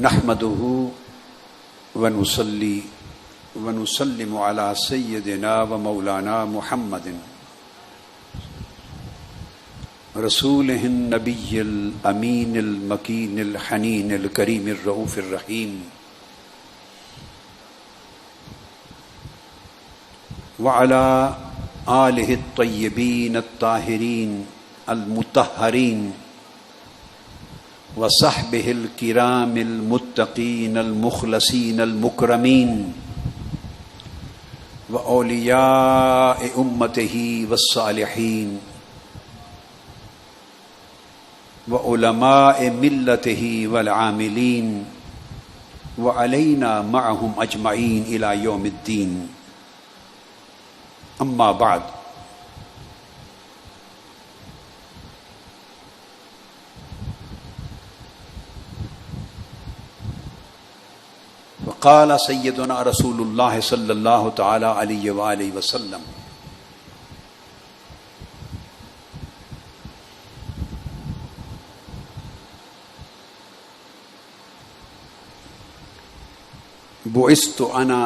نحمده ونصلي ونسلم على سيدنا ومولانا محمد رسوله النبي الأمين المكين الحنين الكريم الرؤوف الرحيم وعلى آله الطيبين الطاهرين المطهرين وصحبه الكرام المتقين المخلصين المكرمين وأولياء أمته والصالحين وعلماء ملته والعاملين وعلينا معهم أجمعين إلى يوم الدين. أما بعد، وقال سيدنا رسول الله صلى الله تعالى عليه وآله وسلم: بعثت أنا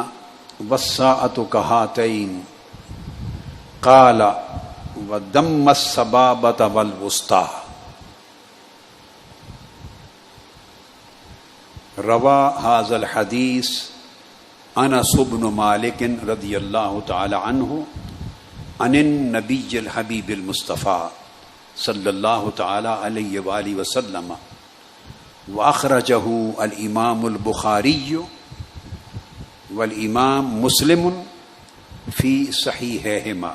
والساعة كهاتين قال ودم السبابة والوسطى. روى هذا الحديث أنس بن مالك رضي الله تعالى عنه عن النبي الحبيب المصطفى صلى الله تعالى عليه وآله وسلم، وأخرجه الإمام البخاري والإمام مسلم في صحيحهما.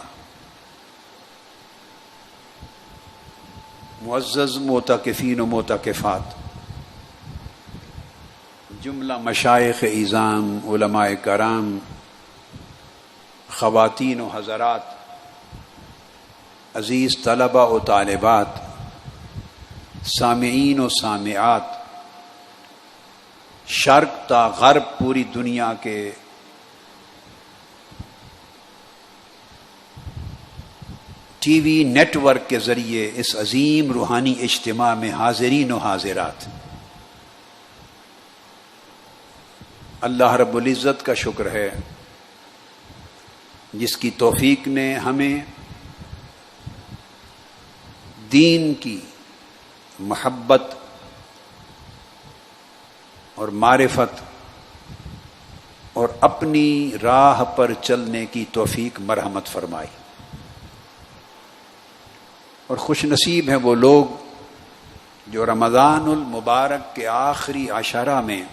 معزز معتکفین و معتکفات، جملہ مشائخ اعظام، علماء کرام، خواتین و حضرات، عزیز طلبہ و طالبات، سامعین و سامعات، شرق تا غرب پوری دنیا کے ٹی وی نیٹ ورک کے ذریعے اس عظیم روحانی اجتماع میں حاضرین و حاضرات، اللہ رب العزت کا شکر ہے جس کی توفیق نے ہمیں دین کی محبت اور معرفت اور اپنی راہ پر چلنے کی توفیق مرحمت فرمائی. اور خوش نصیب ہیں وہ لوگ جو رمضان المبارک کے آخری عشرہ میں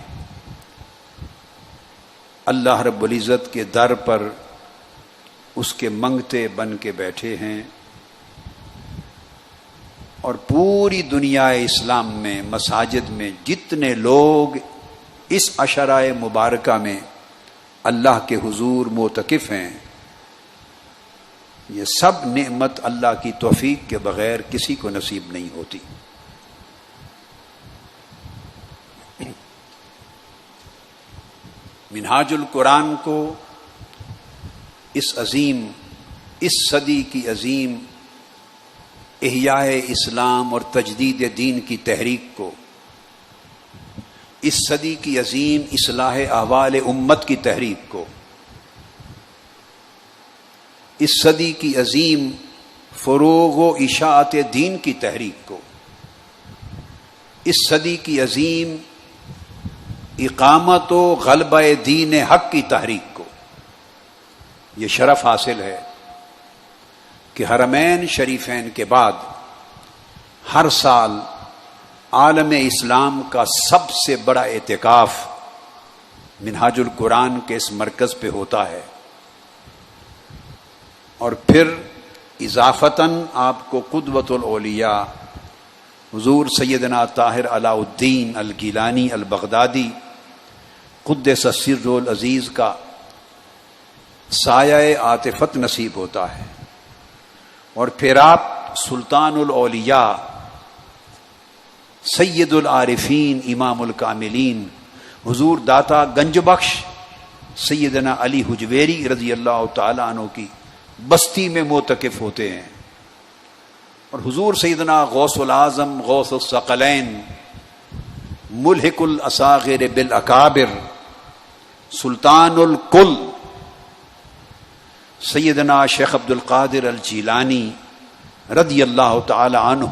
اللہ رب العزت کے در پر اس کے منگتے بن کے بیٹھے ہیں، اور پوری دنیا اسلام میں مساجد میں جتنے لوگ اس عشرہ مبارکہ میں اللہ کے حضور معتکف ہیں، یہ سب نعمت اللہ کی توفیق کے بغیر کسی کو نصیب نہیں ہوتی. منہاج القرآن کو اس صدی کی عظیم احیاء اسلام اور تجدید دین کی تحریک کو، اس صدی کی عظیم اصلاح احوال امت کی تحریک کو، اس صدی کی عظیم فروغ و اشاعت دین کی تحریک کو، اس صدی کی عظیم اقامت و غلبہ دین حق کی تحریک کو یہ شرف حاصل ہے کہ حرمین شریفین کے بعد ہر سال عالم اسلام کا سب سے بڑا اعتکاف منہاج القرآن کے اس مرکز پہ ہوتا ہے، اور پھر اضافتاً آپ کو قدوۃ الاولیاء حضور سیدنا طاہر علاء الدین الگیلانی البغدادی قدس سر العزیز کا سایہ عاطفت نصیب ہوتا ہے، اور پھر آپ سلطان الاولیاء سید العارفین امام الکاملین حضور داتا گنج بخش سیدنا علی حجویری رضی اللہ تعالیٰ عنہ کی بستی میں معتکف ہوتے ہیں، اور حضور سیدنا غوث العظم غوث الثقلین ملحق الاصاغر بالاکابر، سلطان الکل سیدنا شیخ عبد القادر الجیلانی رضی اللہ تعالی عنہ،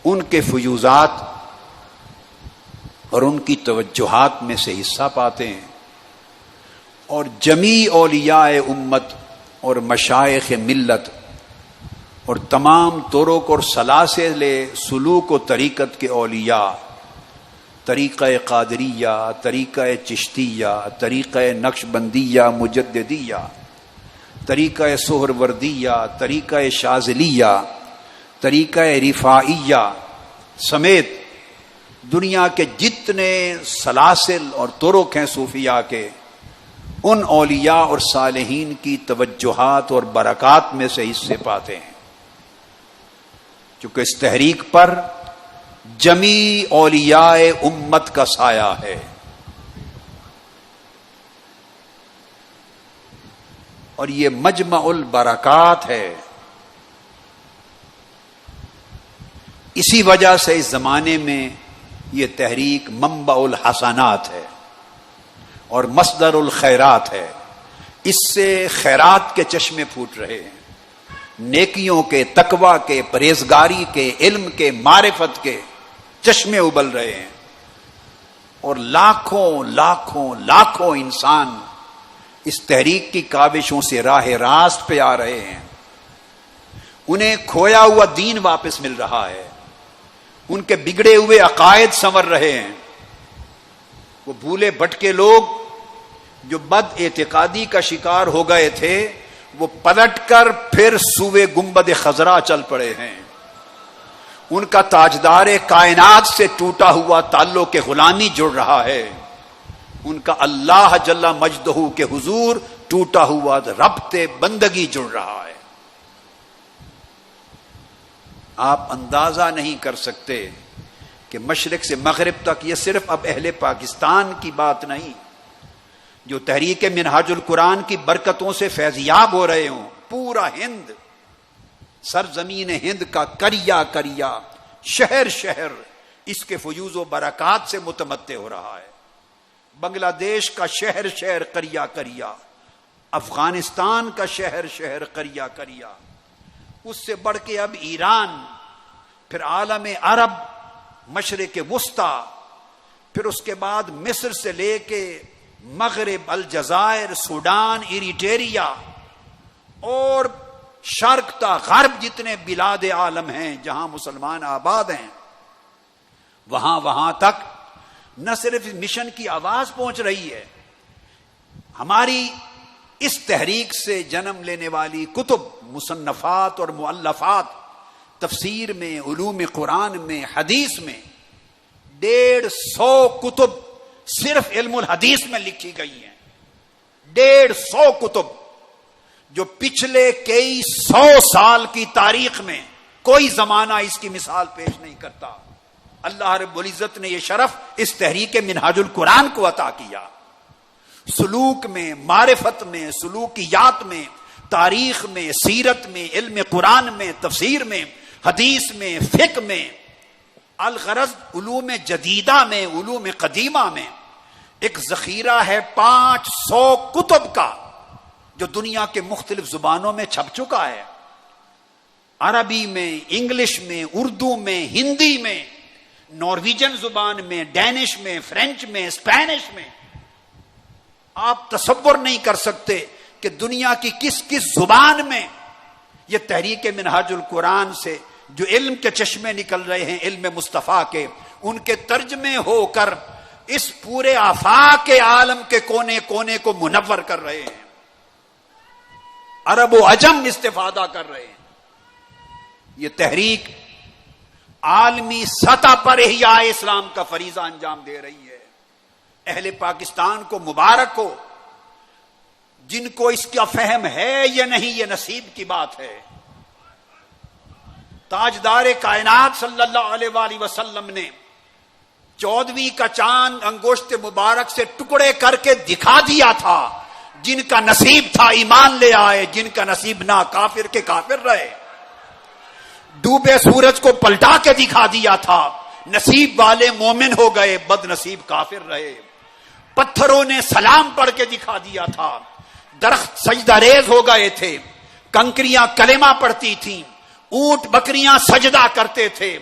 ان کے فیوزات اور ان کی توجہات میں سے حصہ پاتے ہیں، اور جمیع اولیاء امت اور مشائخ ملت اور تمام طرق اور سلاسل سلوک و طریقت کے اولیاء، طریقہ قادریہ، طریقہ چشتیہ، طریقہ نقشبندیہ مجددیہ، طریقہ سہروردیہ، طریقہ شاذلیہ، طریقہ رفاعیہ سمیت دنیا کے جتنے سلاسل اور طرق ہیں صوفیاء کے، ان اولیاء اور صالحین کی توجہات اور برکات میں سے حصے پاتے ہیں، چونکہ اس تحریک پر جمیع اولیاء امت کا سایہ ہے۔ اور یہ مجمع البرکات ہے۔ اسی وجہ سے اس زمانے میں یہ تحریک منبع الحسنات ہے اور مصدر الخیرات ہے۔ اس سے خیرات کے چشمے پھوٹ رہے ہیں، نیکیوں کے، تقوی کے، پرہیزگاری کے، علم کے، معرفت کے چشمے ابل رہے ہیں، اور لاکھوں لاکھوں لاکھوں انسان اس تحریک کی کاوشوں سے راہ راست پہ آ رہے ہیں۔ انہیں کھویا ہوا دین واپس مل رہا ہے، ان کے بگڑے ہوئے عقائد سنور رہے ہیں۔ وہ بھولے بھٹکے لوگ جو بد اعتقادی کا شکار ہو گئے تھے، وہ پلٹ کر پھر سوئے گنبد خضرا چل پڑے ہیں۔ ان کا تاجدار کائنات سے ٹوٹا ہوا تعلق غلامی جڑ رہا ہے، ان کا اللہ جل مجدہ کے حضور ٹوٹا ہوا ربط بندگی جڑ رہا ہے۔ آپ اندازہ نہیں کر سکتے کہ مشرق سے مغرب تک یہ صرف اب اہل پاکستان کی بات نہیں، جو تحریک منہاج القرآن کی برکتوں سے فیضیاب ہو رہے ہوں، پورا ہند، سرزمین ہند کا کریا کریا، شہر شہر اس کے فیوز و برکات سے متمتع ہو رہا ہے۔ بنگلہ دیش کا شہر شہر کریا کریا، افغانستان کا شہر شہر کریا کریا، اس سے بڑھ کے اب ایران، پھر عالم عرب، مشرق وسطی، پھر اس کے بعد مصر سے لے کے مغرب، الجزائر، سوڈان، ایریٹریا اور شرق تا غرب جتنے بلاد عالم ہیں جہاں مسلمان آباد ہیں، وہاں تک نہ صرف مشن کی آواز پہنچ رہی ہے، ہماری اس تحریک سے جنم لینے والی کتب، مصنفات اور مؤلفات، تفسیر میں، علوم قرآن میں، حدیث میں 150 کتب صرف علم الحدیث میں لکھی گئی ہیں۔ 150 کتب جو پچھلے کئی 100 سال کی تاریخ میں کوئی زمانہ اس کی مثال پیش نہیں کرتا۔ اللہ رب العزت نے یہ شرف اس تحریک منہاج القرآن کو عطا کیا۔ سلوک میں، معرفت میں، سلوکیات میں، تاریخ میں، سیرت میں، علم قرآن میں، تفسیر میں، حدیث میں، فقہ میں، الغرض علوم جدیدہ میں، علوم قدیمہ میں ایک ذخیرہ ہے 500 کتب کا، جو دنیا کے مختلف زبانوں میں چھپ چکا ہے، عربی میں، انگلش میں، اردو میں، ہندی میں، نارویجن زبان میں، ڈینش میں، فرینچ میں، اسپینش میں۔ آپ تصور نہیں کر سکتے کہ دنیا کی کس کس زبان میں یہ تحریک منہاج القرآن سے جو علم کے چشمے نکل رہے ہیں، علم مصطفیٰ کے، ان کے ترجمے ہو کر اس پورے آفاق عالم کے کونے کونے کو منور کر رہے ہیں، عرب و عجم استفادہ کر رہے ہیں۔ یہ تحریک عالمی سطح پر احیاء اسلام کا فریضہ انجام دے رہی ہے۔ اہل پاکستان کو مبارک ہو، جن کو اس کا فہم ہے یا نہیں یہ نصیب کی بات ہے۔ تاجدار کائنات صلی اللہ علیہ وآلہ وسلم نے 14ویں کا چاند انگشت مبارک سے ٹکڑے کر کے دکھا دیا تھا۔ جن کا نصیب تھا ایمان لے آئے، جن کا نصیب نہ کافر کے کافر رہے۔ ڈوبے سورج کو پلٹا کے دکھا دیا تھا، نصیب والے مومن ہو گئے، بد نصیب کافر رہے۔ پتھروں نے سلام پڑھ کے دکھا دیا تھا، درخت سجدہ ریز ہو گئے تھے، کنکریاں کلمہ پڑھتی تھیں، اونٹ بکریاں سجدہ کرتے تھے،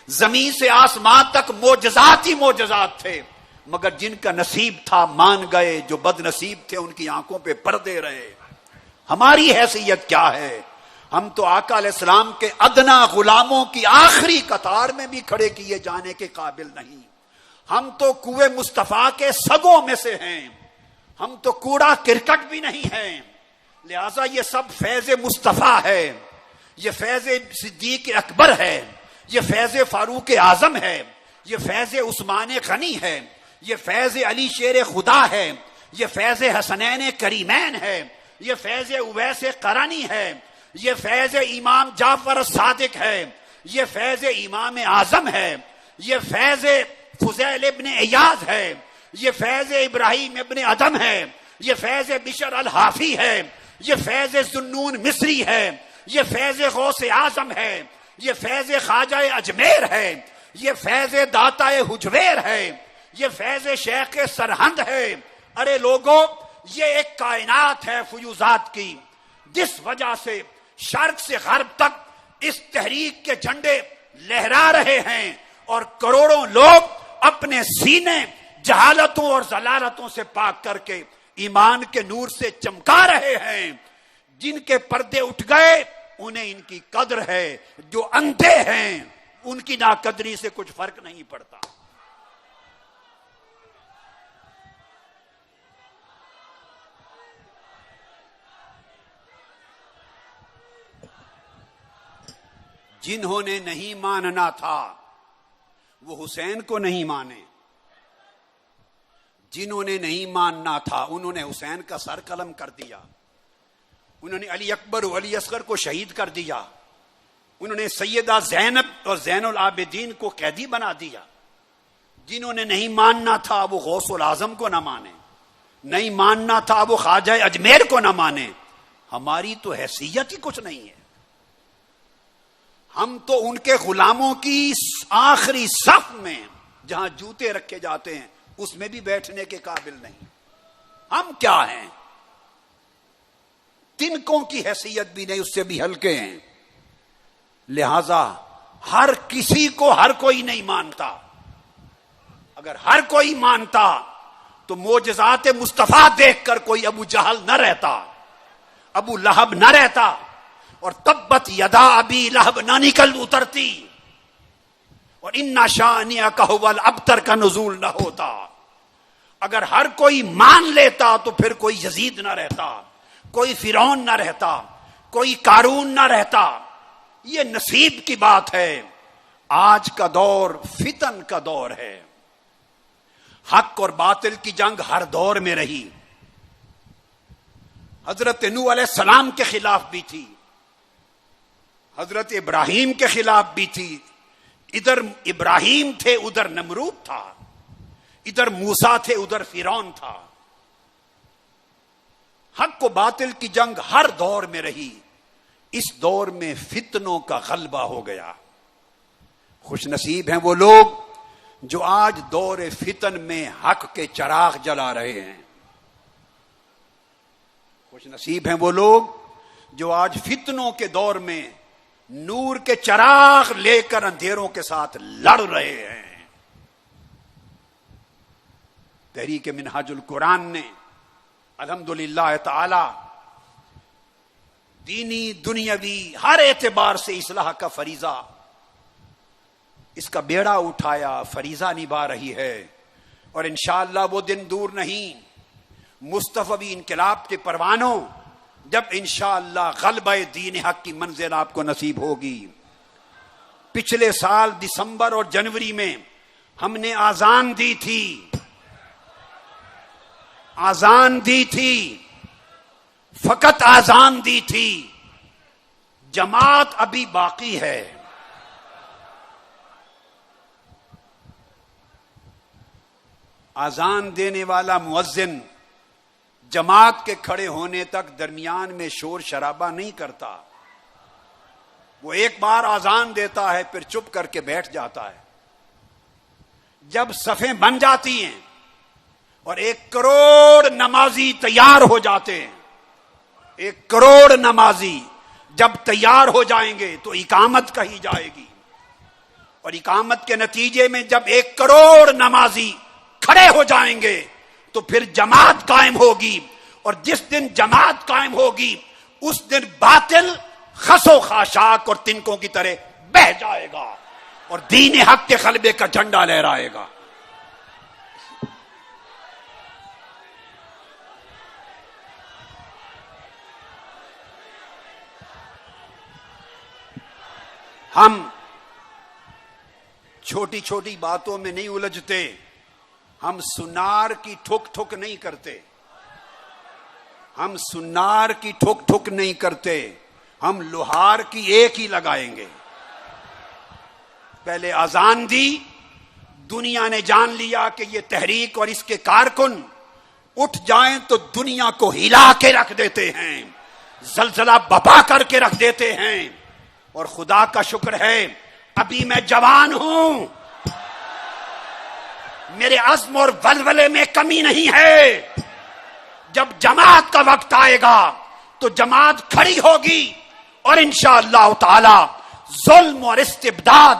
زمین سے آسمان تک معجزات ہی معجزات تھے، مگر جن کا نصیب تھا مان گئے، جو بد نصیب تھے ان کی آنکھوں پہ پردے رہے۔ ہماری حیثیت کیا ہے؟ ہم تو آقا علیہ السلام کے ادنا غلاموں کی آخری قطار میں بھی کھڑے کیے جانے کے قابل نہیں۔ ہم تو کوئے مصطفیٰ کے سگوں میں سے ہیں، ہم تو کوڑا کرکٹ بھی نہیں ہیں، لہذا یہ سب فیض مصطفیٰ ہے، یہ فیض صدیق اکبر ہے، یہ فیض فاروق اعظم ہے، یہ فیض عثمان غنی ہے، یہ فیض علی شیر خدا ہے، یہ فیض حسنین کریمین ہے، یہ فیض اویس قرنی ہے، یہ فیض امام جعفر صادق ہے، یہ فیض امام اعظم ہے، یہ فیض فضیل ابن ایاز ہے، یہ فیض ابراہیم ابن ادم ہے، یہ فیض بشر الحافی ہے، یہ فیض ذنون مصری ہے، یہ فیض غوث اعظم ہے، یہ فیض خواجہ اجمیر ہے، یہ فیض داتا حجویر ہے، یہ فیض شیخ سرہند ہے۔ ارے لوگوں، یہ ایک کائنات ہے فیوزات کی، جس وجہ سے شرق سے غرب تک اس تحریک کے جھنڈے لہرا رہے ہیں، اور کروڑوں لوگ اپنے سینے جہالتوں اور ضلالتوں سے پاک کر کے ایمان کے نور سے چمکا رہے ہیں۔ جن کے پردے اٹھ گئے انہیں ان کی قدر ہے، جو اندھے ہیں ان کی ناقدری سے کچھ فرق نہیں پڑتا۔ جنہوں نے نہیں ماننا تھا وہ حسین کو نہیں مانے، جنہوں نے نہیں ماننا تھا انہوں نے حسین کا سر قلم کر دیا، انہوں نے علی اکبر و علی اصغر کو شہید کر دیا، انہوں نے سیدہ زینب اور زین العابدین کو قیدی بنا دیا۔ جنہوں نے نہیں ماننا تھا وہ غوث العظم کو نہ مانے، نہیں ماننا تھا وہ خواجہ اجمیر کو نہ مانے۔ ہماری تو حیثیت ہی کچھ نہیں ہے، ہم تو ان کے غلاموں کی آخری صف میں جہاں جوتے رکھے جاتے ہیں اس میں بھی بیٹھنے کے قابل نہیں۔ ہم کیا ہیں؟ تنکوں کی حیثیت بھی نہیں، اس سے بھی ہلکے ہیں۔ لہذا ہر کسی کو ہر کوئی نہیں مانتا۔ اگر ہر کوئی مانتا تو معجزات مصطفیٰ دیکھ کر کوئی ابو جہل نہ رہتا، ابو لہب نہ رہتا، اور تبت یدا ابی لہب نہ نکل اترتی، اور انا شانئک ھو الابتر کا نزول نہ ہوتا۔ اگر ہر کوئی مان لیتا تو پھر کوئی یزید نہ رہتا، کوئی فرعون نہ رہتا، کوئی قارون نہ رہتا۔ یہ نصیب کی بات ہے۔ آج کا دور فتن کا دور ہے، حق اور باطل کی جنگ ہر دور میں رہی۔ حضرت نوح علیہ السلام کے خلاف بھی تھی، حضرت ابراہیم کے خلاف بھی تھی۔ ادھر ابراہیم تھے ادھر نمرود تھا، ادھر موسیٰ تھے ادھر فرعون تھا۔ حق و باطل کی جنگ ہر دور میں رہی۔ اس دور میں فتنوں کا غلبہ ہو گیا۔ خوش نصیب ہیں وہ لوگ جو آج دور فتن میں حق کے چراغ جلا رہے ہیں۔ خوش نصیب ہیں وہ لوگ جو آج فتنوں کے دور میں نور کے چراغ لے کر اندھیروں کے ساتھ لڑ رہے ہیں۔ تحریک منہاج القرآن نے الحمدللہ تعالی دینی دنیاوی ہر اعتبار سے اصلاح کا فریضہ، اس کا بیڑا اٹھایا، فریضہ نبھا رہی ہے، اور انشاءاللہ وہ دن دور نہیں مصطفی انقلاب کے پروانوں جب انشاءاللہ غلبہ دین حق کی منزل آپ کو نصیب ہوگی۔ پچھلے سال دسمبر اور جنوری میں ہم نے آذان دی تھی، آذان دی تھی، فقط آذان دی تھی، جماعت ابھی باقی ہے۔ آذان دینے والا مؤذن جماعت کے کھڑے ہونے تک درمیان میں شور شرابہ نہیں کرتا، وہ ایک بار آذان دیتا ہے پھر چپ کر کے بیٹھ جاتا ہے۔ جب صفیں بن جاتی ہیں اور 1 کروڑ نمازی تیار ہو جاتے ہیں، 1 کروڑ نمازی جب تیار ہو جائیں گے تو اقامت کہی جائے گی، اور اقامت کے نتیجے میں جب 1 کروڑ نمازی کھڑے ہو جائیں گے تو پھر جماعت قائم ہوگی، اور جس دن جماعت قائم ہوگی اس دن باطل خس و خاشاک اور تنکوں کی طرح بہہ جائے گا اور دین حق کے غلبے کا جھنڈا لہرائے گا۔ ہم چھوٹی چھوٹی باتوں میں نہیں الجھتے، ہم سنار کی ٹھک ٹھک نہیں کرتے، ہم سنار کی ٹھک ٹھک نہیں کرتے، ہم لوہار کی ایک ہی لگائیں گے۔ پہلے اذان دی، دنیا نے جان لیا کہ یہ تحریک اور اس کے کارکن اٹھ جائیں تو دنیا کو ہلا کے رکھ دیتے ہیں، زلزلہ بپا کر کے رکھ دیتے ہیں، اور خدا کا شکر ہے ابھی میں جوان ہوں، میرے عزم اور ولولے میں کمی نہیں ہے۔ جب جماعت کا وقت آئے گا تو جماعت کھڑی ہوگی، اور انشاءاللہ تعالی ظلم اور استبداد،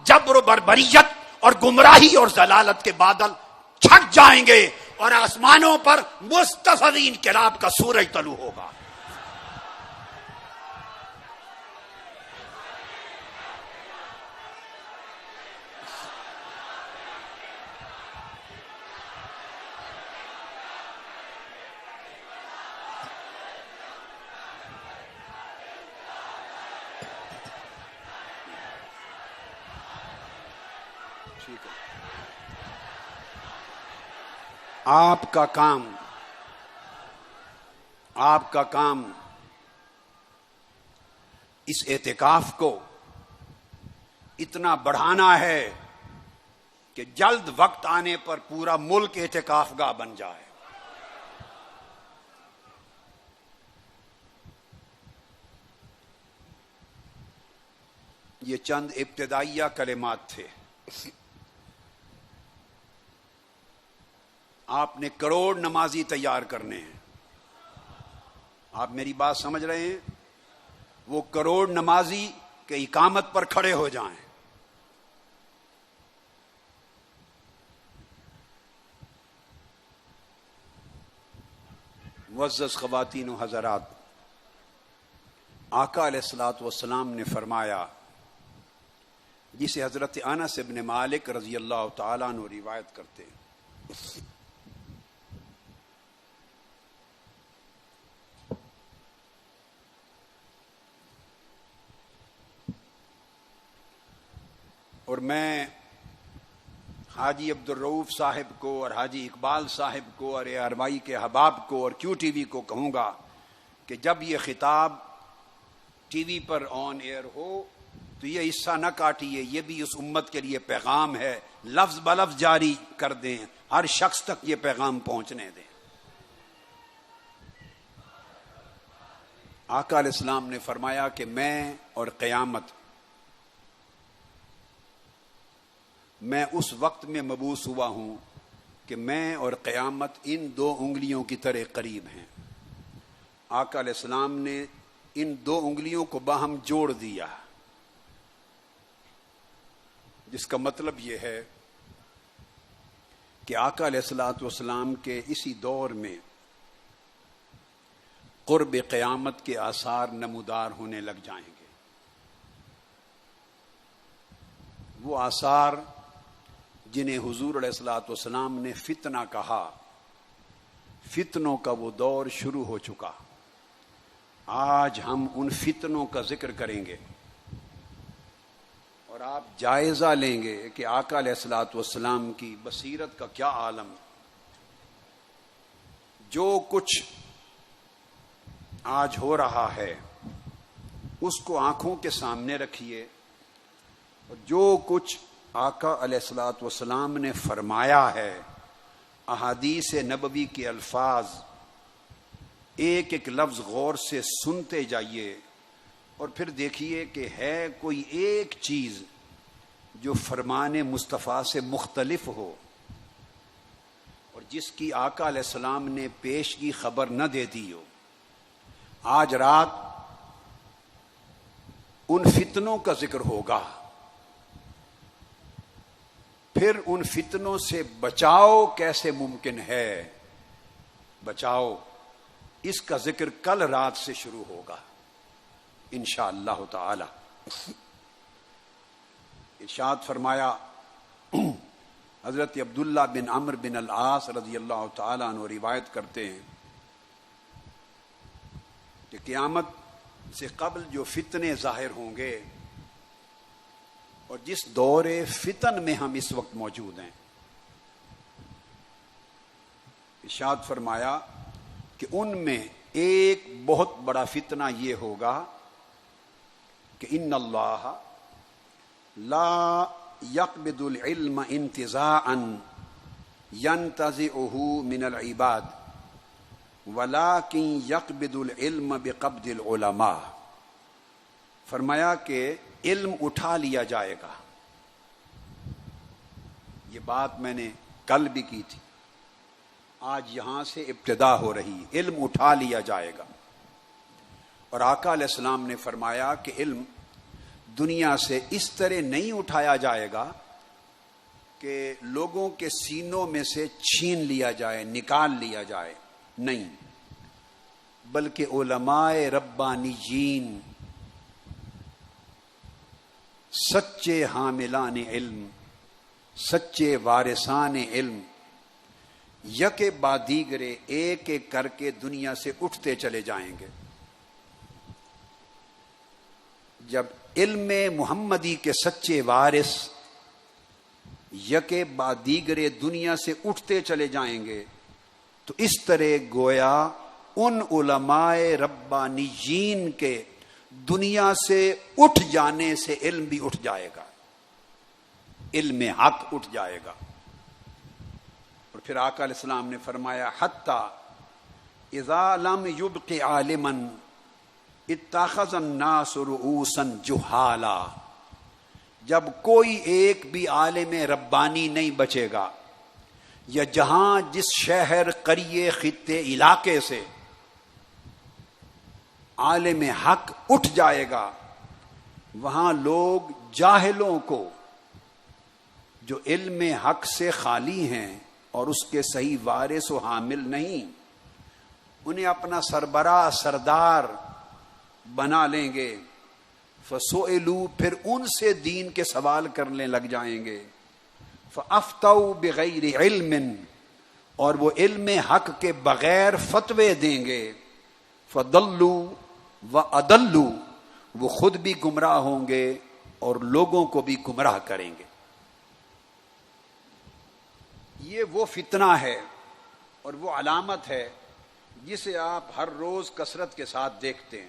جبر و بربریت اور گمراہی اور ضلالت کے بادل چھٹ جائیں گے، اور آسمانوں پر مستفیض انقلاب کا سورج طلوع ہوگا۔ آپ کا کام اس اعتکاف کو اتنا بڑھانا ہے کہ جلد وقت آنے پر پورا ملک اعتکاف گاہ بن جائے۔ یہ چند ابتدائیہ کلمات تھے۔ آپ نے کروڑ نمازی تیار کرنے ہیں، آپ میری بات سمجھ رہے ہیں؟ وہ کروڑ نمازی کے اقامت پر کھڑے ہو جائیں۔ معزز خواتین و حضرات، آقا علیہ الصلوۃ والسلام نے فرمایا، جسے حضرت انس بن مالک رضی اللہ تعالیٰ عنہ روایت کرتے ہیں، اور میں حاجی عبد الرؤوف صاحب کو اور حاجی اقبال صاحب کو اور اروائی کے احباب کو اور کیو ٹی وی کو کہوں گا کہ جب یہ خطاب ٹی وی پر آن ایئر ہو تو یہ حصہ نہ کاٹیے، یہ بھی اس امت کے لیے پیغام ہے، لفظ بلفظ جاری کر دیں، ہر شخص تک یہ پیغام پہنچنے دیں۔ آقا علیہ السلام نے فرمایا کہ میں اور قیامت، میں اس وقت میں مبعوث ہوا ہوں کہ میں اور قیامت ان 2 انگلیوں کی طرح قریب ہیں۔ آقا علیہ السلام نے ان 2 انگلیوں کو باہم جوڑ دیا، جس کا مطلب یہ ہے کہ آقا علیہ الصلوۃ والسلام کے اسی دور میں قرب قیامت کے آثار نمودار ہونے لگ جائیں گے۔ وہ آثار جنہیں حضور علیہ الصلوۃ والسلام نے فتنہ کہا، فتنوں کا وہ دور شروع ہو چکا۔ آج ہم ان فتنوں کا ذکر کریں گے اور آپ جائزہ لیں گے کہ آقا علیہ الصلوۃ والسلام کی بصیرت کا کیا عالم۔ جو کچھ آج ہو رہا ہے اس کو آنکھوں کے سامنے رکھیے، اور جو کچھ آقا علیہ الصلوۃ والسلام نے فرمایا ہے، احادیث نبوی کے الفاظ ایک ایک لفظ غور سے سنتے جائیے، اور پھر دیکھیے کہ ہے کوئی ایک چیز جو فرمان مصطفیٰ سے مختلف ہو اور جس کی آقا علیہ السلام نے پیشگی خبر نہ دے دی ہو، آج رات ان فتنوں کا ذکر ہوگا، پھر ان فتنوں سے بچاؤ کیسے ممکن ہے، بچاؤ اس کا ذکر کل رات سے شروع ہوگا انشاءاللہ تعالی۔ ارشاد فرمایا، حضرت عبداللہ بن عمرو بن العاص رضی اللہ تعالیٰ عنہ روایت کرتے ہیں کہ قیامت سے قبل جو فتنے ظاہر ہوں گے اور جس دور فتن میں ہم اس وقت موجود ہیں، ارشاد فرمایا کہ ان میں ایک بہت بڑا فتنہ یہ ہوگا کہ ان اللہ لا يقبض العلم انتزاعا ينتزعه من العباد ولكن يقبض العلم بقبض العلماء۔ فرمایا کہ علم اٹھا لیا جائے گا، یہ بات میں نے کل بھی کی تھی، آج یہاں سے ابتدا ہو رہی، علم اٹھا لیا جائے گا۔ اور آقا علیہ السلام نے فرمایا کہ علم دنیا سے اس طرح نہیں اٹھایا جائے گا کہ لوگوں کے سینوں میں سے چھین لیا جائے، نکال لیا جائے، نہیں، بلکہ علماء ربانیین، سچے حاملان علم، سچے وارثان علم، یک بادیگرے ایک ایک کر کے دنیا سے اٹھتے چلے جائیں گے۔ جب علم محمدی کے سچے وارث یک بادیگرے دنیا سے اٹھتے چلے جائیں گے تو اس طرح گویا ان علماء ربانیین کے دنیا سے اٹھ جانے سے علم بھی اٹھ جائے گا، علم حق اٹھ جائے گا۔ اور پھر آقا علیہ السلام نے فرمایا حتی اذا لم یبق عالما اتخذ الناس رؤوسا جہالا، جب کوئی ایک بھی عالم ربانی نہیں بچے گا، یا جہاں جس شہر قریے خطے علاقے سے عالم حق اٹھ جائے گا، وہاں لوگ جاہلوں کو جو علم حق سے خالی ہیں اور اس کے صحیح وارث و حامل نہیں، انہیں اپنا سربراہ سردار بنا لیں گے، فسئلوا، پھر ان سے دین کے سوال کرنے لگ جائیں گے، فافتوا بغیر علم، اور وہ علم حق کے بغیر فتوے دیں گے، فضلوا واضلوا، وہ خود بھی گمراہ ہوں گے اور لوگوں کو بھی گمراہ کریں گے۔ یہ وہ فتنہ ہے اور وہ علامت ہے جسے آپ ہر روز کثرت کے ساتھ دیکھتے ہیں،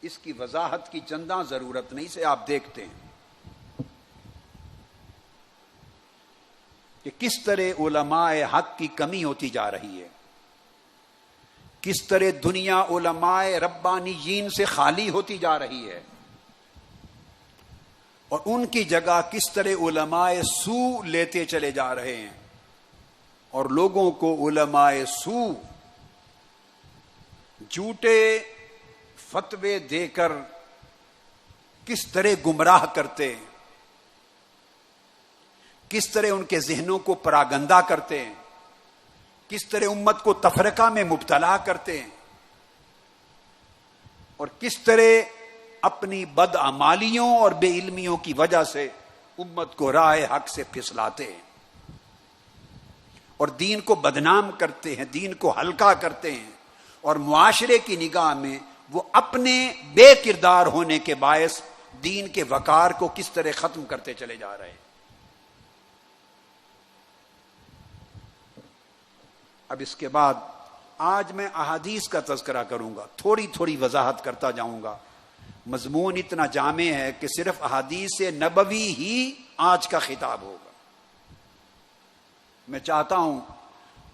اس کی وضاحت کی چنداں ضرورت نہیں، سے آپ دیکھتے ہیں کہ کس طرح علماء حق کی کمی ہوتی جا رہی ہے، کس طرح دنیا علماء ربانیین سے خالی ہوتی جا رہی ہے، اور ان کی جگہ کس طرح علماء سو لیتے چلے جا رہے ہیں، اور لوگوں کو علماء سو جھوٹے فتوے دے کر کس طرح گمراہ کرتے ہیں، کس طرح ان کے ذہنوں کو پراگندہ کرتے ہیں، کس طرح امت کو تفرقہ میں مبتلا کرتے ہیں، اور کس طرح اپنی بدعمالیوں اور بے علمیوں کی وجہ سے امت کو راہ حق سے پھسلاتے ہیں اور دین کو بدنام کرتے ہیں، دین کو ہلکا کرتے ہیں، اور معاشرے کی نگاہ میں وہ اپنے بے کردار ہونے کے باعث دین کے وقار کو کس طرح ختم کرتے چلے جا رہے ہیں۔ اب اس کے بعد آج میں احادیث کا تذکرہ کروں گا، تھوڑی تھوڑی وضاحت کرتا جاؤں گا، مضمون اتنا جامع ہے کہ صرف احادیث نبوی ہی آج کا خطاب ہوگا۔ میں چاہتا ہوں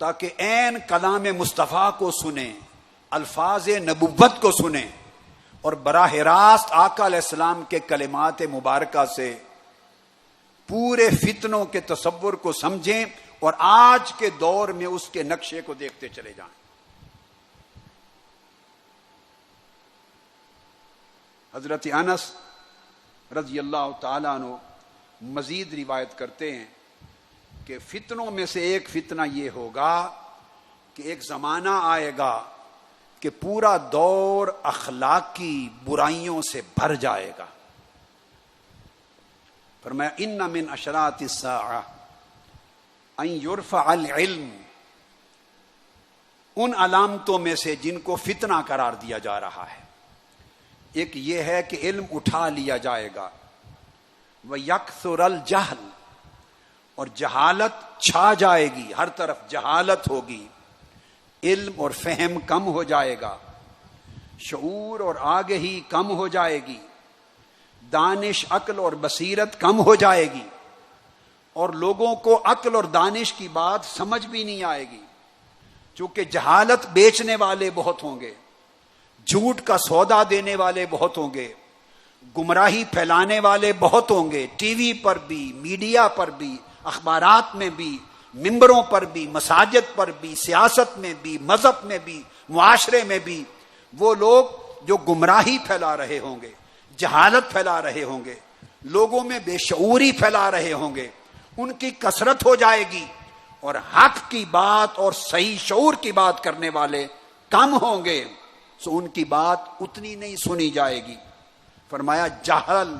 تاکہ عین کلام مصطفیٰ کو سنیں، الفاظ نبوت کو سنیں، اور براہ راست آقا علیہ السلام کے کلمات مبارکہ سے پورے فتنوں کے تصور کو سمجھیں اور آج کے دور میں اس کے نقشے کو دیکھتے چلے جائیں. حضرت انس رضی اللہ تعالیٰ عنہ مزید روایت کرتے ہیں کہ فتنوں میں سے ایک فتنہ یہ ہوگا کہ ایک زمانہ آئے گا کہ پورا دور اخلاقی برائیوں سے بھر جائے گا. فرمایا ان من اشراط الساعہ ان یرفع العلم، ان علامتوں میں سے جن کو فتنہ قرار دیا جا رہا ہے ایک یہ ہے کہ علم اٹھا لیا جائے گا. وَيَكْثُرَ الْجَهْلُ، اور جہالت چھا جائے گی، ہر طرف جہالت ہوگی، علم اور فہم کم ہو جائے گا، شعور اور آگہی کم ہو جائے گی، دانش عقل اور بصیرت کم ہو جائے گی، اور لوگوں کو عقل اور دانش کی بات سمجھ بھی نہیں آئے گی، چونکہ جہالت بیچنے والے بہت ہوں گے، جھوٹ کا سودا دینے والے بہت ہوں گے، گمراہی پھیلانے والے بہت ہوں گے، ٹی وی پر بھی، میڈیا پر بھی، اخبارات میں بھی، ممبروں پر بھی، مساجد پر بھی، سیاست میں بھی، مذہب میں بھی، معاشرے میں بھی. وہ لوگ جو گمراہی پھیلا رہے ہوں گے، جہالت پھیلا رہے ہوں گے، لوگوں میں بے شعوری پھیلا رہے ہوں گے، ان کی کثرت ہو جائے گی، اور حق کی بات اور صحیح شعور کی بات کرنے والے کم ہوں گے، سو ان کی بات اتنی نہیں سنی جائے گی. فرمایا جہل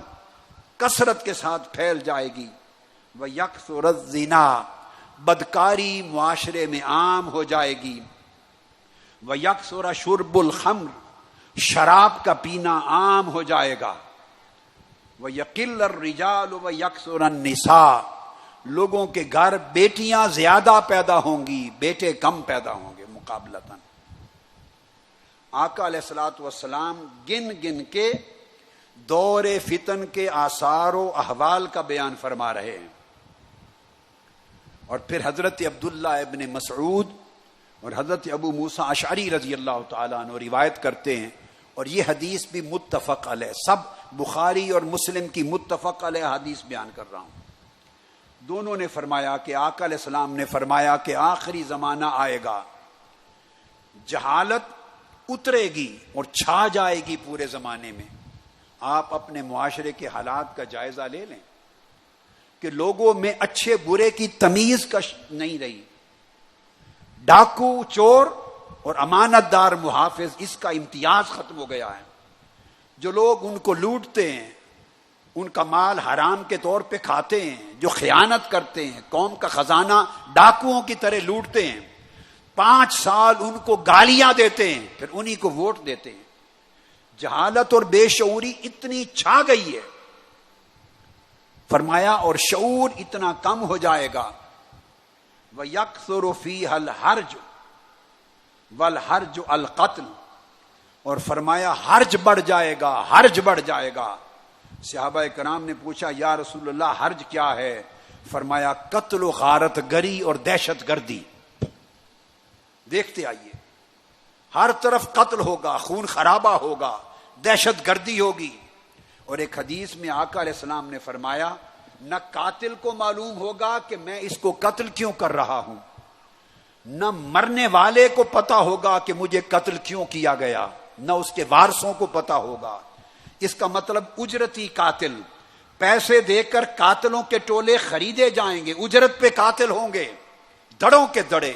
کثرت کے ساتھ پھیل جائے گی. وَيَكْثُرَ الزِّنَا، بدکاری معاشرے میں عام ہو جائے گی. وَيَكْثُرَ شُرْبُ الْخَمْرِ، شراب کا پینا عام ہو جائے گا. وَيَقِلَّ الرِّجَالُ وَيَكْثُرَ النِّسَاءُ، لوگوں کے گھر بیٹیاں زیادہ پیدا ہوں گی، بیٹے کم پیدا ہوں گے مقابلتاً. آقا علیہ الصلوۃ والسلام گن گن کے دور فتن کے آثار و احوال کا بیان فرما رہے ہیں. اور پھر حضرت عبداللہ ابن مسعود اور حضرت ابو موسیٰ اشعری رضی اللہ تعالیٰ عنہ روایت کرتے ہیں، اور یہ حدیث بھی متفق علیہ، سب بخاری اور مسلم کی متفق علیہ حدیث بیان کر رہا ہوں. دونوں نے فرمایا کہ آقا علیہ السلام نے فرمایا کہ آخری زمانہ آئے گا، جہالت اترے گی اور چھا جائے گی پورے زمانے میں. آپ اپنے معاشرے کے حالات کا جائزہ لے لیں کہ لوگوں میں اچھے برے کی تمیز نہیں رہی. ڈاکو، چور اور امانت دار محافظ، اس کا امتیاز ختم ہو گیا ہے. جو لوگ ان کو لوٹتے ہیں، ان کا مال حرام کے طور پہ کھاتے ہیں، جو خیانت کرتے ہیں، قوم کا خزانہ ڈاکوؤں کی طرح لوٹتے ہیں، 5 سال ان کو گالیاں دیتے ہیں، پھر انہی کو ووٹ دیتے ہیں. جہالت اور بے شعوری اتنی چھا گئی ہے، فرمایا، اور شعور اتنا کم ہو جائے گا. وَيَكْثُرُ فِيهَا الْحَرْجُ وَالْحَرْجُ الْقَتْلُ، اور فرمایا حرج بڑھ جائے گا، حرج بڑھ جائے گا. صحابہ کرام نے پوچھا یا رسول اللہ حرج کیا ہے؟ فرمایا قتل و غارت گری اور دہشت گردی. دیکھتے آئیے، ہر طرف قتل ہوگا، خون خرابہ ہوگا، دہشت گردی ہوگی. اور ایک حدیث میں آقا علیہ السلام نے فرمایا نہ قاتل کو معلوم ہوگا کہ میں اس کو قتل کیوں کر رہا ہوں، نہ مرنے والے کو پتا ہوگا کہ مجھے قتل کیوں کیا گیا، نہ اس کے وارثوں کو پتا ہوگا. اس کا مطلب اجرتی قاتل، پیسے دے کر قاتلوں کے ٹولے خریدے جائیں گے، اجرت پہ قاتل ہوں گے دڑوں کے دڑے.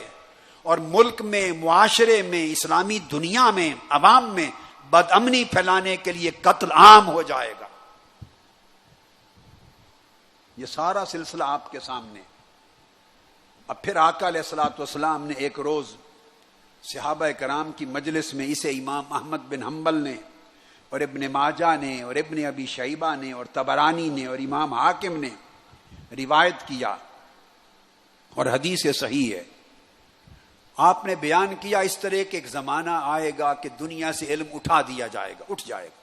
اور ملک میں، معاشرے میں، اسلامی دنیا میں، عوام میں بد امنی پھیلانے کے لیے قتل عام ہو جائے گا. یہ سارا سلسلہ آپ کے سامنے. اب پھر آقا علیہ الصلوۃ والسلام نے ایک روز صحابہ کرام کی مجلس میں اسے امام احمد بن حنبل نے اور ابن ماجہ نے اور ابن ابی شیبہ نے اور طبرانی نے اور امام حاکم نے روایت کیا، اور حدیث صحیح ہے. آپ نے بیان کیا اس طرح کہ ایک زمانہ آئے گا کہ دنیا سے علم اٹھا دیا جائے گا، اٹھ جائے گا.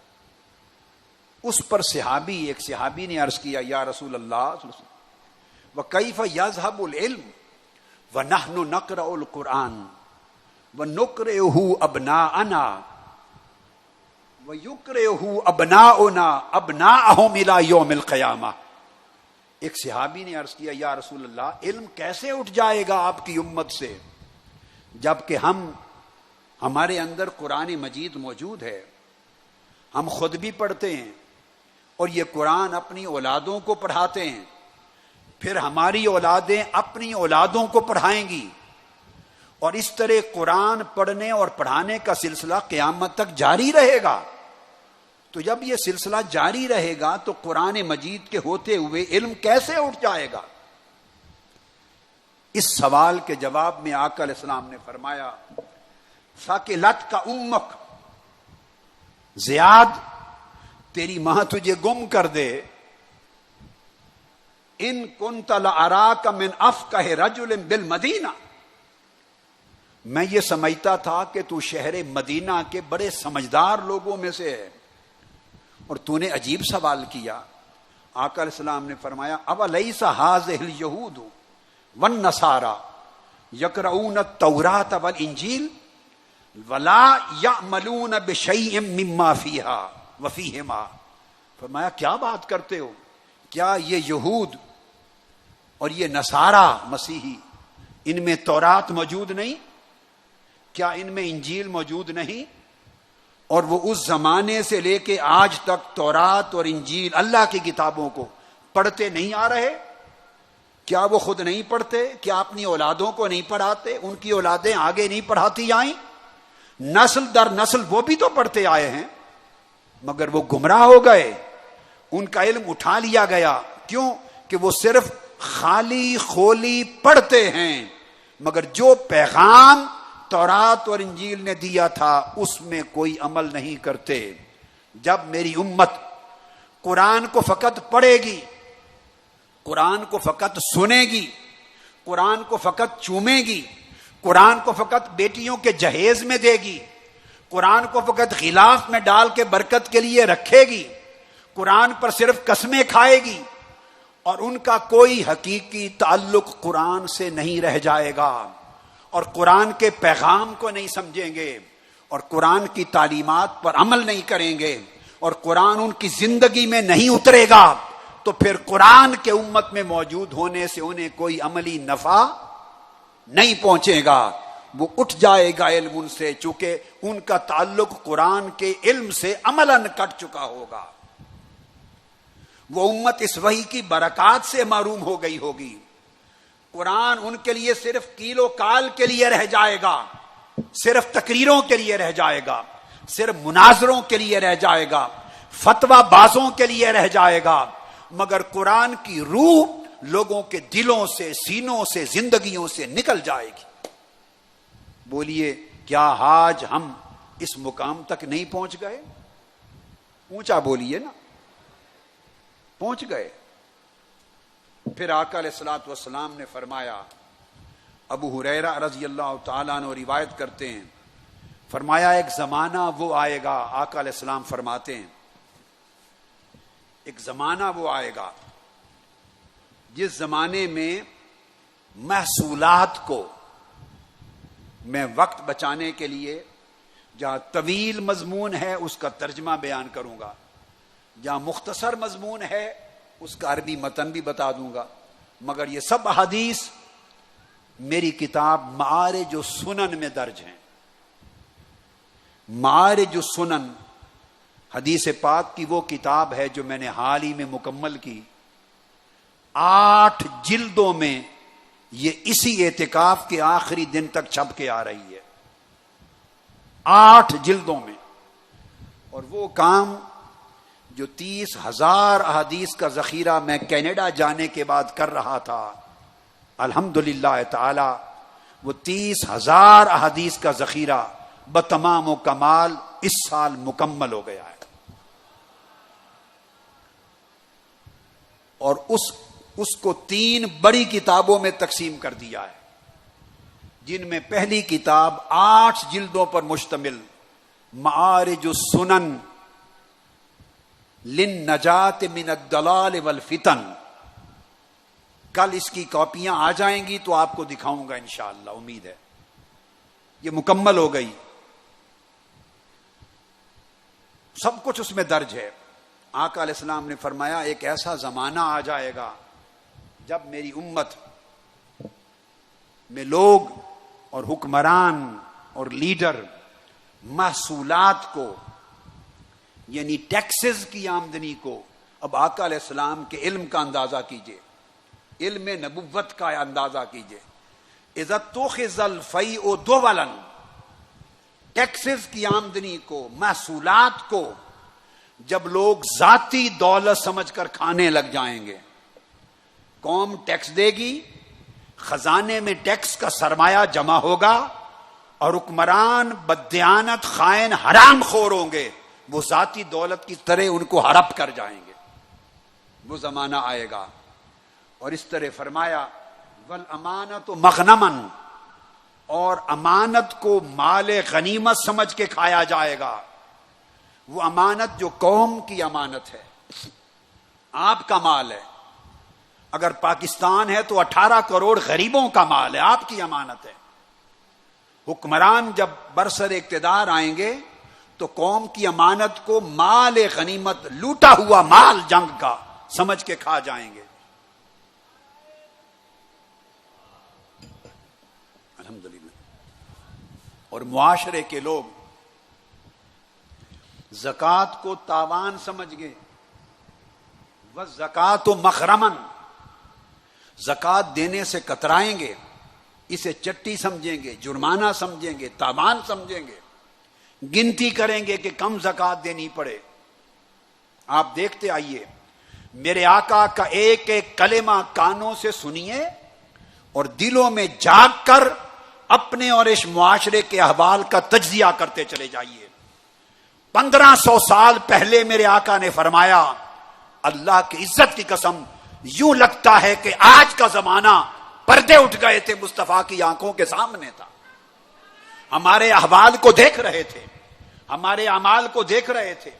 اس پر ایک صحابی نے عرض کیا یا رسول اللہ وَكَيْفَ يَذْهَبُ الْعِلْمُ وَنَحْنُ نَقْرَأُ الْقُرْآنَ وَنُقْرِئُهُ أَبْنَاءَنَا وَيُقْرِئُهُ أَبْنَاؤُنَا أَبْنَاءَهُمْ إِلَى يَوْمِ الْقِيَامَةِ. ایک صحابی نے عرض کیا یا رسول اللہ علم کیسے اٹھ جائے گا آپ کی امت سے جبکہ ہمارے اندر قرآن مجید موجود ہے، ہم خود بھی پڑھتے ہیں اور یہ قرآن اپنی اولادوں کو پڑھاتے ہیں، پھر ہماری اولادیں اپنی اولادوں کو پڑھائیں گی، اور اس طرح قرآن پڑھنے اور پڑھانے کا سلسلہ قیامت تک جاری رہے گا۔ تو جب یہ سلسلہ جاری رہے گا تو قرآن مجید کے ہوتے ہوئے علم کیسے اٹھ جائے گا؟ اس سوال کے جواب میں آقا علیہ السلام نے فرمایا ثقلت کا امک، زیاد تیری ماں تجھے گم کر دے، ان کنت لأراک من افقہ رجل بالمدینہ، میں یہ سمجھتا تھا کہ تو شہر مدینہ کے بڑے سمجھدار لوگوں میں سے ہے، اور تو نے عجیب سوال کیا۔ آقا علیہ السلام نے فرمایا اولیس ھذہ الیہود والنصارى یقرؤون التوراۃ والانجیل ولا یعملون بشیء مما فیھا وفیہما، فرمایا کیا بات کرتے ہو، کیا یہ یہود اور یہ نصارہ مسیحی ان میں تورات موجود نہیں؟ کیا ان میں انجیل موجود نہیں؟ اور وہ اس زمانے سے لے کے آج تک تورات اور انجیل اللہ کی کتابوں کو پڑھتے نہیں آ رہے؟ کیا وہ خود نہیں پڑھتے؟ کیا اپنی اولادوں کو نہیں پڑھاتے؟ ان کی اولادیں آگے نہیں پڑھاتی آئیں؟ نسل در نسل وہ بھی تو پڑھتے آئے ہیں، مگر وہ گمراہ ہو گئے، ان کا علم اٹھا لیا گیا۔ کیوں؟ کہ وہ صرف خالی خولی پڑھتے ہیں، مگر جو پیغام تورات اور انجیل نے دیا تھا اس میں کوئی عمل نہیں کرتے۔ جب میری امت قرآن کو فقط پڑھے گی، قرآن کو فقط سنے گی، قرآن کو فقط چومے گی، قرآن کو فقط بیٹیوں کے جہیز میں دے گی، قرآن کو فقط غلاف میں ڈال کے برکت کے لیے رکھے گی، قرآن پر صرف قسمیں کھائے گی، اور ان کا کوئی حقیقی تعلق قرآن سے نہیں رہ جائے گا، اور قرآن کے پیغام کو نہیں سمجھیں گے، اور قرآن کی تعلیمات پر عمل نہیں کریں گے، اور قرآن ان کی زندگی میں نہیں اترے گا، تو پھر قرآن کے امت میں موجود ہونے سے انہیں کوئی عملی نفع نہیں پہنچے گا۔ وہ اٹھ جائے گا علم ان سے، چونکہ ان کا تعلق قرآن کے علم سے عملاً کٹ چکا ہوگا۔ وہ امت اس وحی کی برکات سے محروم ہو گئی ہوگی۔ قرآن ان کے لیے صرف کیلو کال کے لیے رہ جائے گا، صرف تقریروں کے لیے رہ جائے گا، صرف مناظروں کے لیے رہ جائے گا، فتویٰ بازوں کے لیے رہ جائے گا، مگر قرآن کی روح لوگوں کے دلوں سے، سینوں سے، زندگیوں سے نکل جائے گی۔ بولیے کیا آج ہم اس مقام تک نہیں پہنچ گئے؟ اونچا بولیے نا، پہنچ گئے۔ پھر آقا علیہ الصلوۃ والسلام نے فرمایا، ابو ہریرہ رضی اللہ تعالیٰ عنہ روایت کرتے ہیں، فرمایا ایک زمانہ وہ آئے گا، آقا علیہ السلام فرماتے ہیں ایک زمانہ وہ آئے گا جس زمانے میں محصولات کو میں وقت بچانے کے لیے جہاں طویل مضمون ہے اس کا ترجمہ بیان کروں گا، جہاں مختصر مضمون ہے اس کا عربی متن بھی بتا دوں گا، مگر یہ سب احادیث میری کتاب معارج السنن میں درج ہیں۔ معارج السنن حدیث پاک کی وہ کتاب ہے جو میں نے حال ہی میں مکمل کی، 8 جلدوں میں، یہ اسی اعتکاف کے آخری دن تک چھپ کے آ رہی ہے، 8 جلدوں میں۔ اور وہ کام جو 30,000 احادیث کا ذخیرہ میں کینیڈا جانے کے بعد کر رہا تھا، الحمدللہ تعالی وہ 30,000 احادیث کا ذخیرہ بتمام و کمال اس سال مکمل ہو گیا ہے۔ اور اس کو 3 بڑی کتابوں میں تقسیم کر دیا ہے، جن میں پہلی کتاب 8 جلدوں پر مشتمل معارج السنن للنجات من الضلال والفتن، کل اس کی کاپیاں آ جائیں گی تو آپ کو دکھاؤں گا انشاءاللہ، امید ہے یہ مکمل ہو گئی، سب کچھ اس میں درج ہے۔ آقا علیہ السلام نے فرمایا ایک ایسا زمانہ آ جائے گا جب میری امت میں لوگ اور حکمران اور لیڈر محصولات کو یعنی ٹیکسز کی آمدنی کو، اب آقا علیہ السلام کے علم کا اندازہ کیجئے، علم نبوت کا اندازہ کیجئے، اذا اتخذ الفیء دولا، ٹیکسز کی آمدنی کو، محصولات کو جب لوگ ذاتی دولت سمجھ کر کھانے لگ جائیں گے، قوم ٹیکس دے گی، خزانے میں ٹیکس کا سرمایہ جمع ہوگا، اور حکمران بددیانت خائن حرام خور ہوں گے، وہ ذاتی دولت کی طرح ان کو ہڑپ کر جائیں گے۔ وہ زمانہ آئے گا، اور اس طرح فرمایا والامانۃ مغنمن، اور امانت کو مال غنیمت سمجھ کے کھایا جائے گا۔ وہ امانت جو قوم کی امانت ہے، آپ کا مال ہے، اگر پاکستان ہے تو 18 کروڑ غریبوں کا مال ہے، آپ کی امانت ہے۔ حکمران جب برسر اقتدار آئیں گے تو قوم کی امانت کو مال غنیمت، لوٹا ہوا مال جنگ کا سمجھ کے کھا جائیں گے۔ الحمدللہ۔ اور معاشرے کے لوگ زکوٰۃ کو تاوان سمجھ گئے، والزکوٰۃ مغرمن، زکوٰۃ دینے سے کترائیں گے، اسے چٹی سمجھیں گے، جرمانہ سمجھیں گے، تاوان سمجھیں گے، گنتی کریں گے کہ کم زکوٰۃ دینی پڑے۔ آپ دیکھتے آئیے، میرے آقا کا ایک ایک کلمہ کانوں سے سنیے اور دلوں میں جاگ کر اپنے اور اس معاشرے کے احوال کا تجزیہ کرتے چلے جائیے۔ 1500 سال پہلے میرے آقا نے فرمایا، اللہ کی عزت کی قسم، یوں لگتا ہے کہ آج کا زمانہ پردے اٹھ گئے تھے، مصطفیٰ کی آنکھوں کے سامنے تھا، ہمارے احوال کو دیکھ رہے تھے، ہمارے اعمال کو دیکھ رہے تھے،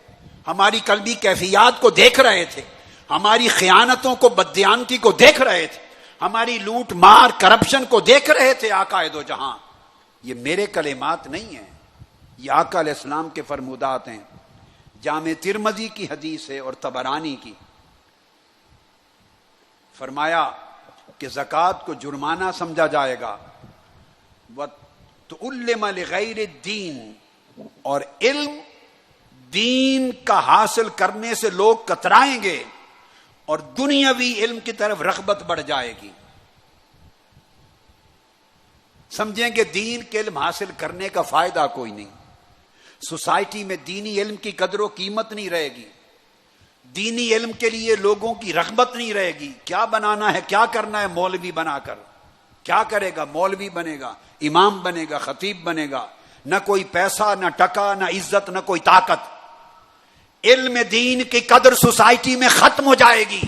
ہماری قلبی کیفیات کو دیکھ رہے تھے، ہماری خیانتوں کو، بددیانتی کو دیکھ رہے تھے، ہماری لوٹ مار کرپشن کو دیکھ رہے تھے۔ آقا دو جہاں، یہ میرے کلمات نہیں ہیں، یہ آقا علیہ السلام کے فرمودات ہیں۔ جامع ترمذی کی حدیث ہے اور طبرانی کی، فرمایا کہ زکوٰۃ کو جرمانہ سمجھا جائے گا، وَتُعْلِمَ لِغَيْرِ الدِّينِ، اور علم دین کا حاصل کرنے سے لوگ کترائیں گے اور دنیاوی علم کی طرف رغبت بڑھ جائے گی، سمجھیں کہ دین کے علم حاصل کرنے کا فائدہ کوئی نہیں، سوسائٹی میں دینی علم کی قدر و قیمت نہیں رہے گی، دینی علم کے لیے لوگوں کی رغبت نہیں رہے گی۔ کیا بنانا ہے، کیا کرنا ہے، مولوی بنا کر کیا کرے گا؟ مولوی بنے گا، امام بنے گا، خطیب بنے گا، نہ کوئی پیسہ، نہ ٹکا، نہ عزت، نہ کوئی طاقت۔ علم دین کی قدر سوسائٹی میں ختم ہو جائے گی،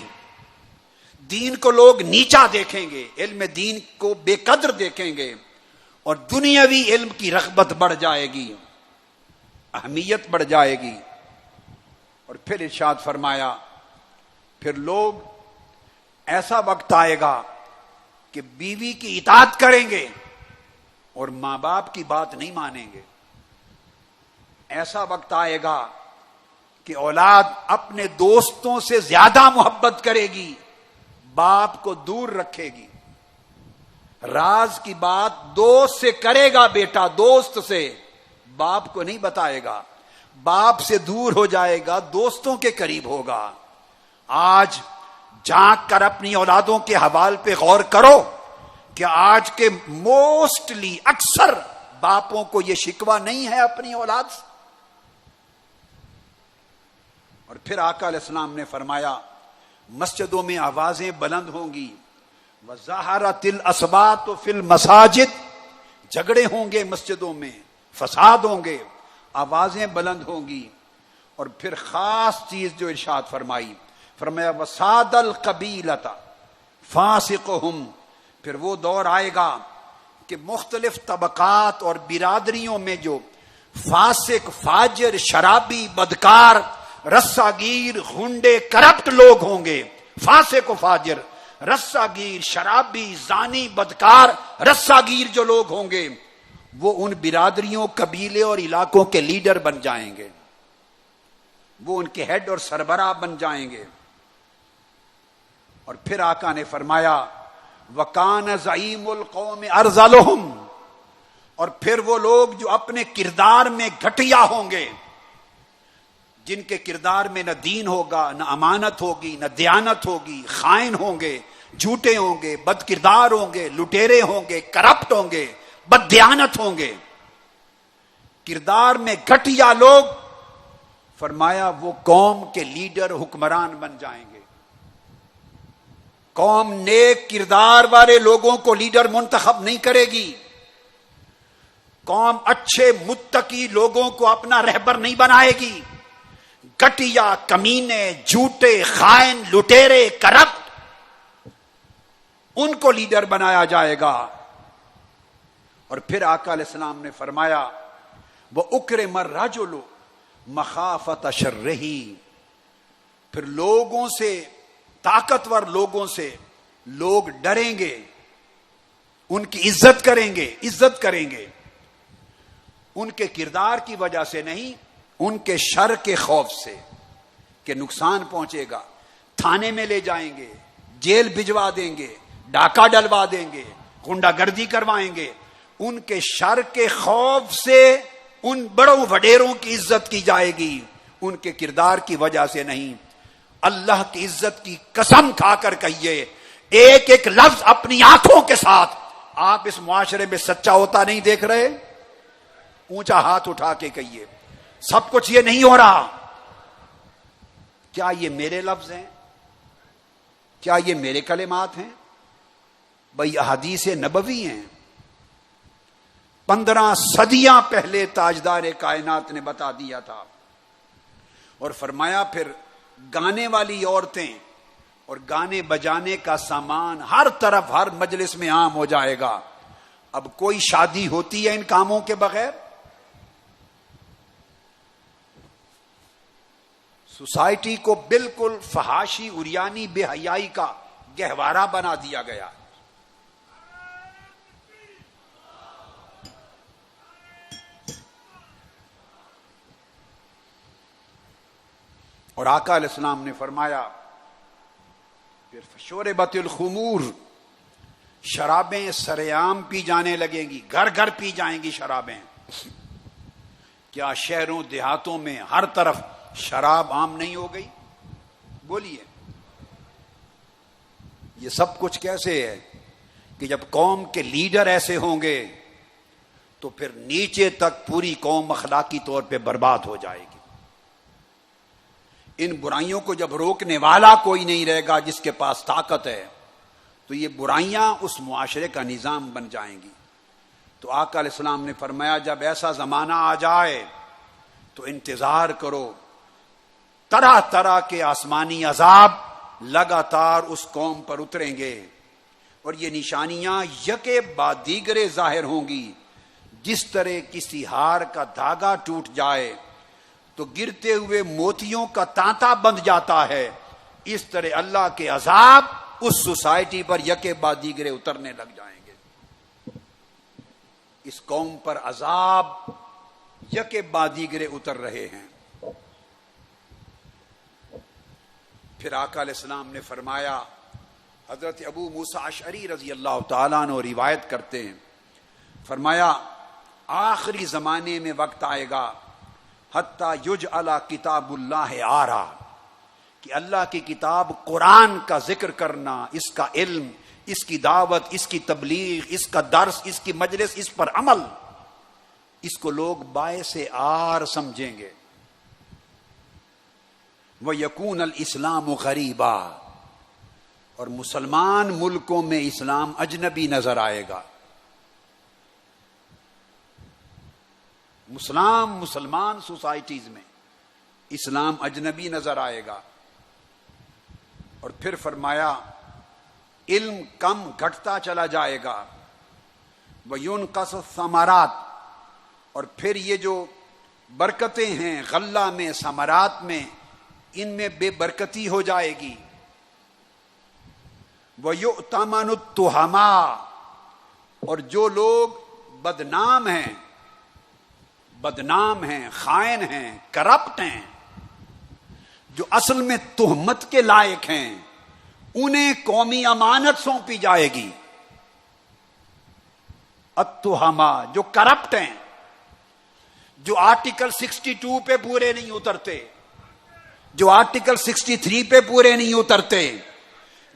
دین کو لوگ نیچا دیکھیں گے، علم دین کو بے قدر دیکھیں گے، اور دنیاوی علم کی رغبت بڑھ جائے گی، اہمیت بڑھ جائے گی۔ اور پھر ارشاد فرمایا، پھر لوگ ایسا وقت آئے گا کہ بیوی کی اطاعت کریں گے اور ماں باپ کی بات نہیں مانیں گے۔ ایسا وقت آئے گا کہ اولاد اپنے دوستوں سے زیادہ محبت کرے گی، باپ کو دور رکھے گی۔ راز کی بات دوست سے کرے گا بیٹا، دوست سے، باپ کو نہیں بتائے گا، باپ سے دور ہو جائے گا، دوستوں کے قریب ہوگا۔ آج جھانک کر اپنی اولادوں کے حوال پہ غور کرو کہ آج کے موسٹلی اکثر باپوں کو یہ شکوہ نہیں ہے اپنی اولاد سے۔ اور پھر آقا علیہ السلام نے فرمایا، مسجدوں میں آوازیں بلند ہوں گی، وَظَهَرَتِ الْأَصْوَاتُ فِي الْمَسَاجِدِ، جھگڑے ہوں گے مسجدوں میں، فساد ہوں گے، آوازیں بلند ہوں گی۔ اور پھر خاص چیز جو ارشاد فرمائی، فرمایا وَسَادَ الْقَبِيلَةَ فَاسِقُهُمْ، پھر وہ دور آئے گا کہ مختلف طبقات اور برادریوں میں جو فاسق، فاجر، شرابی، بدکار، رساگیر، غنڈے، کرپٹ لوگ ہوں گے، فاسق و فاجر، رساگیر، شرابی، زانی، بدکار، رساگیر جو لوگ ہوں گے، وہ ان برادریوں، قبیلے اور علاقوں کے لیڈر بن جائیں گے، وہ ان کے ہیڈ اور سربراہ بن جائیں گے۔ اور پھر آقا نے فرمایا وَكَانَ زَعِيمُ الْقَوْمِ أَرْذَلُهُمْ، اور پھر وہ لوگ جو اپنے کردار میں گھٹیا ہوں گے، جن کے کردار میں نہ دین ہوگا، نہ امانت ہوگی، نہ دیانت ہوگی، خائن ہوں گے، جھوٹے ہوں گے، بد کردار ہوں گے، لٹیرے ہوں گے، کرپٹ ہوں گے، بد دیانت ہوں گے، کردار میں گھٹیا لوگ، فرمایا وہ قوم کے لیڈر حکمران بن جائیں گے۔ قوم نیک کردار والے لوگوں کو لیڈر منتخب نہیں کرے گی، قوم اچھے متقی لوگوں کو اپنا رہبر نہیں بنائے گی، گٹیا، کمینے، جھوٹے، خائن، لٹیرے، کرپٹ، ان کو لیڈر بنایا جائے گا۔ اور پھر آقا علیہ السلام نے فرمایا وَأُكْرِمَ الرَّجُلُ مَخَافَةَ شَرِّهِ، پھر لوگوں سے، طاقتور لوگوں سے لوگ ڈریں گے، ان کی عزت کریں گے، ان کے کردار کی وجہ سے نہیں، ان کے شر کے خوف سے کہ نقصان پہنچے گا، تھانے میں لے جائیں گے، جیل بھجوا دیں گے، ڈاکہ ڈلوا دیں گے، غنڈہ گردی کروائیں گے، ان کے شر کے خوف سے ان بڑوں وڈیروں کی عزت کی جائے گی، ان کے کردار کی وجہ سے نہیں۔ اللہ کی عزت کی قسم کھا کر کہیے، ایک ایک لفظ اپنی آنکھوں کے ساتھ آپ اس معاشرے میں سچا ہوتا نہیں دیکھ رہے؟ اونچا ہاتھ اٹھا کے کہیے، سب کچھ یہ نہیں ہو رہا، کیا یہ میرے لفظ ہیں؟ کیا یہ میرے کلمات ہیں؟ بھئی احادیث نبوی ہیں، 15 صدیاں پہلے تاجدار کائنات نے بتا دیا تھا، اور فرمایا پھر گانے والی عورتیں اور گانے بجانے کا سامان ہر طرف ہر مجلس میں عام ہو جائے گا۔ اب کوئی شادی ہوتی ہے ان کاموں کے بغیر؟ سوسائٹی کو بالکل فحاشی، عریانی، بے حیائی کا گہوارہ بنا دیا گیا۔ اور آقا علیہ السلام نے فرمایا پھر شربت الخمور، شرابیں سرعام پی جانے لگیں گی، گھر گھر پی جائیں گی شرابیں۔ کیا شہروں دیہاتوں میں ہر طرف شراب عام نہیں ہو گئی؟ بولیے، یہ سب کچھ کیسے ہے کہ جب قوم کے لیڈر ایسے ہوں گے تو پھر نیچے تک پوری قوم اخلاقی طور پہ برباد ہو جائے گی۔ ان برائیوں کو جب روکنے والا کوئی نہیں رہے گا جس کے پاس طاقت ہے، تو یہ برائیاں اس معاشرے کا نظام بن جائیں گی۔ تو آقا علیہ السلام نے فرمایا جب ایسا زمانہ آ جائے تو انتظار کرو، طرح طرح کے آسمانی عذاب لگاتار اس قوم پر اتریں گے، اور یہ نشانیاں یکے بعد دیگرے ظاہر ہوں گی۔ جس طرح کسی ہار کا دھاگا ٹوٹ جائے تو گرتے ہوئے موتیوں کا تانتا بند جاتا ہے، اس طرح اللہ کے عذاب اس سوسائٹی پر یکے بعد دیگرے اترنے لگ جائیں گے۔ اس قوم پر عذاب یکے بعد دیگرے اتر رہے ہیں۔ پھر آقا علیہ السلام نے فرمایا، حضرت ابو موسیٰ اشعری رضی اللہ تعالیٰ عنہ روایت کرتے ہیں، فرمایا آخری زمانے میں وقت آئے گا حتیٰ یجعل کتاب اللہ آرا، کہ اللہ کی کتاب قرآن کا ذکر کرنا، اس کا علم، اس کی دعوت، اس کی تبلیغ، اس کا درس، اس کی مجلس، اس پر عمل، اس کو لوگ باعث آر سمجھیں گے۔ وَيَكُونَ الْإِسْلَامُ غَرِيبًا، اور مسلمان ملکوں میں اسلام اجنبی نظر آئے گا۔ مسلمان سوسائٹیز میں اسلام اجنبی نظر آئے گا۔ اور پھر فرمایا علم کم گھٹتا چلا جائے گا۔ وَيُنْقَصُ الثَّمَرَاتِ، اور پھر یہ جو برکتیں ہیں غلہ میں، ثمرات میں، ان میں بے برکتی ہو جائے گی۔ وَيُؤْتَمَنُ التُّهَمَا، اور جو لوگ بدنام ہیں، خائن ہیں، کرپٹ ہیں، جو اصل میں تہمت کے لائق ہیں، انہیں قومی امانت سونپی جائے گی. التہما جو کرپٹ ہیں، جو آرٹیکل 62 پہ پورے نہیں اترتے، جو آرٹیکل 63 پہ پورے نہیں اترتے،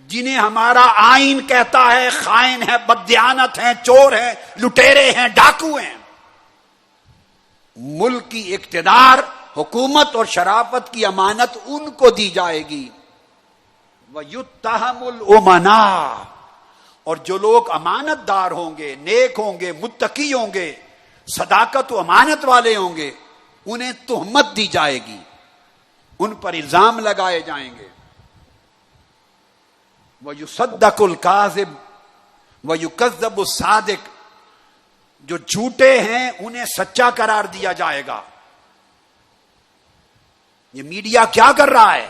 جنہیں ہمارا آئین کہتا ہے خائن ہے، بددیانت ہیں، چور ہیں، لٹیرے ہیں، ڈاکو ہیں. ملک کی اقتدار، حکومت اور شرافت کی امانت ان کو دی جائے گی. وَيُتَّهَمُ الْأُمَنَاءَ، اور جو لوگ امانت دار ہوں گے، نیک ہوں گے، متقی ہوں گے، صداقت و امانت والے ہوں گے، انہیں تہمت دی جائے گی، ان پر الزام لگائے جائیں گے. وَيُصَدَّقُ الْكَاذِبُ وَيُكَذَّبُ الصَّادِقُ، جو جھوٹے ہیں انہیں سچا قرار دیا جائے گا. یہ میڈیا کیا کر رہا ہے؟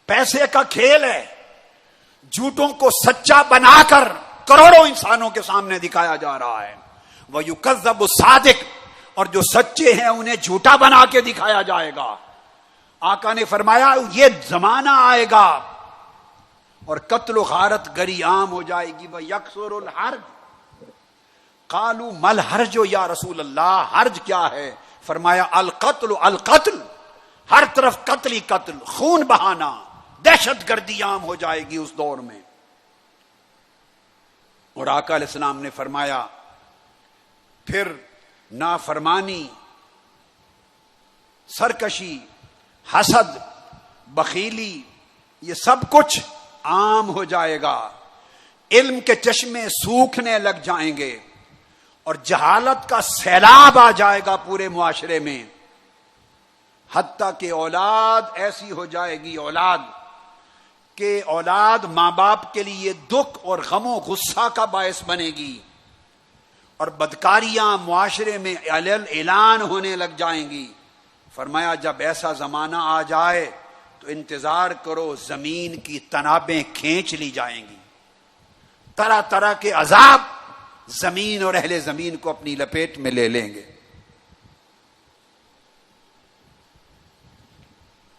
پیسے کا کھیل ہے. جھوٹوں کو سچا بنا کر کروڑوں انسانوں کے سامنے دکھایا جا رہا ہے. وَيُكَذَّبُ الصَّادِقُ، اور جو سچے ہیں انہیں جھوٹا بنا کے دکھایا جائے گا. آقا نے فرمایا یہ زمانہ آئے گا اور قتل و غارت گری عام ہو جائے گی. وَيَكْثُرُ الْحَرْجُ قَالُوا مَا الْحَرْجُ یا رسول اللہ، حرج کیا ہے؟ فرمایا القتل القتل، ہر طرف قتل ہی قتل، خون بہانا، دہشت گردی عام ہو جائے گی اس دور میں. اور آقا علیہ السلام نے فرمایا پھر نافرمانی، سرکشی، حسد، بخیلی، یہ سب کچھ عام ہو جائے گا. علم کے چشمے سوکھنے لگ جائیں گے اور جہالت کا سیلاب آ جائے گا پورے معاشرے میں. حتیٰ کہ اولاد ایسی ہو جائے گی، اولاد ماں باپ کے لیے دکھ اور غم و غصہ کا باعث بنے گی، اور بدکاریاں معاشرے میں اعلان ہونے لگ جائیں گی. فرمایا جب ایسا زمانہ آ جائے تو انتظار کرو، زمین کی تنابیں کھینچ لی جائیں گی، طرح طرح کے عذاب زمین اور اہل زمین کو اپنی لپیٹ میں لے لیں گے.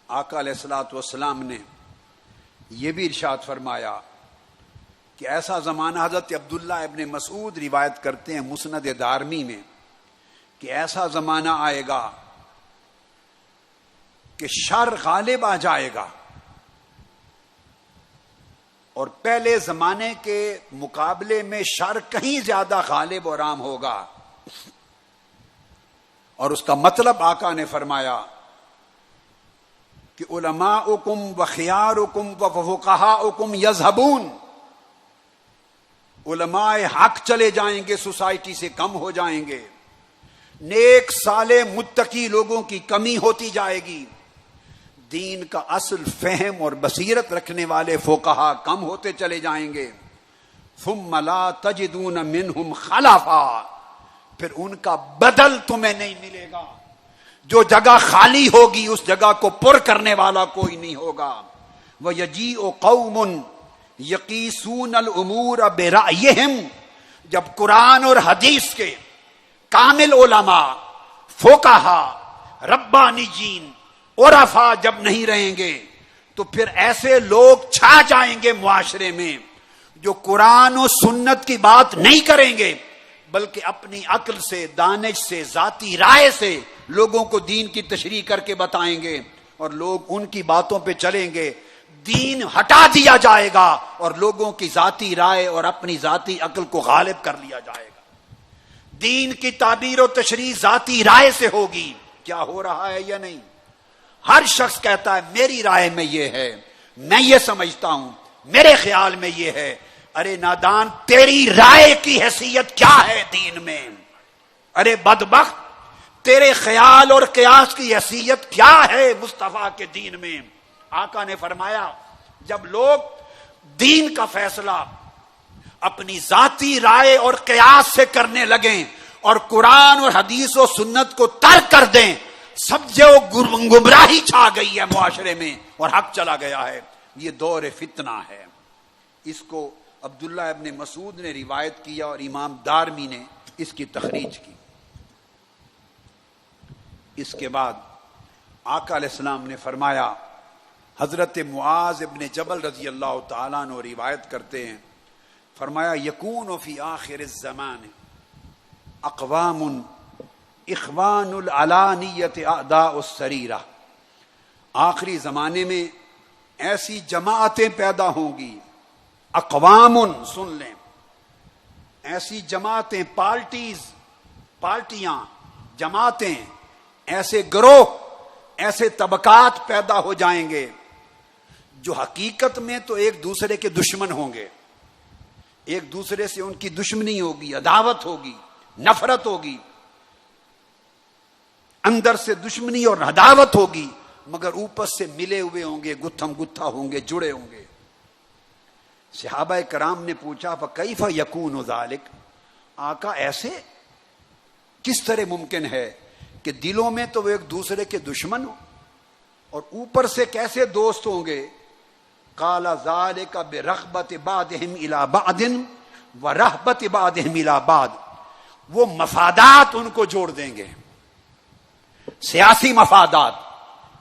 آقا علیہ الصلوۃ والسلام نے یہ بھی ارشاد فرمایا کہ ایسا زمانہ، حضرت عبداللہ ابن مسعود روایت کرتے ہیں مسند دارمی میں، کہ ایسا زمانہ آئے گا کہ شر غالب آ جائے گا، اور پہلے زمانے کے مقابلے میں شر کہیں زیادہ غالب اور عام ہوگا. اور اس کا مطلب آقا نے فرمایا کہ علماؤکم وخیارکم وفقہاؤکم یذہبون، علماء حق چلے جائیں گے، سوسائٹی سے کم ہو جائیں گے، نیک صالح متقی لوگوں کی کمی ہوتی جائے گی، دین کا اصل فہم اور بصیرت رکھنے والے فقہا کم ہوتے چلے جائیں گے. ثم لا تجدون منہم خلفا، پھر ان کا بدل تمہیں نہیں ملے گا. جو جگہ خالی ہوگی اس جگہ کو پر کرنے والا کوئی نہیں ہوگا. وَيَجِيءُ قَوْمٌ يَقِيسُونَ الْأُمُورَ بِرَأْيِهِمْ، جب قرآن اور حدیث کے کامل علماء، فقہا، ربانیین، عرفا جب نہیں رہیں گے تو پھر ایسے لوگ چھا جائیں گے معاشرے میں جو قرآن و سنت کی بات نہیں کریں گے، بلکہ اپنی عقل سے، دانش سے، ذاتی رائے سے لوگوں کو دین کی تشریح کر کے بتائیں گے، اور لوگ ان کی باتوں پہ چلیں گے. دین ہٹا دیا جائے گا اور لوگوں کی ذاتی رائے اور اپنی ذاتی عقل کو غالب کر لیا جائے گا. دین کی تعبیر و تشریح ذاتی رائے سے ہوگی. کیا ہو رہا ہے یا نہیں؟ ہر شخص کہتا ہے میری رائے میں یہ ہے، میں یہ سمجھتا ہوں، میرے خیال میں یہ ہے. ارے نادان، تیری رائے کی حیثیت کیا ہے دین میں؟ ارے بدبخت، تیرے خیال اور قیاس کی حیثیت کیا ہے مصطفیٰ کے دین میں؟ آقا نے فرمایا جب لوگ دین کا فیصلہ اپنی ذاتی رائے اور قیاس سے کرنے لگیں اور قرآن اور حدیث و سنت کو ترک کر دیں، سب جو گمراہی چھا گئی ہے معاشرے میں اور حق چلا گیا ہے. یہ دور فتنہ ہے. اس کو عبداللہ ابن مسعود نے روایت کیا اور امام دارمی نے اس کی تخریج کی. اس کے بعد آقا علیہ السلام نے فرمایا حضرت معاذ ابن جبل رضی اللہ تعالیٰ عنہ روایت کرتے ہیں، فرمایا یکون فی آخر الزمان اقوام اخوان العلانیت اعداء السریرہ، آخری زمانے میں ایسی جماعتیں پیدا ہوں گی، اقوام سن لیں، ایسی جماعتیں، پارٹیاں، جماعتیں، ایسے گروہ، ایسے طبقات پیدا ہو جائیں گے جو حقیقت میں تو ایک دوسرے کے دشمن ہوں گے، ایک دوسرے سے ان کی دشمنی ہوگی، عداوت ہوگی، نفرت ہوگی، اندر سے دشمنی اور عداوت ہوگی، مگر اوپر سے ملے ہوئے ہوں گے، گتھم گتھا ہوں گے، جڑے ہوں گے۔ صحابہ کرام نے پوچھا فکیف یکون ذالک، آقا ایسے کس طرح ممکن ہے کہ دلوں میں تو وہ ایک دوسرے کے دشمن ہوں اور اوپر سے کیسے دوست ہوں گے؟ قال ذالک برغبت بعضهم الی بعض ورہبت بعضهم الی بعض، وہ مفادات ان کو جوڑ دیں گے، سیاسی مفادات،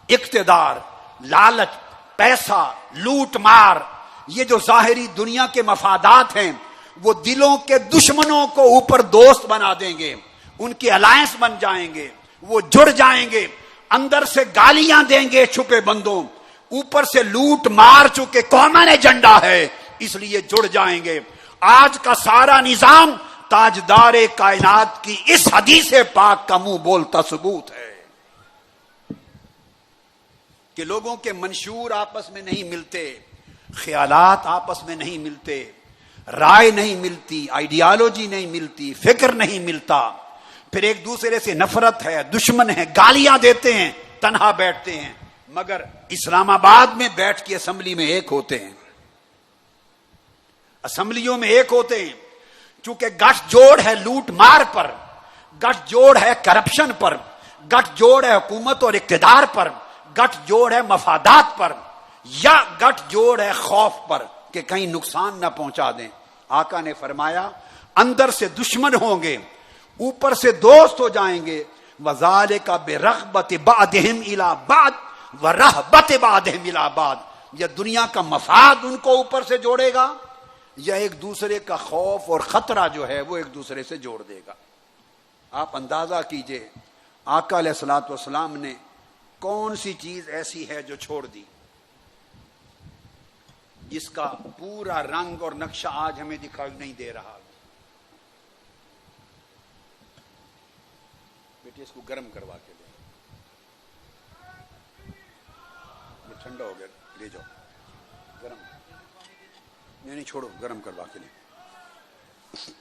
اقتدار، لالچ، پیسہ، لوٹ مار، یہ جو ظاہری دنیا کے مفادات ہیں وہ دلوں کے دشمنوں کو اوپر دوست بنا دیں گے، ان کی الائنس بن جائیں گے، وہ جڑ جائیں گے، اندر سے گالیاں دیں گے چھپے بندوں، اوپر سے لوٹ مار چکے کامن ایجنڈا ہے اس لیے جڑ جائیں گے۔ آج کا سارا نظام تاجدار کائنات کی اس حدیث پاک کا منہ بولتا ثبوت ہے کہ لوگوں کے منشور آپس میں نہیں ملتے، خیالات آپس میں نہیں ملتے، رائے نہیں ملتی، آئیڈیالوجی نہیں ملتی، فکر نہیں ملتا، پھر ایک دوسرے سے نفرت ہے، دشمن ہے، گالیاں دیتے ہیں، تنہا بیٹھتے ہیں، مگر اسلام آباد میں بیٹھ کے اسمبلی میں ایک ہوتے ہیں، اسمبلیوں میں ایک ہوتے ہیں، چونکہ گٹھ جوڑ ہے لوٹ مار پر، گٹھ جوڑ ہے کرپشن پر، گٹھ جوڑ ہے حکومت اور اقتدار پر، گٹھ جوڑ ہے مفادات پر، یا گٹھ جوڑ ہے خوف پر کہ کہیں نقصان نہ پہنچا دیں۔ آقا نے فرمایا اندر سے دشمن ہوں گے، اوپر سے دوست ہو جائیں گے، وَذَلِكَ بِرَغْبَةِ بَعْضِهِمْ إِلَىٰ بَعْضٍ وَرَهْبَةِ بَعْضِهِمْ إِلَىٰ بَعْضٍ، یا دنیا کا مفاد ان کو اوپر سے جوڑے گا یا ایک دوسرے کا خوف اور خطرہ جو ہے وہ ایک دوسرے سے جوڑ دے گا۔ آپ اندازہ کیجئے آقا علیہ الصلوۃ والسلام نے کون سی چیز ایسی ہے جو چھوڑ دی جس کا پورا رنگ اور نقشہ آج ہمیں دکھائی نہیں دے رہا؟ بیٹے اس کو گرم کروا کے لے، یہ ٹھنڈا ہو گیا، لے جاؤ گرم، نہیں چھوڑو، گرم کروا کے لے۔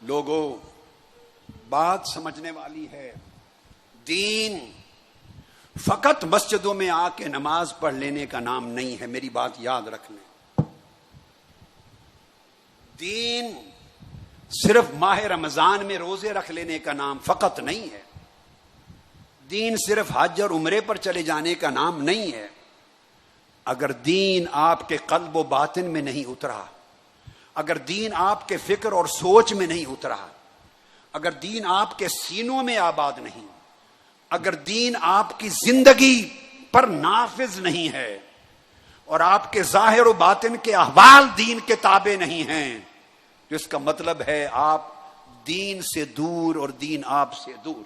لوگوں بات سمجھنے والی ہے، دین فقط مسجدوں میں آ کے نماز پڑھ لینے کا نام نہیں ہے، میری بات یاد رکھ لیں۔ دین صرف ماہ رمضان میں روزے رکھ لینے کا نام فقط نہیں ہے، دین صرف حج اور عمرے پر چلے جانے کا نام نہیں ہے۔ اگر دین آپ کے قلب و باطن میں نہیں اترا، اگر دین آپ کے فکر اور سوچ میں نہیں اترا، اگر دین آپ کے سینوں میں آباد نہیں، اگر دین آپ کی زندگی پر نافذ نہیں ہے اور آپ کے ظاہر و باطن کے احوال دین کے تابع نہیں ہیں، تو اس کا مطلب ہے آپ دین سے دور اور دین آپ سے دور۔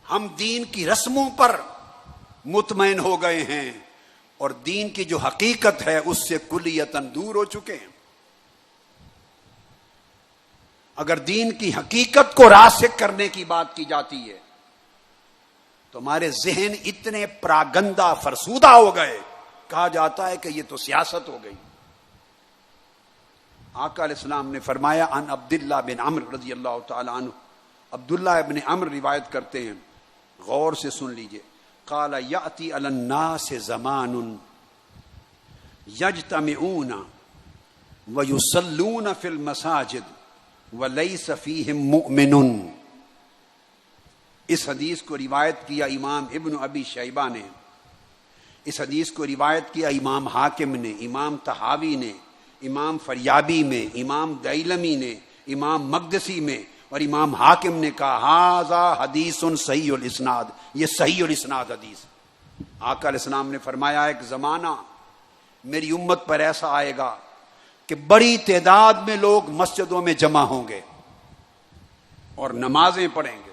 ہم دین کی رسموں پر مطمئن ہو گئے ہیں اور دین کی جو حقیقت ہے اس سے کلیتاً دور ہو چکے ہیں۔ اگر دین کی حقیقت کو راسخ کرنے کی بات کی جاتی ہے تو ہمارے ذہن اتنے پراگندہ فرسودہ ہو گئے، کہا جاتا ہے کہ یہ تو سیاست ہو گئی۔ آقا علیہ السلام نے فرمایا عن عبداللہ بن عمرو رضی اللہ تعالی عنہ، عبداللہ ابن عمرو روایت کرتے ہیں، غور سے سن لیجئے، قال یأتی علی الناس زمان یجتمعون ویصلون فی المساجد وَلَيْسَ فِيهِمْ مُؤْمِنٌ۔ اس حدیث کو روایت کیا امام ابن ابی شیبہ نے، اس حدیث کو روایت کیا امام حاکم نے، امام طحاوی نے، امام فریابی میں، امام دیلمی نے، امام مقدسی میں، اور امام حاکم نے کہا ھذا حدیث صحیح الاسناد، یہ صحیح الاسناد حدیث۔ آقا علیہ السلام نے فرمایا ایک زمانہ میری امت پر ایسا آئے گا کہ بڑی تعداد میں لوگ مسجدوں میں جمع ہوں گے اور نمازیں پڑھیں گے.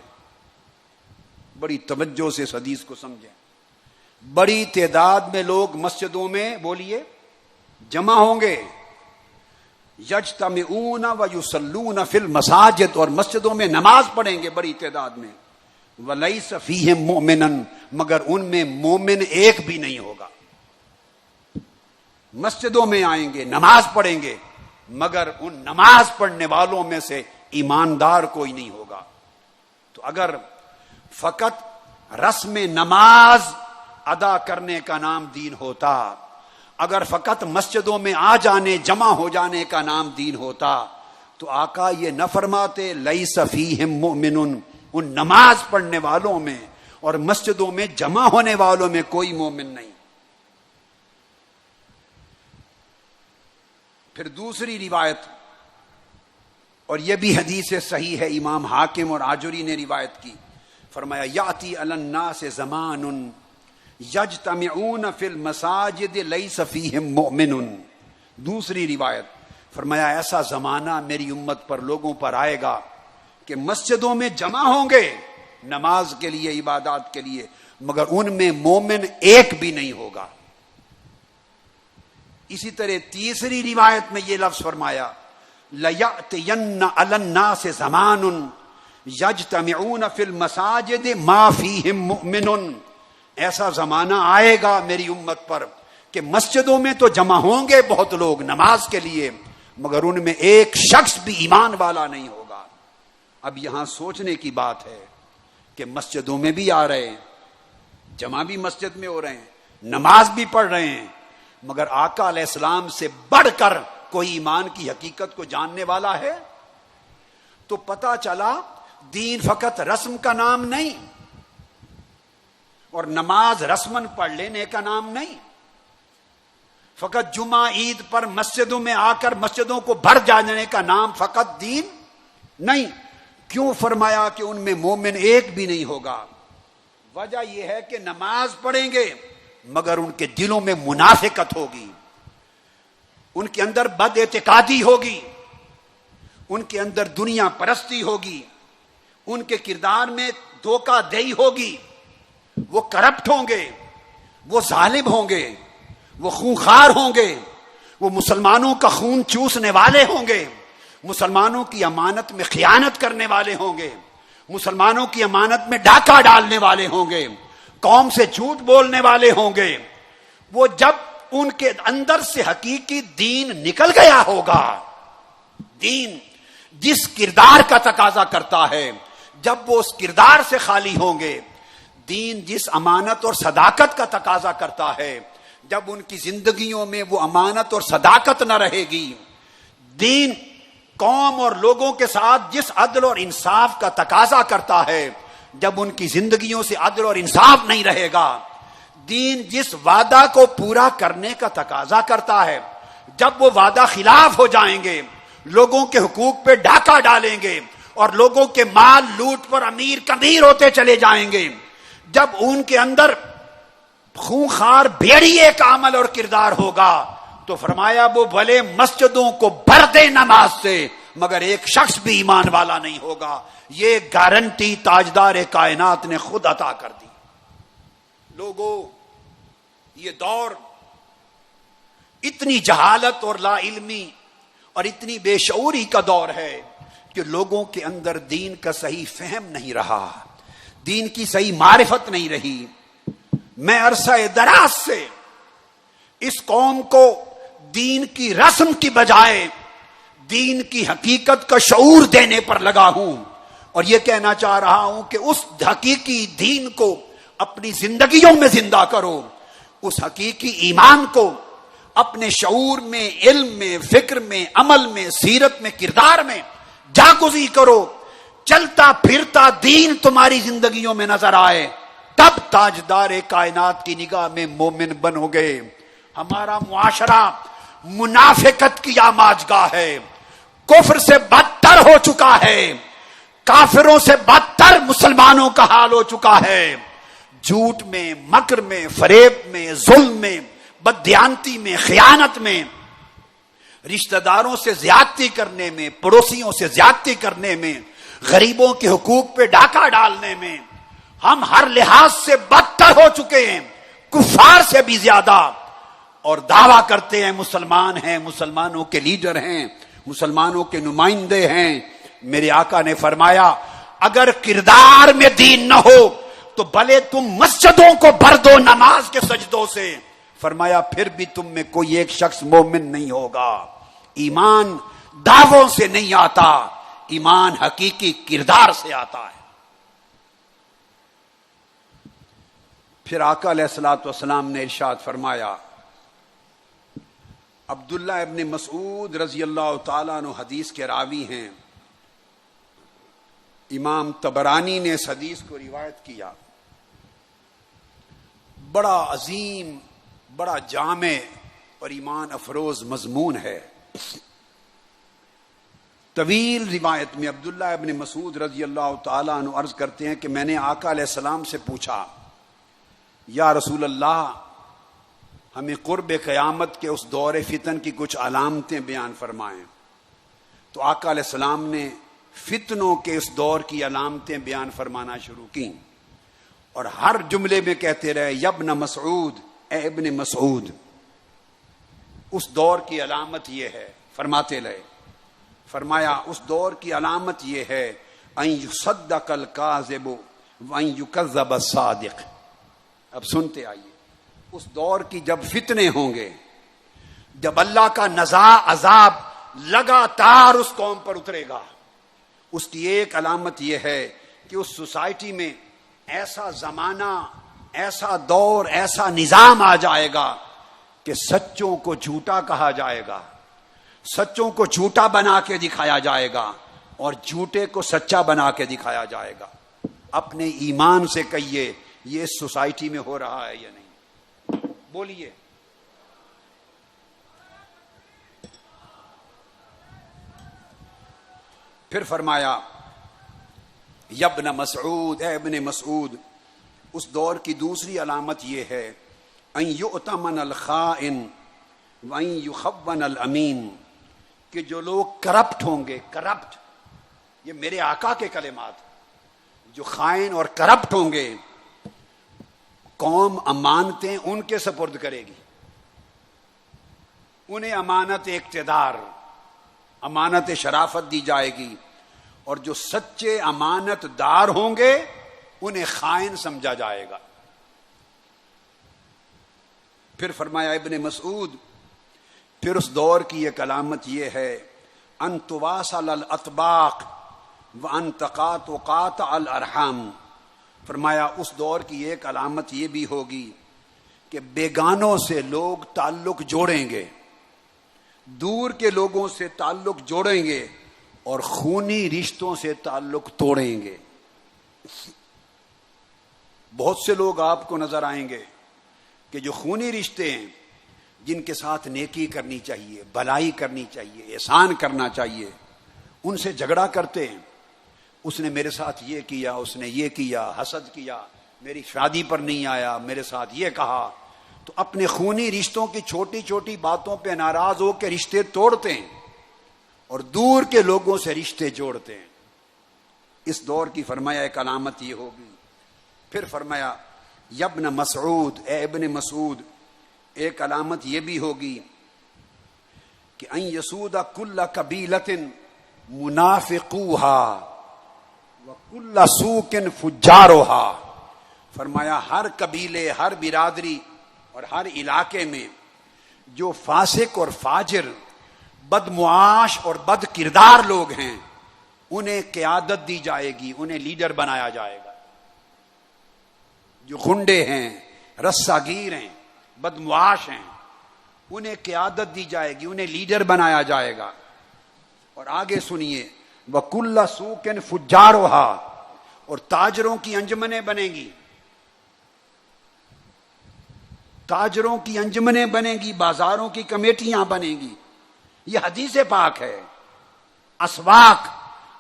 بڑی توجہ سے اس حدیث کو سمجھیں. بڑی تعداد میں لوگ مسجدوں میں بولیے جمع ہوں گے. یجتمعون ویصلون فی المساجد، اور مسجدوں میں نماز پڑھیں گے بڑی تعداد میں. ولیس فیہم مؤمنا، مگر ان میں مومن ایک بھی نہیں ہوگا. مسجدوں میں آئیں گے نماز پڑھیں گے مگر ان نماز پڑھنے والوں میں سے ایماندار کوئی نہیں ہوگا. تو اگر فقط رسم نماز ادا کرنے کا نام دین ہوتا، اگر فقط مسجدوں میں آ جانے جمع ہو جانے کا نام دین ہوتا تو آقا یہ نہ فرماتے لیس فیہم مؤمن، ان نماز پڑھنے والوں میں اور مسجدوں میں جمع ہونے والوں میں کوئی مومن نہیں. پھر دوسری روایت، اور یہ بھی حدیث صحیح ہے، امام حاکم اور آجری نے روایت کی. فرمایا یاتی علی الناس زمان یجتمعون فی المساجد لیس فیہم مؤمن. دوسری روایت فرمایا ایسا زمانہ میری امت پر لوگوں پر آئے گا کہ مسجدوں میں جمع ہوں گے نماز کے لیے عبادات کے لیے مگر ان میں مومن ایک بھی نہیں ہوگا. اسی طرح تیسری روایت میں یہ لفظ فرمایا لَيَأْتِيَنَّ عَلَى النَّاسِ زَمَانٌ يَجْتَمِعُونَ فِي الْمَسَاجِدِ مَا فِيهِمْ مُؤْمِنٌ. ایسا زمانہ آئے گا میری امت پر کہ مسجدوں میں تو جمع ہوں گے بہت لوگ نماز کے لیے مگر ان میں ایک شخص بھی ایمان والا نہیں ہوگا. اب یہاں سوچنے کی بات ہے کہ مسجدوں میں بھی آ رہے ہیں، جمع بھی مسجد میں ہو رہے ہیں، نماز بھی پڑھ رہے ہیں، مگر آقا علیہ السلام سے بڑھ کر کوئی ایمان کی حقیقت کو جاننے والا ہے؟ تو پتہ چلا دین فقط رسم کا نام نہیں اور نماز رسمن پڑھ لینے کا نام نہیں. فقط جمعہ عید پر مسجدوں میں آ کر مسجدوں کو بھر جانے کا نام فقط دین نہیں. کیوں فرمایا کہ ان میں مومن ایک بھی نہیں ہوگا؟ وجہ یہ ہے کہ نماز پڑھیں گے مگر ان کے دلوں میں منافقت ہوگی، ان کے اندر بد اعتقادی ہوگی، ان کے اندر دنیا پرستی ہوگی، ان کے کردار میں دھوکہ دہی ہوگی، وہ کرپٹ ہوں گے، وہ ظالم ہوں گے، وہ خونخوار ہوں گے، وہ مسلمانوں کا خون چوسنے والے ہوں گے، مسلمانوں کی امانت میں خیانت کرنے والے ہوں گے، مسلمانوں کی امانت میں ڈاکہ ڈالنے والے ہوں گے، قوم سے جھوٹ بولنے والے ہوں گے. وہ جب ان کے اندر سے حقیقی دین نکل گیا ہوگا، دین جس کردار کا تقاضا کرتا ہے، جب وہ اس کردار سے خالی ہوں گے، دین جس امانت اور صداقت کا تقاضا کرتا ہے، جب ان کی زندگیوں میں وہ امانت اور صداقت نہ رہے گی، دین قوم اور لوگوں کے ساتھ جس عدل اور انصاف کا تقاضا کرتا ہے، جب ان کی زندگیوں سے عدل اور انصاف نہیں رہے گا، دین جس وعدہ کو پورا کرنے کا تقاضا کرتا ہے، جب وہ وعدہ خلاف ہو جائیں گے، لوگوں کے حقوق پہ ڈاکہ ڈالیں گے اور لوگوں کے مال لوٹ پر امیر کبیر ہوتے چلے جائیں گے، جب ان کے اندر خونخوار بھیڑیے کا عمل اور کردار ہوگا تو فرمایا وہ بھلے مسجدوں کو بھر دے نماز سے مگر ایک شخص بھی ایمان والا نہیں ہوگا. یہ گارنٹی تاجدار کائنات نے خود عطا کر دی. لوگوں، یہ دور اتنی جہالت اور لا علمی اور اتنی بے شعوری کا دور ہے کہ لوگوں کے اندر دین کا صحیح فہم نہیں رہا، دین کی صحیح معرفت نہیں رہی. میں عرصہ دراز سے اس قوم کو دین کی رسم کی بجائے دین کی حقیقت کا شعور دینے پر لگا ہوں اور یہ کہنا چاہ رہا ہوں کہ اس حقیقی دین کو اپنی زندگیوں میں زندہ کرو، اس حقیقی ایمان کو اپنے شعور میں، علم میں، فکر میں، عمل میں، سیرت میں، کردار میں جاگزی کرو. چلتا پھرتا دین تمہاری زندگیوں میں نظر آئے تب تاجدار کائنات کی نگاہ میں مومن بنو گے. ہمارا معاشرہ منافقت کی آماجگاہ ہے، کفر سے بدتر ہو چکا ہے، کافروں سے بدتر مسلمانوں کا حال ہو چکا ہے. جھوٹ میں، مکر میں، فریب میں، ظلم میں، بددیانتی میں، خیانت میں، رشتہ داروں سے زیادتی کرنے میں، پڑوسیوں سے زیادتی کرنے میں، غریبوں کے حقوق پہ ڈاکہ ڈالنے میں ہم ہر لحاظ سے بدتر ہو چکے ہیں، کفار سے بھی زیادہ، اور دعویٰ کرتے ہیں مسلمان ہیں، مسلمانوں کے لیڈر ہیں، مسلمانوں کے نمائندے ہیں۔ میرے آقا نے فرمایا اگر کردار میں دین نہ ہو تو بھلے تم مسجدوں کو بھر دو نماز کے سجدوں سے، فرمایا پھر بھی تم میں کوئی ایک شخص مومن نہیں ہوگا۔ ایمان دعووں سے نہیں آتا، ایمان حقیقی کردار سے آتا ہے۔ پھر آقا علیہ الصلوۃ والسلام نے ارشاد فرمایا، عبداللہ ابن مسعود رضی اللہ تعالیٰ عنہ حدیث کے راوی ہیں، امام طبرانی نے اس حدیث کو روایت کیا، بڑا عظیم، بڑا جامع اور ایمان افروز مضمون ہے۔ طویل روایت میں عبداللہ ابن مسعود رضی اللہ تعالیٰ عنہ عرض کرتے ہیں کہ میں نے آقا علیہ السلام سے پوچھا، یا رسول اللہ ہمیں قرب قیامت کے اس دور فتن کی کچھ علامتیں بیان فرمائیں۔ تو آقا علیہ السلام نے فتنوں کے اس دور کی علامتیں بیان فرمانا شروع کی، اور ہر جملے میں کہتے رہے یا ابن مسعود، اے ابن مسعود، اس دور کی علامت یہ ہے، فرماتے رہے۔ فرمایا اس دور کی علامت یہ ہے ان یصدق الکاذب وان یکذب الصادق۔ اب سنتے آئیے، اس دور کی جب فتنے ہوں گے، جب اللہ کا نزاع عذاب لگاتار اس قوم پر اترے گا، اس کی ایک علامت یہ ہے کہ اس سوسائٹی میں ایسا زمانہ، ایسا دور، ایسا نظام آ جائے گا کہ سچوں کو جھوٹا کہا جائے گا، سچوں کو جھوٹا بنا کے دکھایا جائے گا، اور جھوٹے کو سچا بنا کے دکھایا جائے گا۔ اپنے ایمان سے کہیے یہ اس سوسائٹی میں ہو رہا ہے یا نہیں؟ بولیے۔ پھر فرمایا یا ابن مسعود، اے ابن مسعود، اس دور کی دوسری علامت یہ ہے ان یؤتمن الخائن وان یخون الامین، کہ جو لوگ کرپٹ ہوں گے، کرپٹ، یہ میرے آقا کے کلمات، جو خائن اور کرپٹ ہوں گے، قوم امانتیں ان کے سپرد کرے گی، انہیں امانت اقتدار، امانت شرافت دی جائے گی، اور جو سچے امانت دار ہوں گے انہیں خائن سمجھا جائے گا۔ پھر فرمایا ابن مسعود، پھر اس دور کی ایک علامت یہ ہے ان تواصل الاطباق وان تقاطع الارحام۔ فرمایا اس دور کی ایک علامت یہ بھی ہوگی کہ بیگانوں سے لوگ تعلق جوڑیں گے، دور کے لوگوں سے تعلق جوڑیں گے، اور خونی رشتوں سے تعلق توڑیں گے۔ بہت سے لوگ آپ کو نظر آئیں گے کہ جو خونی رشتے ہیں، جن کے ساتھ نیکی کرنی چاہیے، بھلائی کرنی چاہیے، احسان کرنا چاہیے، ان سے جھگڑا کرتے ہیں۔ اس نے میرے ساتھ یہ کیا، اس نے یہ کیا، حسد کیا، میری شادی پر نہیں آیا، میرے ساتھ یہ کہا، تو اپنے خونی رشتوں کی چھوٹی چھوٹی باتوں پہ ناراض ہو کے رشتے توڑتے ہیں اور دور کے لوگوں سے رشتے جوڑتے ہیں۔ اس دور کی فرمایا ایک علامت یہ ہوگی۔ پھر فرمایا یا ابن مسعود، اے ابن مسعود، ایک علامت یہ بھی ہوگی کہ ان یسود کل قبیلۃ منافقوها وکل سوق فجارها۔ فرمایا ہر قبیلے، ہر برادری اور ہر علاقے میں جو فاسق اور فاجر، بدمعاش اور بد کردار لوگ ہیں، انہیں قیادت دی جائے گی، انہیں لیڈر بنایا جائے گا۔ جو غنڈے ہیں، رسہ گیر ہیں، بدمعاش ہیں، انہیں قیادت دی جائے گی، انہیں لیڈر بنایا جائے گا۔ اور آگے سنیے وَكُلَّ سُوقٍ فُجَّارُهَا، اور تاجروں کی انجمنیں بنیں گی، تاجروں کی انجمنیں بنیں گی، بازاروں کی کمیٹیاں بنیں گی۔ یہ حدیث پاک ہے۔ اسواق،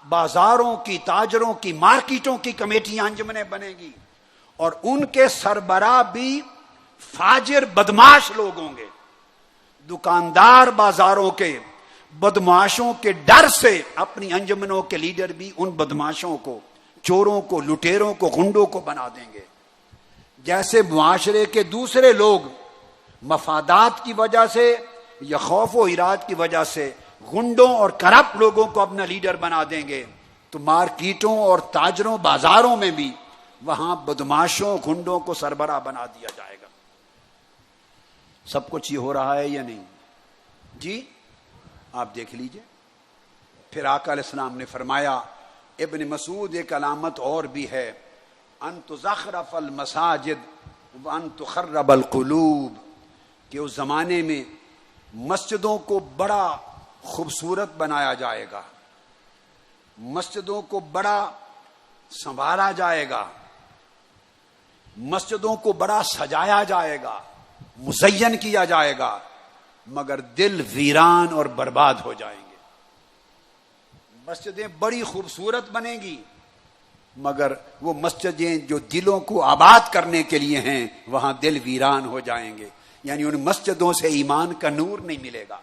بازاروں کی، تاجروں کی، مارکیٹوں کی کمیٹیاں، انجمنیں بنیں گی، اور ان کے سربراہ بھی فاجر بدماش لوگ ہوں گے. دکاندار بازاروں کے بدماشوں کے ڈر سے اپنی انجمنوں کے لیڈر بھی ان بدماشوں کو، چوروں کو، لٹیروں کو، غنڈوں کو بنا دیں گے. جیسے معاشرے کے دوسرے لوگ مفادات کی وجہ سے یا خوف و اراد کی وجہ سے غنڈوں اور کرپٹ لوگوں کو اپنا لیڈر بنا دیں گے، تو مارکیٹوں اور تاجروں بازاروں میں بھی وہاں بدماشوں غنڈوں کو سربراہ بنا دیا جائے گا. سب کچھ یہ ہو رہا ہے یا نہیں؟ جی آپ دیکھ لیجئے. پھر آقا علیہ السلام نے فرمایا، ابن مسعود ایک علامت اور بھی ہے، ان تزخرف المساجد وان تخرب القلوب، کہ اس زمانے میں مسجدوں کو بڑا خوبصورت بنایا جائے گا، مسجدوں کو بڑا سنبھالا جائے گا، مسجدوں کو بڑا سجایا جائے گا، مزین کیا جائے گا، مگر دل ویران اور برباد ہو جائیں گے. مسجدیں بڑی خوبصورت بنیں گی مگر وہ مسجدیں جو دلوں کو آباد کرنے کے لیے ہیں وہاں دل ویران ہو جائیں گے. یعنی ان مسجدوں سے ایمان کا نور نہیں ملے گا،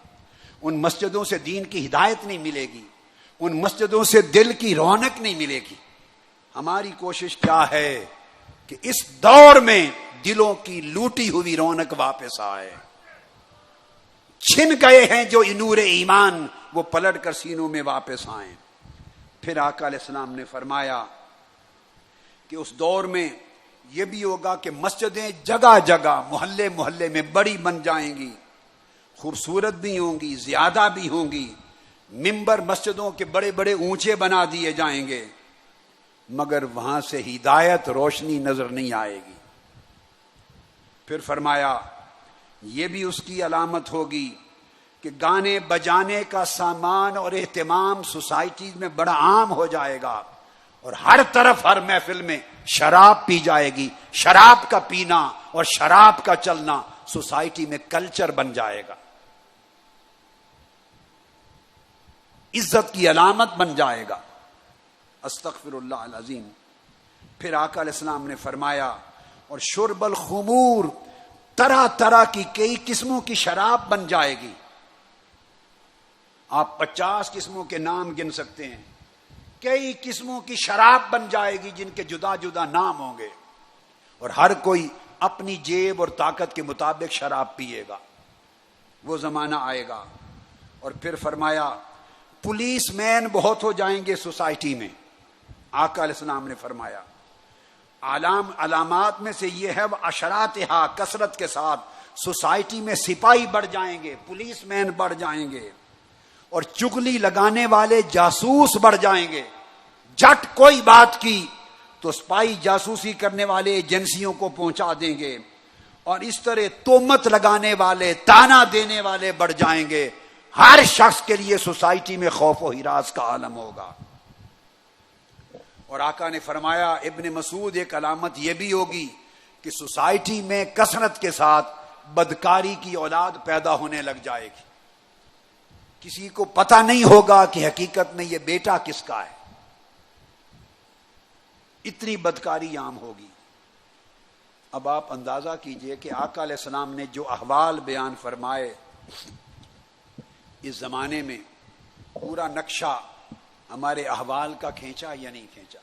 ان مسجدوں سے دین کی ہدایت نہیں ملے گی، ان مسجدوں سے دل کی رونق نہیں ملے گی. ہماری کوشش کیا ہے کہ اس دور میں دلوں کی لوٹی ہوئی رونق واپس آئے. چھن گئے ہیں جو نور ایمان، وہ پلٹ کر سینوں میں واپس آئیں. پھر آقا علیہ السلام نے فرمایا کہ اس دور میں یہ بھی ہوگا کہ مسجدیں جگہ جگہ محلے محلے میں بڑی بن جائیں گی، خوبصورت بھی ہوں گی، زیادہ بھی ہوں گی. ممبر مسجدوں کے بڑے بڑے اونچے بنا دیے جائیں گے مگر وہاں سے ہدایت روشنی نظر نہیں آئے گی. پھر فرمایا یہ بھی اس کی علامت ہوگی کہ گانے بجانے کا سامان اور اہتمام سوسائٹیز میں بڑا عام ہو جائے گا اور ہر طرف ہر محفل میں شراب پی جائے گی. شراب کا پینا اور شراب کا چلنا سوسائٹی میں کلچر بن جائے گا، عزت کی علامت بن جائے گا. استغفر اللہ العظیم. پھر آقا علیہ السلام نے فرمایا اور شرب الخمور، طرح طرح کی کئی قسموں کی شراب بن جائے گی. آپ 50 قسموں کے نام گن سکتے ہیں. کئی قسموں کی شراب بن جائے گی جن کے جدا جدا نام ہوں گے اور ہر کوئی اپنی جیب اور طاقت کے مطابق شراب پیے گا. وہ زمانہ آئے گا. اور پھر فرمایا پولیس مین بہت ہو جائیں گے سوسائٹی میں. آقا علیہ السلام نے فرمایا علامات میں سے یہ ہے اشراتہا، کثرت کے ساتھ سوسائٹی میں سپاہی بڑھ جائیں گے، پولیس مین بڑھ جائیں گے اور چغلی لگانے والے جاسوس بڑھ جائیں گے. جٹ کوئی بات کی تو سپاہی جاسوسی کرنے والے ایجنسیوں کو پہنچا دیں گے اور اس طرح تہمت لگانے والے، تانا دینے والے بڑھ جائیں گے. ہر شخص کے لیے سوسائٹی میں خوف و ہراس کا عالم ہوگا. اور آقا نے فرمایا ابن مسعود ایک علامت یہ بھی ہوگی کہ سوسائٹی میں کثرت کے ساتھ بدکاری کی اولاد پیدا ہونے لگ جائے گی. کسی کو پتہ نہیں ہوگا کہ حقیقت میں یہ بیٹا کس کا ہے. اتنی بدکاری عام ہوگی. اب آپ اندازہ کیجئے کہ آقا علیہ السلام نے جو احوال بیان فرمائے، اس زمانے میں پورا نقشہ ہمارے احوال کا کھینچا یا نہیں کھینچا؟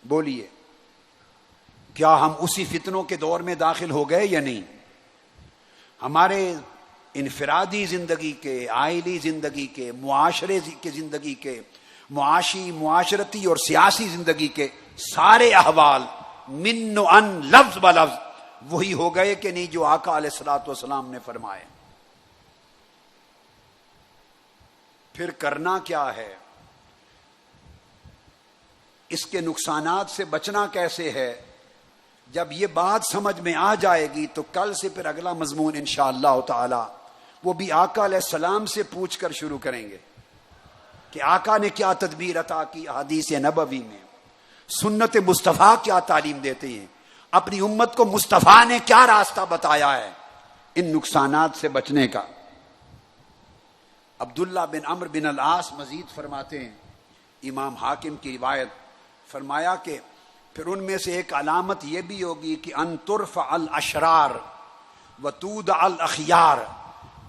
بولیے، کیا ہم اسی فتنوں کے دور میں داخل ہو گئے یا نہیں؟ ہمارے انفرادی زندگی کے، عائلی زندگی کے، معاشرے کی زندگی کے، معاشی، معاشرتی اور سیاسی زندگی کے سارے احوال من و ان، لفظ بلفظ وہی ہو گئے کہ نہیں جو آقا علیہ الصلوۃ والسلام نے فرمائے؟ پھر کرنا کیا ہے؟ اس کے نقصانات سے بچنا کیسے ہے؟ جب یہ بات سمجھ میں آ جائے گی تو کل سے پھر اگلا مضمون انشاءاللہ تعالی وہ بھی آقا علیہ السلام سے پوچھ کر شروع کریں گے کہ آقا نے کیا تدبیر عطا کی احادیث نبوی میں، سنت مصطفیٰ کیا تعلیم دیتے ہیں، اپنی امت کو مصطفیٰ نے کیا راستہ بتایا ہے ان نقصانات سے بچنے کا. عبداللہ بن عمرو بن العاص مزید فرماتے ہیں، امام حاکم کی روایت، فرمایا کہ پھر ان میں سے ایک علامت یہ بھی ہوگی کہ ان ترفع الاشرار وتودع الاخیار،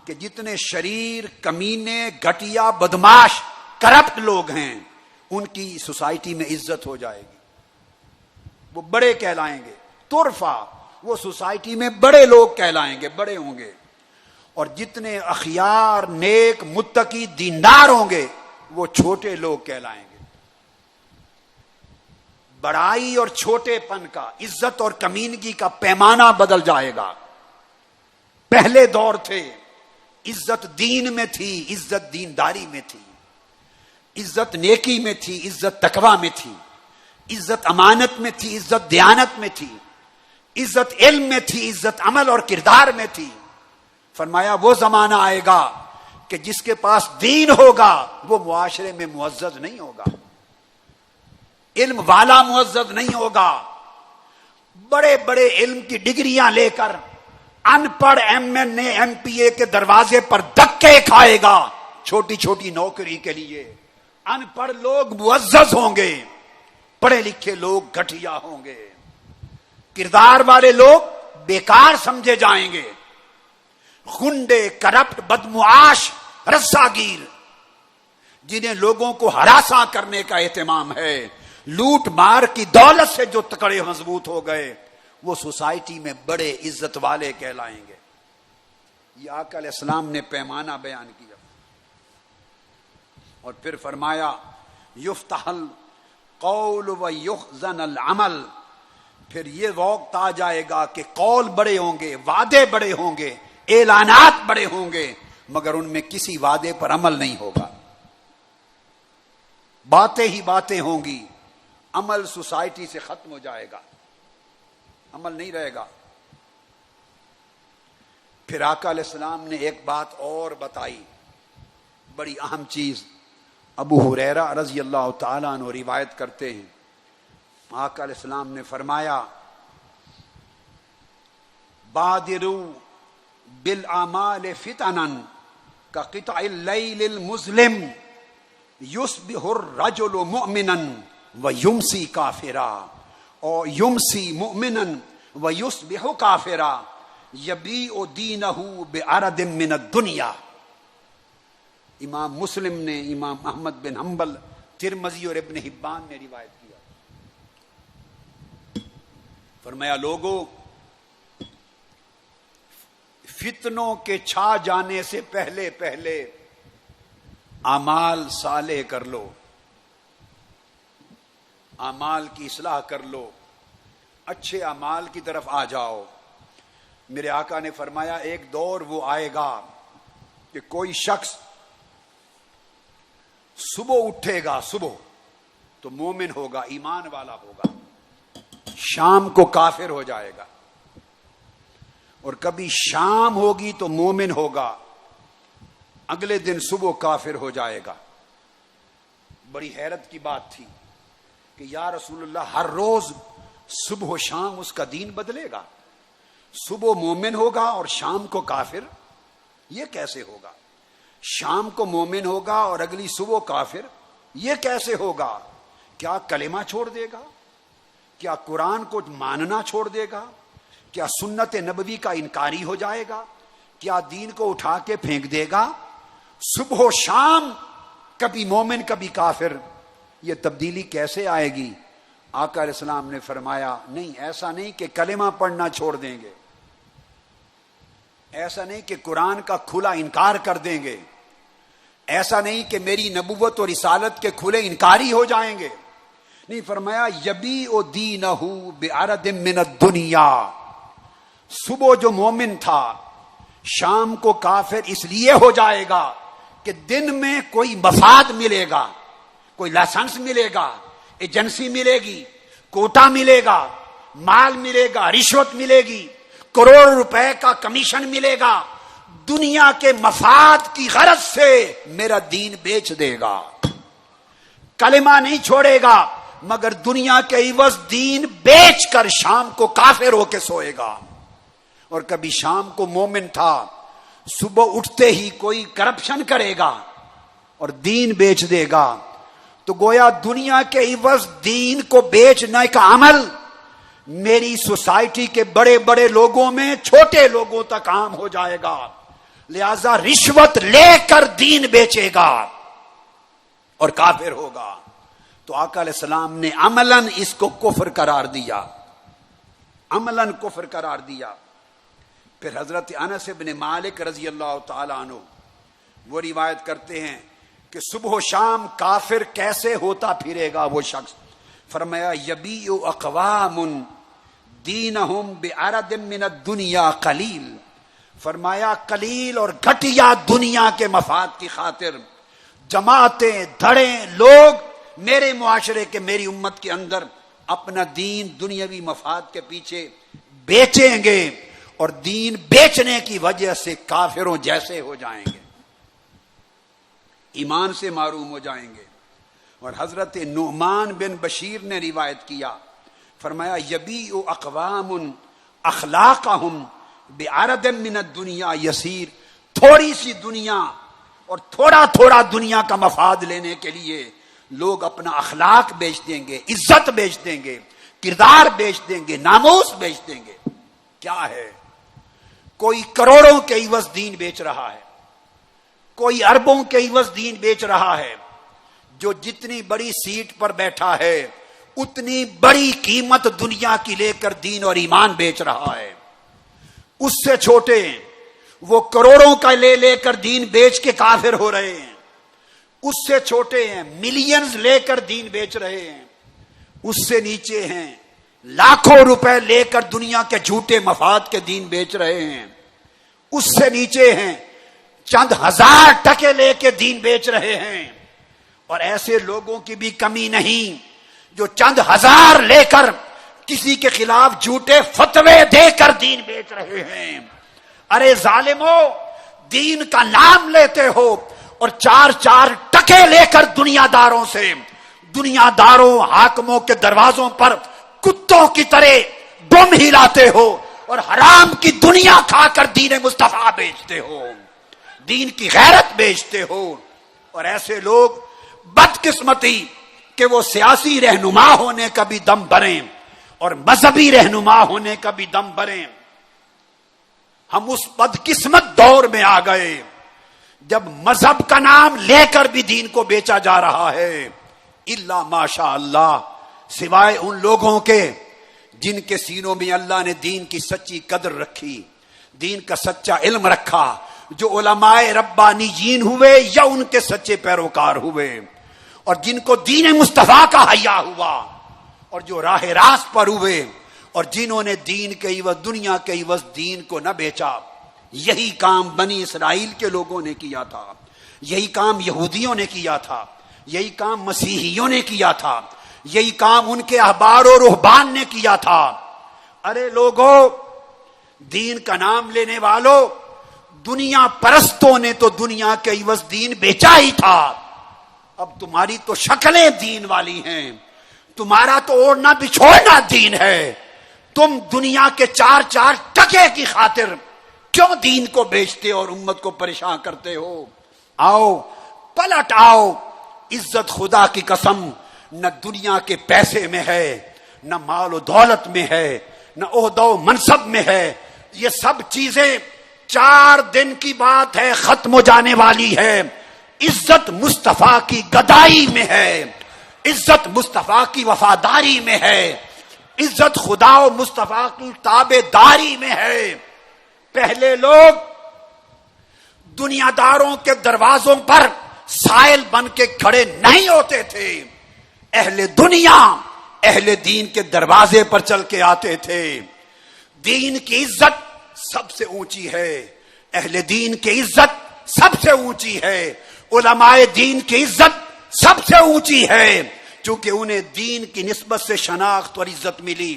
کہ جتنے شریر، کمینے، گھٹیا، بدماش، کرپٹ لوگ ہیں ان کی سوسائٹی میں عزت ہو جائے گی، وہ بڑے کہلائیں گے. ترفع، وہ سوسائٹی میں بڑے لوگ کہلائیں گے، بڑے ہوں گے. اور جتنے اخیار، نیک، متقی، دیندار ہوں گے وہ چھوٹے لوگ کہلائیں گے. بڑائی اور چھوٹے پن کا، عزت اور کمینگی کا پیمانہ بدل جائے گا. پہلے دور تھے عزت دین میں تھی، عزت دینداری میں تھی، عزت نیکی میں تھی، عزت تقوی میں تھی، عزت امانت میں تھی، عزت دیانت میں تھی، عزت علم میں تھی، عزت عمل اور کردار میں تھی. فرمایا وہ زمانہ آئے گا کہ جس کے پاس دین ہوگا وہ معاشرے میں معزز نہیں ہوگا، علم والا معزز نہیں ہوگا. بڑے بڑے علم کی ڈگریاں لے کر ان پڑھ M N A M P A کے دروازے پر دھکے کھائے گا چھوٹی چھوٹی نوکری کے لیے. ان پڑھ لوگ معزز ہوں گے، پڑھے لکھے لوگ گھٹیا ہوں گے، کردار والے لوگ بیکار سمجھے جائیں گے. گنڈے، کرپٹ، بدمعاش، رساگیر، جنہیں لوگوں کو ہراساں کرنے کا اہتمام ہے، لوٹ مار کی دولت سے جو تکڑے مضبوط ہو گئے، وہ سوسائٹی میں بڑے عزت والے کہلائیں گے. یہ آقا علیہ السلام نے پیمانہ بیان کیا. اور پھر فرمایا یفتح القول و یخزن العمل. پھر یہ وقت آ جائے گا کہ قول بڑے ہوں گے، وعدے بڑے ہوں گے، اعلانات بڑے ہوں گے، مگر ان میں کسی وعدے پر عمل نہیں ہوگا. باتیں ہی باتیں ہوں گی، عمل سوسائٹی سے ختم ہو جائے گا، عمل نہیں رہے گا. پھر آقا علیہ السلام نے ایک بات اور بتائی، بڑی اہم چیز. ابو ہریرہ رضی اللہ تعالیٰ عنہ روایت کرتے ہیں، آقا علیہ السلام نے فرمایا بادروا بالاعمال فتنا كقطع الليل المظلم يصبح الرجل مؤمنا ويمسي كافرا او يمسي مؤمنا ويصبح كافرا يبيع دينه بعرض من الدنيا. امام مسلم نے، امام احمد بن حنبل، ترمذی اور ابن حبان نے روایت کیا. فرمایا لوگوں، فتنوں کے چھا جانے سے پہلے پہلے اعمال صالح کر لو، اعمال کی اصلاح کر لو، اچھے اعمال کی طرف آ جاؤ. میرے آقا نے فرمایا ایک دور وہ آئے گا کہ کوئی شخص صبح اٹھے گا، صبح تو مومن ہوگا، ایمان والا ہوگا، شام کو کافر ہو جائے گا. اور کبھی شام ہوگی تو مومن ہوگا، اگلے دن صبح کافر ہو جائے گا. بڑی حیرت کی بات تھی کہ یا رسول اللہ ہر روز صبح و شام اس کا دین بدلے گا، صبح مومن ہوگا اور شام کو کافر، یہ کیسے ہوگا؟ شام کو مومن ہوگا اور اگلی صبح کافر، یہ کیسے ہوگا؟ کیا کلمہ چھوڑ دے گا؟ کیا قرآن کو ماننا چھوڑ دے گا؟ کیا سنت نبوی کا انکاری ہو جائے گا؟ کیا دین کو اٹھا کے پھینک دے گا؟ صبح و شام کبھی مومن کبھی کافر، یہ تبدیلی کیسے آئے گی؟ آقا علیہ السلام نے فرمایا نہیں، ایسا نہیں کہ کلمہ پڑھنا چھوڑ دیں گے، ایسا نہیں کہ قرآن کا کھلا انکار کر دیں گے، ایسا نہیں کہ میری نبوت اور رسالت کے کھلے انکاری ہو جائیں گے. نہیں، فرمایا یبیع دینہ بعرض من الدنیا. صبح جو مومن تھا شام کو کافر اس لیے ہو جائے گا کہ دن میں کوئی مفاد ملے گا، کوئی لائسنس ملے گا، ایجنسی ملے گی، کوٹا ملے گا، مال ملے گا، رشوت ملے گی، کروڑ روپے کا کمیشن ملے گا، دنیا کے مفاد کی غرض سے میرا دین بیچ دے گا. کلمہ نہیں چھوڑے گا مگر دنیا کے عوض دین بیچ کر شام کو کافر ہو کے سوئے گا. اور کبھی شام کو مومن تھا، صبح اٹھتے ہی کوئی کرپشن کرے گا اور دین بیچ دے گا، تو گویا دنیا کے عوض دین کو بیچنے کا عمل میری سوسائٹی کے بڑے بڑے لوگوں میں چھوٹے لوگوں تک عام ہو جائے گا. لہذا رشوت لے کر دین بیچے گا اور کافر ہوگا. تو آقا علیہ السلام نے عملاً اس کو کفر قرار دیا، عملاً کفر قرار دیا. پھر حضرت انس بن مالک رضی اللہ تعالی عنہ وہ روایت کرتے ہیں کہ صبح و شام کافر کیسے ہوتا پھرے گا وہ شخص. فرمایا یبیع اقوام دینہم بعرض من الدنیا قلیل. فرمایا قلیل اور گھٹیا دنیا کے مفاد کی خاطر جماعتیں دھڑیں لوگ میرے معاشرے کے میری امت کے اندر اپنا دین دنیاوی مفاد کے پیچھے بیچیں گے اور دین بیچنے کی وجہ سے کافروں جیسے ہو جائیں گے، ایمان سے محروم ہو جائیں گے. اور حضرت نعمان بن بشیر نے روایت کیا، فرمایا یبیع اقوام اخلاقہم بعرض من الدنیا یسیر. تھوڑی سی دنیا اور تھوڑا تھوڑا دنیا کا مفاد لینے کے لیے لوگ اپنا اخلاق بیچ دیں گے، عزت بیچ دیں گے، کردار بیچ دیں گے، ناموس بیچ دیں گے. کیا ہے؟ کوئی کروڑوں کے عوض دین بیچ رہا ہے، کوئی اربوں کے عوض دین بیچ رہا ہے. جو جتنی بڑی سیٹ پر بیٹھا ہے اتنی بڑی قیمت دنیا کی لے کر دین اور ایمان بیچ رہا ہے. اس سے چھوٹے وہ کروڑوں کا لے لے کر دین بیچ کے کافر ہو رہے ہیں. اس سے چھوٹے ہیں ملینز لے کر دین بیچ رہے ہیں. اس سے نیچے ہیں لاکھوں روپے لے کر دنیا کے جھوٹے مفاد کے دین بیچ رہے ہیں. اس سے نیچے ہیں چند ہزار ٹکے لے کے دین بیچ رہے ہیں. اور ایسے لوگوں کی بھی کمی نہیں جو چند ہزار لے کر کسی کے خلاف جھوٹے فتوے دے کر دین بیچ رہے ہیں. ارے ظالمو، دین کا نام لیتے ہو اور چار چار ٹکے لے کر دنیا داروں سے، دنیا داروں حاکموں کے دروازوں پر کتوں کی طرح بم ہلاتے ہو اور حرام کی دنیا کھا کر دین مصطفیٰ بیچتے ہو، دین کی غیرت بیچتے ہو. اور ایسے لوگ بدقسمتی کہ وہ سیاسی رہنما ہونے کا بھی دم بھریں اور مذہبی رہنما ہونے کا بھی دم بھریں. ہم اس بدقسمت دور میں آ گئے جب مذہب کا نام لے کر بھی دین کو بیچا جا رہا ہے. الا ماشاء اللہ، سوائے ان لوگوں کے جن کے سینوں میں اللہ نے دین کی سچی قدر رکھی، دین کا سچا علم رکھا، جو علماء ربانیین ہوئے یا ان کے سچے پیروکار ہوئے، اور جن کو دین مصطفیٰ کا حیا ہوا، اور جو راہ راست پر ہوئے، اور جنہوں نے دین کے عوض دنیا کے عوض دین کو نہ بیچا. یہی کام بنی اسرائیل کے لوگوں نے کیا تھا، یہی کام یہودیوں نے کیا تھا، یہی کام مسیحیوں نے کیا تھا، یہی کام ان کے احبار و رہبان نے کیا تھا. ارے لوگوں، دین کا نام لینے والوں، دنیا پرستوں نے تو دنیا کے عوض دین بیچا ہی تھا. اب تمہاری تو شکلیں دین والی ہیں، تمہارا تو اوڑھنا بچھوڑنا دین ہے. تم دنیا کے چار چار ٹکے کی خاطر کیوں دین کو بیچتے اور امت کو پریشان کرتے ہو؟ آؤ پلٹ آؤ. عزت خدا کی قسم نہ دنیا کے پیسے میں ہے، نہ مال و دولت میں ہے، نہ عہدہ و منصب میں ہے. یہ سب چیزیں 4 دن کی بات ہے، ختم ہو جانے والی ہے. عزت مصطفیٰ کی گدائی میں ہے، عزت مصطفیٰ کی وفاداری میں ہے، عزت خدا و مصطفیٰ کی تابع داری میں ہے. پہلے لوگ دنیا داروں کے دروازوں پر سائل بن کے کھڑے نہیں ہوتے تھے. اہل دنیا اہل دین کے دروازے پر چل کے آتے تھے. دین کی عزت سب سے اونچی ہے، اہل دین کی عزت سب سے اونچی ہے، علماء دین کی عزت سب سے اونچی ہے، چونکہ انہیں دین کی نسبت سے شناخت اور عزت ملی.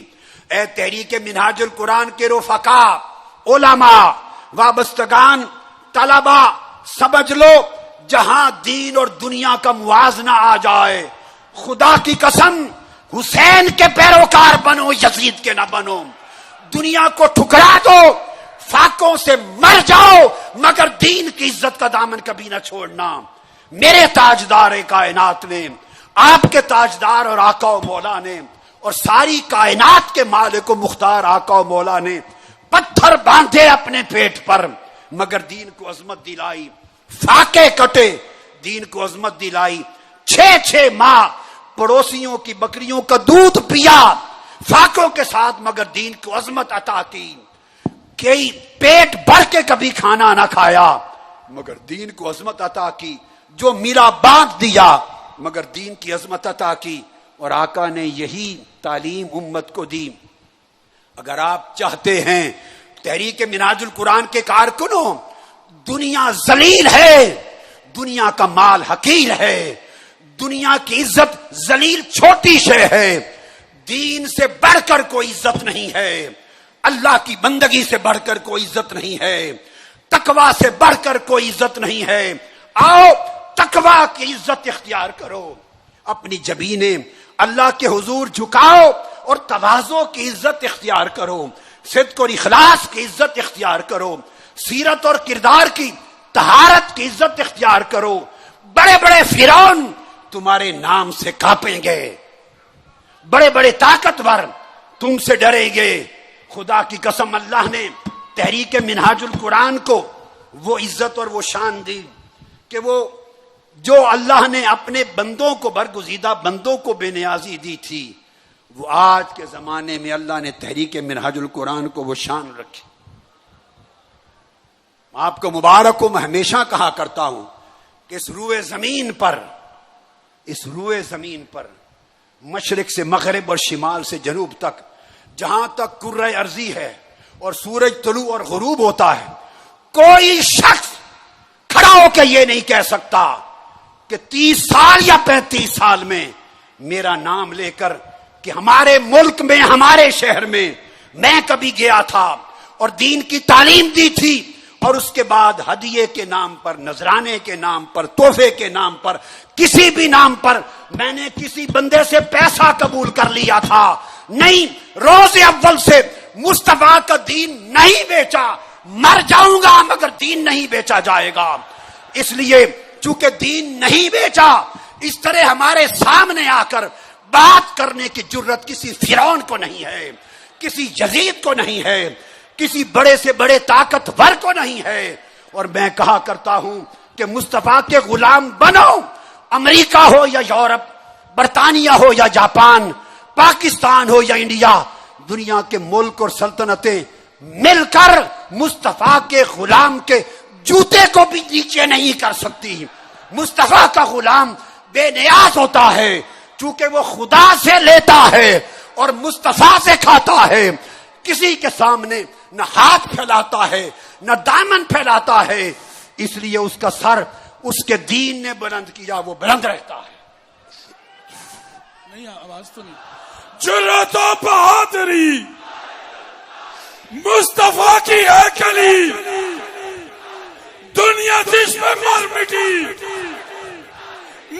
اے تحریک منہاج القرآن کے رفقا، علماء، وابستگان، طلباء، سمجھ لو جہاں دین اور دنیا کا موازنہ آ جائے، خدا کی قسم حسین کے پیروکار بنو، یزید کے نہ بنو. دنیا کو ٹھکرا دو، فاقوں سے مر جاؤ، مگر دین کی عزت کا دامن کبھی نہ چھوڑنا. میرے تاجدار کائنات نے آپ کے تاجدار اور آقا و مولا نے اور ساری کائنات کے مالک و مختار آقا و مولا نے پتھر باندھے اپنے پیٹ پر مگر دین کو عظمت دلائی، فاقے کٹے دین کو عظمت دلائی، 6 ماہ پڑوسیوں کی بکریوں کا دودھ پیا فاقوں کے ساتھ مگر دین کو عظمت عطا کی، کئی پیٹ بھر کے کبھی کھانا نہ کھایا مگر دین کو عظمت عطا کی، جو میرا باندھ دیا مگر دین کی عظمت عطا کی، اور آقا نے یہی تعلیم امت کو دی۔ اگر آپ چاہتے ہیں تحریک منہاج القرآن کے کارکنوں، دنیا ذلیل ہے، دنیا کا مال حقیر ہے، دنیا کی عزت ذلیل چھوٹی شے ہے، دین سے بڑھ کر کوئی عزت نہیں ہے، اللہ کی بندگی سے بڑھ کر کوئی عزت نہیں ہے، تقوی سے بڑھ کر کوئی عزت نہیں ہے۔ آؤ تقوی کی عزت اختیار کرو، اپنی جبینیں اللہ کے حضور جھکاؤ اور تواضع کی عزت اختیار کرو، صدق اور اخلاص کی عزت اختیار کرو، سیرت اور کردار کی طہارت کی عزت اختیار کرو۔ بڑے بڑے فرعون تمہارے نام سے کانپیں گے، بڑے بڑے طاقتور تم سے ڈریں گے۔ خدا کی قسم اللہ نے تحریک منہاج القرآن کو وہ عزت اور وہ شان دی کہ وہ جو اللہ نے اپنے بندوں کو برگزیدہ بندوں کو بے نیازی دی تھی، وہ آج کے زمانے میں اللہ نے تحریک منہاج القرآن کو وہ شان رکھی۔ آپ کو مبارک ہو، میں ہمیشہ کہا کرتا ہوں کہ اس روئے زمین پر مشرق سے مغرب اور شمال سے جنوب تک جہاں تک کرۂ ارضی ہے اور سورج طلوع اور غروب ہوتا ہے، کوئی شخص کھڑا ہو کے یہ نہیں کہہ سکتا کہ 30 سال یا 35 سال میں میرا نام لے کر کہ ہمارے ملک میں ہمارے شہر میں میں کبھی گیا تھا اور دین کی تعلیم دی تھی، اور اس کے بعد ہدیے کے نام پر، نذرانے کے نام پر، تحفے کے نام پر، کسی بھی نام پر میں نے کسی بندے سے پیسہ قبول کر لیا تھا؟ نہیں، روز اول سے مصطفیٰ کا دین نہیں بیچا، مر جاؤں گا مگر دین نہیں بیچا جائے گا۔ اس لیے چونکہ دین نہیں بیچا، اس طرح ہمارے سامنے آ کر بات کرنے کی جرت کسی فرعون کو نہیں ہے، کسی یزید کو نہیں ہے، کسی بڑے سے بڑے طاقتور کو نہیں ہے۔ اور میں کہا کرتا ہوں کہ مصطفیٰ کے غلام بنو، امریکہ ہو یا یورپ، برطانیہ ہو یا جاپان، پاکستان ہو یا انڈیا، دنیا کے ملک اور سلطنتیں مل کر مصطفیٰ کے غلام کے جوتے کو بھی نیچے نہیں کر سکتی۔ مصطفیٰ کا غلام بے نیاز ہوتا ہے چونکہ وہ خدا سے لیتا ہے اور مصطفیٰ سے کھاتا ہے، کسی کے سامنے نہ ہاتھ پھیلاتا ہے نہ دامن پھیلاتا ہے، اس لیے اس کا سر اس کے دین نے بلند کیا، وہ بلند رہتا ہے۔ نہیں آواز تو نہیں۔ جرأت و بہادری مصطفیٰ کی ہے کلی، دنیا جس میں مر مٹی،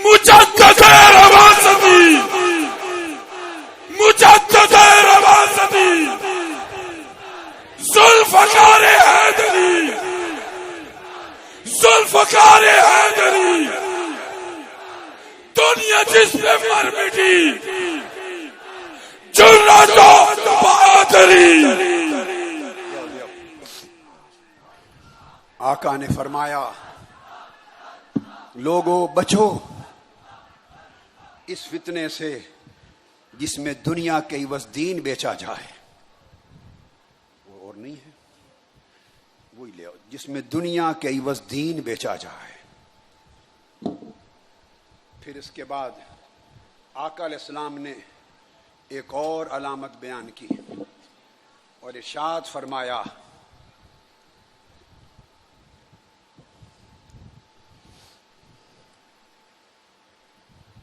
مجدد رواستی، مجدد رواستی، ذوالفقار حیدری، ذوالفقار حیدری، دنیا جس میں مر مٹی، جرأت و بہادری۔ آقا نے فرمایا لوگوں بچو اس فتنے سے جس میں دنیا کے عوض دین بیچا جائے، وہ اور نہیں ہے، وہی لے آؤ، جس میں دنیا کے عوض دین بیچا جائے۔ پھر اس کے بعد آقا علیہ السلام نے ایک اور علامت بیان کی اور ارشاد فرمایا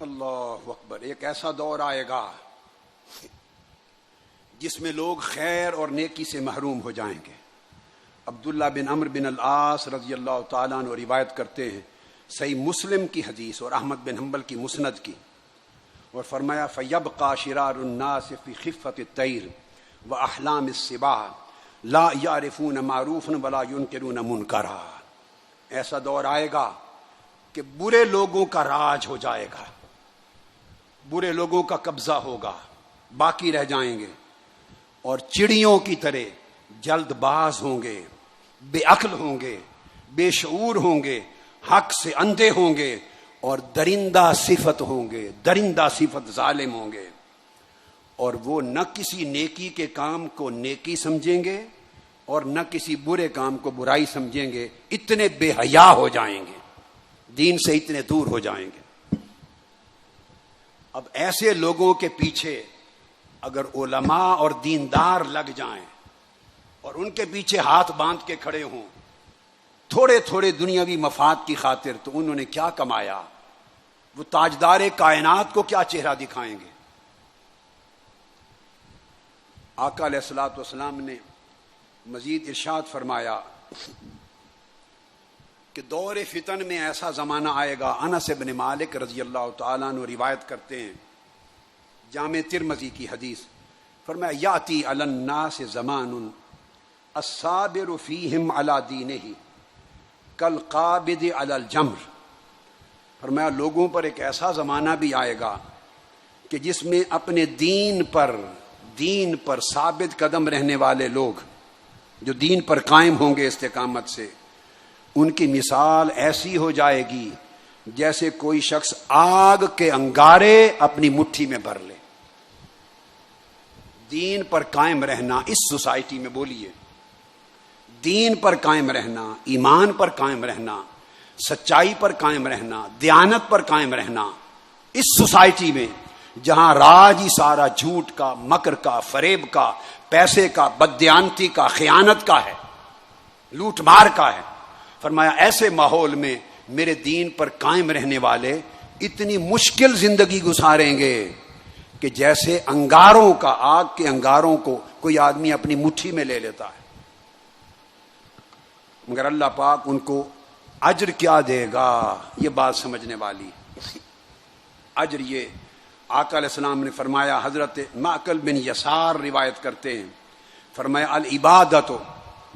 اللہ اکبر، ایک ایسا دور آئے گا جس میں لوگ خیر اور نیکی سے محروم ہو جائیں گے۔ عبداللہ بن عمرو بن العاص رضی اللہ تعالیٰ عنہ روایت کرتے ہیں، صحیح مسلم کی حدیث اور احمد بن حنبل کی مسند کی، اور فرمایا فَيَبْقَى شِرَارُ النَّاسِ فِي خِفَّةِ الطَّيْرِ وَأَحْلَامِ السِّبَاعِ لَا يَعْرِفُونَ مَعْرُوفًا وَلَا يُنْكِرُونَ مُنْكَرًا۔ ایسا دور آئے گا کہ برے لوگوں کا راج ہو جائے گا، برے لوگوں کا قبضہ ہوگا، باقی رہ جائیں گے، اور چڑیوں کی طرح جلد باز ہوں گے، بے عقل ہوں گے، بے شعور ہوں گے، حق سے اندھے ہوں گے، اور درندہ صفت ہوں گے، درندہ صفت ظالم ہوں گے، اور وہ نہ کسی نیکی کے کام کو نیکی سمجھیں گے اور نہ کسی برے کام کو برائی سمجھیں گے، اتنے بے حیا ہو جائیں گے، دین سے اتنے دور ہو جائیں گے۔ اب ایسے لوگوں کے پیچھے اگر علماء اور دیندار لگ جائیں اور ان کے پیچھے ہاتھ باندھ کے کھڑے ہوں تھوڑے تھوڑے دنیاوی مفاد کی خاطر، تو انہوں نے کیا کمایا؟ وہ تاجدار کائنات کو کیا چہرہ دکھائیں گے؟ آقا علیہ الصلوۃ والسلام نے مزید ارشاد فرمایا کہ دور فتن میں ایسا زمانہ آئے گا، انس بن مالک رضی اللہ تعالیٰ عنہ روایت کرتے ہیں، جامع ترمذی کی حدیث، فرمایا یاتی علی الناس زمان الصابر فیہم علی دینہ کالقابض علی الجمر، فرمایا لوگوں پر ایک ایسا زمانہ بھی آئے گا کہ جس میں اپنے دین پر ثابت قدم رہنے والے لوگ جو دین پر قائم ہوں گے استقامت سے، ان کی مثال ایسی ہو جائے گی جیسے کوئی شخص آگ کے انگارے اپنی مٹھی میں بھر لے۔ دین پر قائم رہنا اس سوسائٹی میں، بولیے، دین پر قائم رہنا، ایمان پر قائم رہنا، سچائی پر قائم رہنا، دیانت پر قائم رہنا اس سوسائٹی میں جہاں راج ہی سارا جھوٹ کا، مکر کا، فریب کا، پیسے کا، بددیانتی کا، خیانت کا ہے، لوٹ مار کا ہے، فرمایا ایسے ماحول میں میرے دین پر قائم رہنے والے اتنی مشکل زندگی گزاریں گے کہ جیسے انگاروں کا، آگ کے انگاروں کو کوئی آدمی اپنی مٹھی میں لے لیتا ہے، مگر اللہ پاک ان کو اجر کیا دے گا، یہ بات سمجھنے والی۔ اجر یہ آقا علیہ السلام نے فرمایا، حضرت معقل بن یسار روایت کرتے ہیں، فرمایا العبادت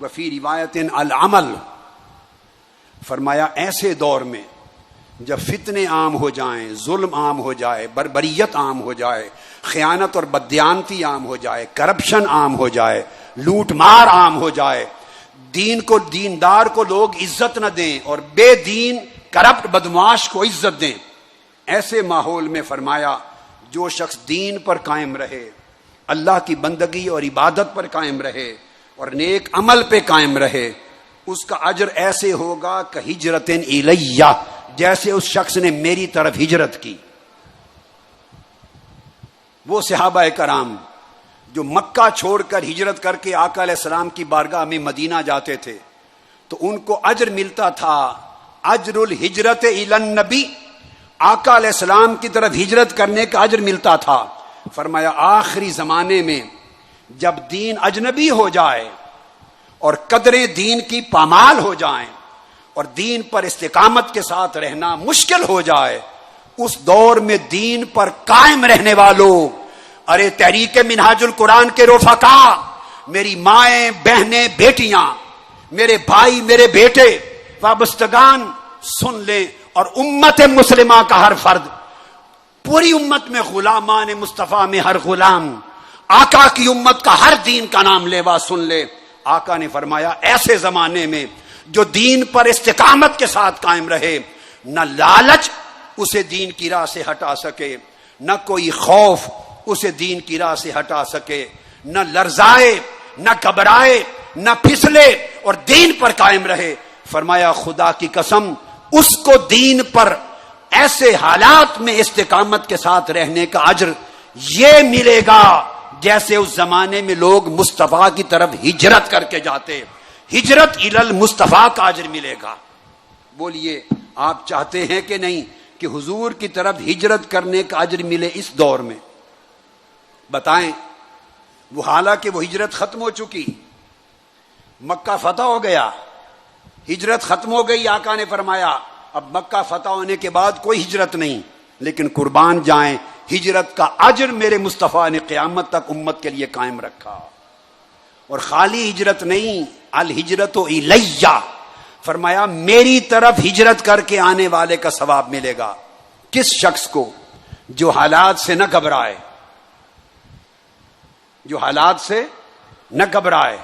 وفی روایت العمل، فرمایا ایسے دور میں جب فتنے عام ہو جائیں، ظلم عام ہو جائے، بربریت عام ہو جائے، خیانت اور بددیانتی عام ہو جائے، کرپشن عام ہو جائے، لوٹ مار عام ہو جائے، دین کو، دیندار کو لوگ عزت نہ دیں اور بے دین کرپٹ بدمعاش کو عزت دیں، ایسے ماحول میں فرمایا جو شخص دین پر قائم رہے، اللہ کی بندگی اور عبادت پر قائم رہے اور نیک عمل پہ قائم رہے، اس کا اجر ایسے ہوگا کہ ہجرت الیہ، جیسے اس شخص نے میری طرف ہجرت کی۔ وہ صحابہ کرام جو مکہ چھوڑ کر ہجرت کر کے آقا علیہ السلام کی بارگاہ میں مدینہ جاتے تھے تو ان کو اجر ملتا تھا، اجر الہجرت الی النبی، آقا علیہ السلام کی طرف ہجرت کرنے کا اجر ملتا تھا۔ فرمایا آخری زمانے میں جب دین اجنبی ہو جائے اور قدریں دین کی پامال ہو جائیں اور دین پر استقامت کے ساتھ رہنا مشکل ہو جائے، اس دور میں دین پر قائم رہنے والوں، ارے تحریک منہاج القرآن کے رفقا، میری مائیں، بہنیں، بیٹیاں، میرے بھائی، میرے بیٹے، وابستگان سن لیں، اور امت مسلمہ کا ہر فرد، پوری امت میں غلامان مصطفیٰ میں ہر غلام، آقا کی امت کا ہر دین کا نام لیوا سن لے۔ آقا نے فرمایا ایسے زمانے میں جو دین پر استقامت کے ساتھ قائم رہے، نہ لالچ اسے دین کی راہ سے ہٹا سکے، نہ کوئی خوف اسے دین کی راہ سے ہٹا سکے، نہ لرزائے، نہ گھبرائے، نہ پھسلے اور دین پر قائم رہے، فرمایا خدا کی قسم اس کو دین پر ایسے حالات میں استقامت کے ساتھ رہنے کا اجر یہ ملے گا جیسے اس زمانے میں لوگ مصطفیٰ کی طرف ہجرت کر کے جاتے، ہجرت الی المصطفیٰ کا اجر ملے گا۔ بولیے آپ چاہتے ہیں کہ نہیں کہ حضور کی طرف ہجرت کرنے کا اجر ملے اس دور میں؟ بتائیں، وہ حالانکہ وہ ہجرت ختم ہو چکی، مکہ فتح ہو گیا، ہجرت ختم ہو گئی، آقا نے فرمایا اب مکہ فتح ہونے کے بعد کوئی ہجرت نہیں، لیکن قربان جائیں ہجرت کا اجر میرے مصطفیٰ نے قیامت تک امت کے لیے قائم رکھا۔ اور خالی ہجرت نہیں، الہجرت الیہ، فرمایا میری طرف ہجرت کر کے آنے والے کا ثواب ملے گا۔ کس شخص کو جو حالات سے نہ گھبرائے، جو حالات سے نہ گھبرائے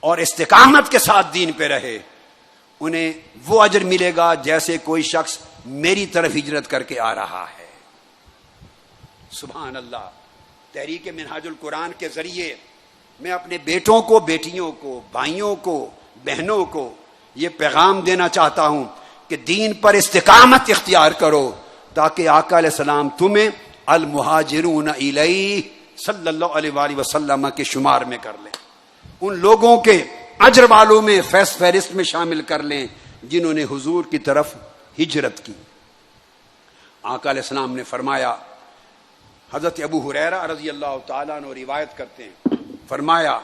اور استقامت کے ساتھ دین پہ رہے، انہیں وہ اجر ملے گا جیسے کوئی شخص میری طرف ہجرت کر کے آ رہا ہے۔ سبحان اللہ۔ تحریک منہاج القرآن کے ذریعے میں اپنے بیٹوں کو، بیٹیوں کو، بھائیوں کو، بہنوں کو یہ پیغام دینا چاہتا ہوں کہ دین پر استقامت اختیار کرو تاکہ آقا علیہ السلام تمہیں المہاجرون الیہ صلی اللہ علیہ وآلہ وسلم کے شمار میں کر لیں، ان لوگوں کے اجر والوں میں فہرست میں شامل کر لیں جنہوں نے حضور کی طرف ہجرت کی۔ آقا علیہ السلام نے فرمایا، حضرت ابو ہریرہ رضی اللہ تعالیٰ عنہ روایت کرتے ہیں، فرمایا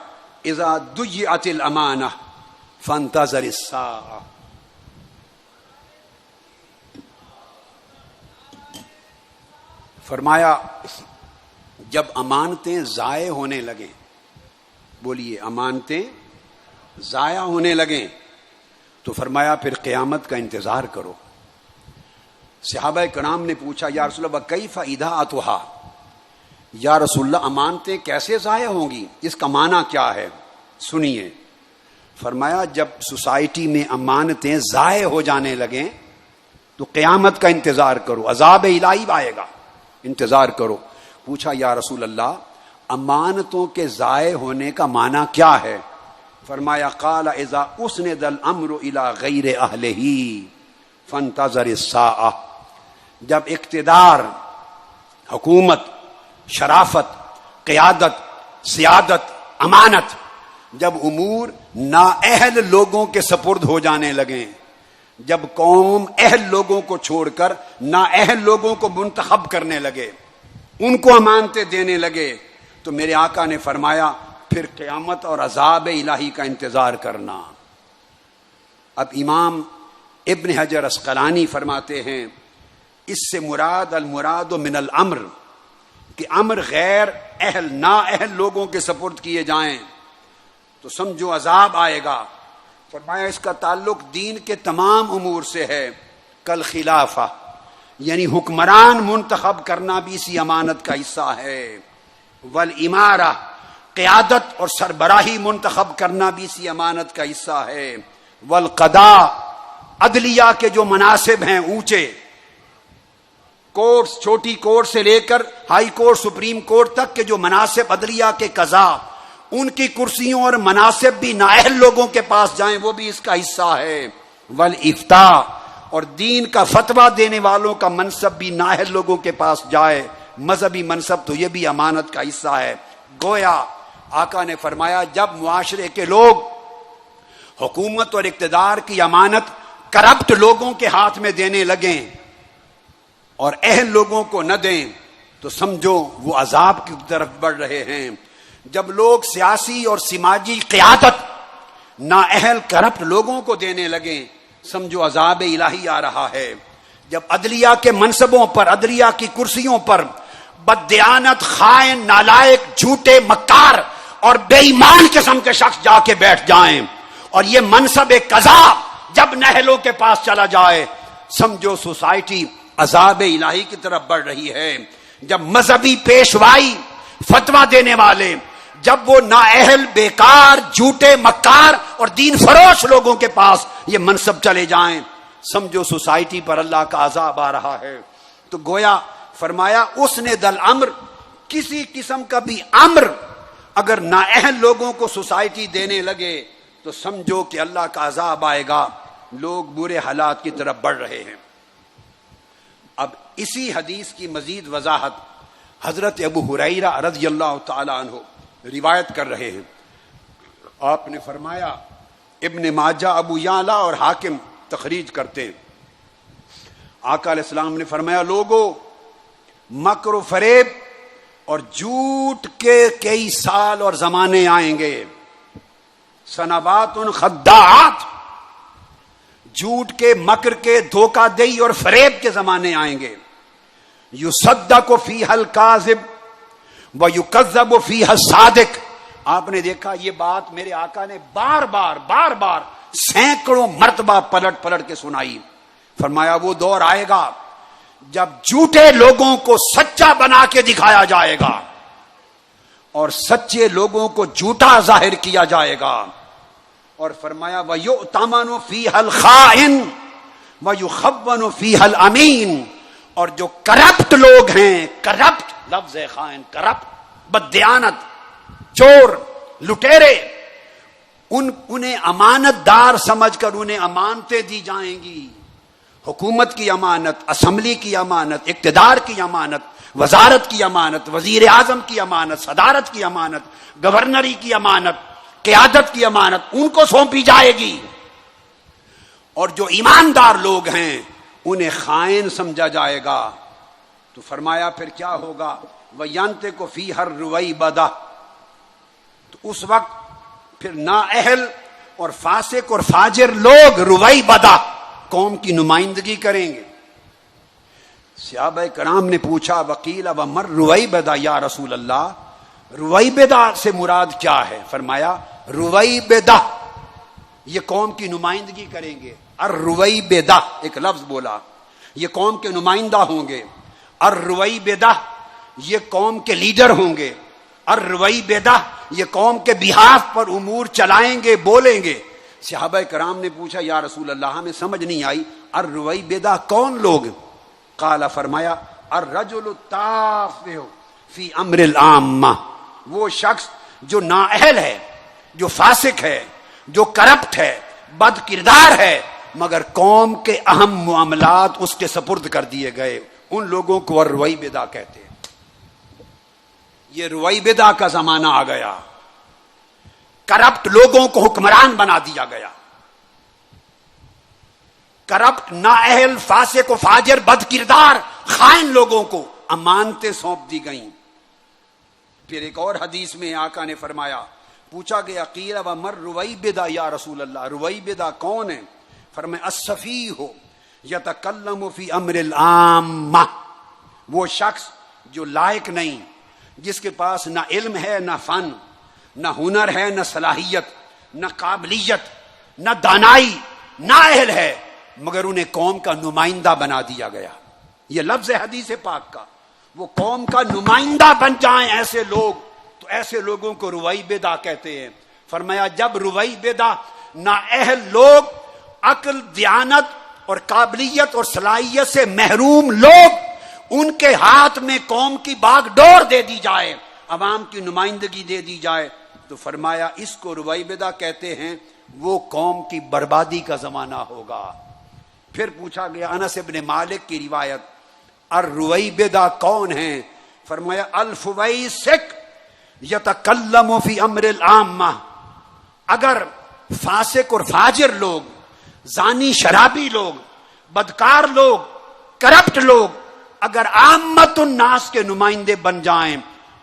اذا ضیعت الامانہ فانتظر الساعہ، فرمایا جب امانتیں ضائع ہونے لگیں، بولیے امانتیں ضائع ہونے لگیں تو فرمایا پھر قیامت کا انتظار کرو۔ صحابہ کرام نے پوچھا یا رسول اللہ کیف اضاعتھا، یا رسول اللہ امانتیں کیسے ضائع ہوں گی، اس کا معنی کیا ہے؟ سنیے، فرمایا جب سوسائٹی میں امانتیں ضائع ہو جانے لگیں تو قیامت کا انتظار کرو، عذاب الہی آئے گا، انتظار کرو۔ پوچھا یا رسول اللہ امانتوں کے ضائع ہونے کا معنی کیا ہے؟ فرمایا قال اذا اسند الامر الى غیر اہلہ فانتظر الساعہ، جب اقتدار، حکومت، شرافت، قیادت، سیادت، امانت جب امور نااہل لوگوں کے سپرد ہو جانے لگیں، جب قوم اہل لوگوں کو چھوڑ کر نااہل لوگوں کو منتخب کرنے لگے، ان کو امانتیں دینے لگے، تو میرے آقا نے فرمایا پھر قیامت اور عذاب الہی کا انتظار کرنا۔ اب امام ابن حجر عسقلانی فرماتے ہیں اس سے مراد المراد من الامر، کہ امر غیر اہل نااہل لوگوں کے سپرد کیے جائیں تو سمجھو عذاب آئے گا۔ فرمایا اس کا تعلق دین کے تمام امور سے ہے، کل خلافہ یعنی حکمران منتخب کرنا بھی اسی امانت کا حصہ ہے، والامارہ قیادت اور سربراہی منتخب کرنا بھی اسی امانت کا حصہ ہے، والقضاء عدلیہ کے جو مناصب ہیں اونچے، کورٹس، چھوٹی کورٹ سے لے کر ہائی کورٹ، سپریم کورٹ تک کے جو مناصب عدلیہ کے قضاء، ان کی کرسیوں اور مناصب بھی نااہل لوگوں کے پاس جائیں، وہ بھی اس کا حصہ ہے، والافتاء اور دین کا فتویٰ دینے والوں کا منصب بھی نااہل لوگوں کے پاس جائے، مذہبی منصب تو یہ بھی امانت کا حصہ ہے۔ گویا آقا نے فرمایا جب معاشرے کے لوگ حکومت اور اقتدار کی امانت کرپٹ لوگوں کے ہاتھ میں دینے لگیں اور اہل لوگوں کو نہ دیں تو سمجھو وہ عذاب کی طرف بڑھ رہے ہیں۔ جب لوگ سیاسی اور سماجی قیادت نااہل کرپٹ لوگوں کو دینے لگیں سمجھو عذاب الہی آ رہا ہے۔ جب عدلیہ کے منصبوں پر، عدلیہ کی کرسیوں پر بددیانت، خائن، نالائق، جھوٹے، مکار اور بے ایمان قسم کے شخص جا کے بیٹھ جائیں اور یہ منصب قضا جب نااہلوں کے پاس چلا جائے سمجھو سوسائٹی عذاب الہی کی طرف بڑھ رہی ہے۔ جب مذہبی پیشوائی، فتویٰ دینے والے، جب وہ نااہل، بیکار، جھوٹے، مکار اور دین فروش لوگوں کے پاس یہ منصب چلے جائیں سمجھو سوسائٹی پر اللہ کا عذاب آ رہا ہے۔ تو گویا فرمایا اس نے دل امر، کسی قسم کا بھی امر اگر نااہل لوگوں کو سوسائٹی دینے لگے تو سمجھو کہ اللہ کا عذاب آئے گا، لوگ برے حالات کی طرف بڑھ رہے ہیں۔ اب اسی حدیث کی مزید وضاحت حضرت ابو ہریرہ رضی اللہ تعالی عنہ روایت کر رہے ہیں۔ آپ نے فرمایا، ابن ماجہ، ابو یعلا اور حاکم تخریج کرتے ہیں، آقا علیہ السلام نے فرمایا لوگو مکر و فریب اور جھوٹ کے کئی سال اور زمانے آئیں گے، سنوات خداعات، جھوٹ کے، مکر کے، دھوکہ دہی اور فریب کے زمانے آئیں گے، یصدق فیہا الکاذب ویکذب فیہا الصادق۔ آپ نے دیکھا یہ بات میرے آقا نے بار بار سینکڑوں مرتبہ پلٹ کے سنائی۔ فرمایا وہ دور آئے گا جب جھوٹے لوگوں کو سچا بنا کے دکھایا جائے گا اور سچے لوگوں کو جھوٹا ظاہر کیا جائے گا. اور فرمایا وَيُؤْتَمَنُ فِيهَا الْخَائِنُ وَيُخَوَّنُ فِيهَا الْأَمِينُ. اور جو کرپٹ لوگ ہیں، کرپٹ لفظ ہے خائن، کرپٹ، بددیانت، چور، لٹیرے، انہیں امانت دار سمجھ کر انہیں امانتیں دی جائیں گی. حکومت کی امانت، اسمبلی کی امانت، اقتدار کی امانت، وزارت کی امانت، وزیر اعظم کی امانت، صدارت کی امانت، گورنری کی امانت، قیادت کی امانت ان کو سونپی جائے گی. اور جو ایماندار لوگ ہیں انہیں خائن سمجھا جائے گا. تو فرمایا پھر کیا ہوگا؟ وَيَنْتِقُ فِيهَا الرُّوَيْبَدَةُ. تو اس وقت پھر نااہل اور فاسق اور فاجر لوگ رویبدہ قوم کی نمائندگی کریں گے. صحابہ کرام نے پوچھا وقیل ومر رویبدہ یا رسول اللہ، رویبدہ سے مراد کیا ہے؟ فرمایا رویبدہ یہ قوم کی نمائندگی کریں گے. الرویبدہ ایک لفظ بولا، یہ قوم کے نمائندہ ہوں گے. الرویبدہ یہ قوم کے لیڈر ہوں گے. الرویبدہ یہ قوم کے بہاف پر امور چلائیں گے، بولیں گے. صحابہ کرام نے پوچھا یا رسول اللہ ہمیں سمجھ نہیں آئی، الرویبدہ کون لوگ؟ قال فرمایا الرجل التافہ فی امر العامہ، وہ شخص جو نااہل ہے، جو فاسق ہے، جو کرپٹ ہے، بد کردار ہے، مگر قوم کے اہم معاملات اس کے سپرد کر دیے گئے، ان لوگوں کو الرویبدہ کہتے ہیں. یہ رویبدہ کا زمانہ آ گیا. کرپٹ لوگوں کو حکمران بنا دیا گیا. کرپٹ نااہل فاسق و فاجر بد کردار خائن لوگوں کو امانتیں سونپ دی گئیں. پھر ایک اور حدیث میں آقا نے فرمایا، پوچھا گیا قیل ومر رویبدہ یا رسول اللہ، رویبدہ کون ہے؟ فرمایا السفیہ یتکلم فی امر العامہ، وہ شخص جو لائق نہیں، جس کے پاس نہ علم ہے، نہ فن، نہ ہنر ہے، نہ صلاحیت، نہ قابلیت، نہ دانائی، نااہل ہے، مگر انہیں قوم کا نمائندہ بنا دیا گیا. یہ لفظ ہے حدیث پاک کا. وہ قوم کا نمائندہ بن جائیں ایسے لوگ، تو ایسے لوگوں کو رویبدہ کہتے ہیں. فرمایا جب رویبدہ نااہل لوگ، عقل، دیانت اور قابلیت اور صلاحیت سے محروم لوگ، ان کے ہاتھ میں قوم کی باغ ڈور دے دی جائے، عوام کی نمائندگی دے دی جائے، تو فرمایا اس کو رویبدہ کہتے ہیں. وہ قوم کی بربادی کا زمانہ ہوگا. پھر پوچھا گیا انس ابن مالک کی روایت، الرویبدہ کون ہیں؟ فرمایا الفویسق یتکلم فی امر العامہ. اگر فاسق اور فاجر لوگ، زانی شرابی لوگ، بدکار لوگ، کرپٹ لوگ اگر عامت الناس کے نمائندے بن جائیں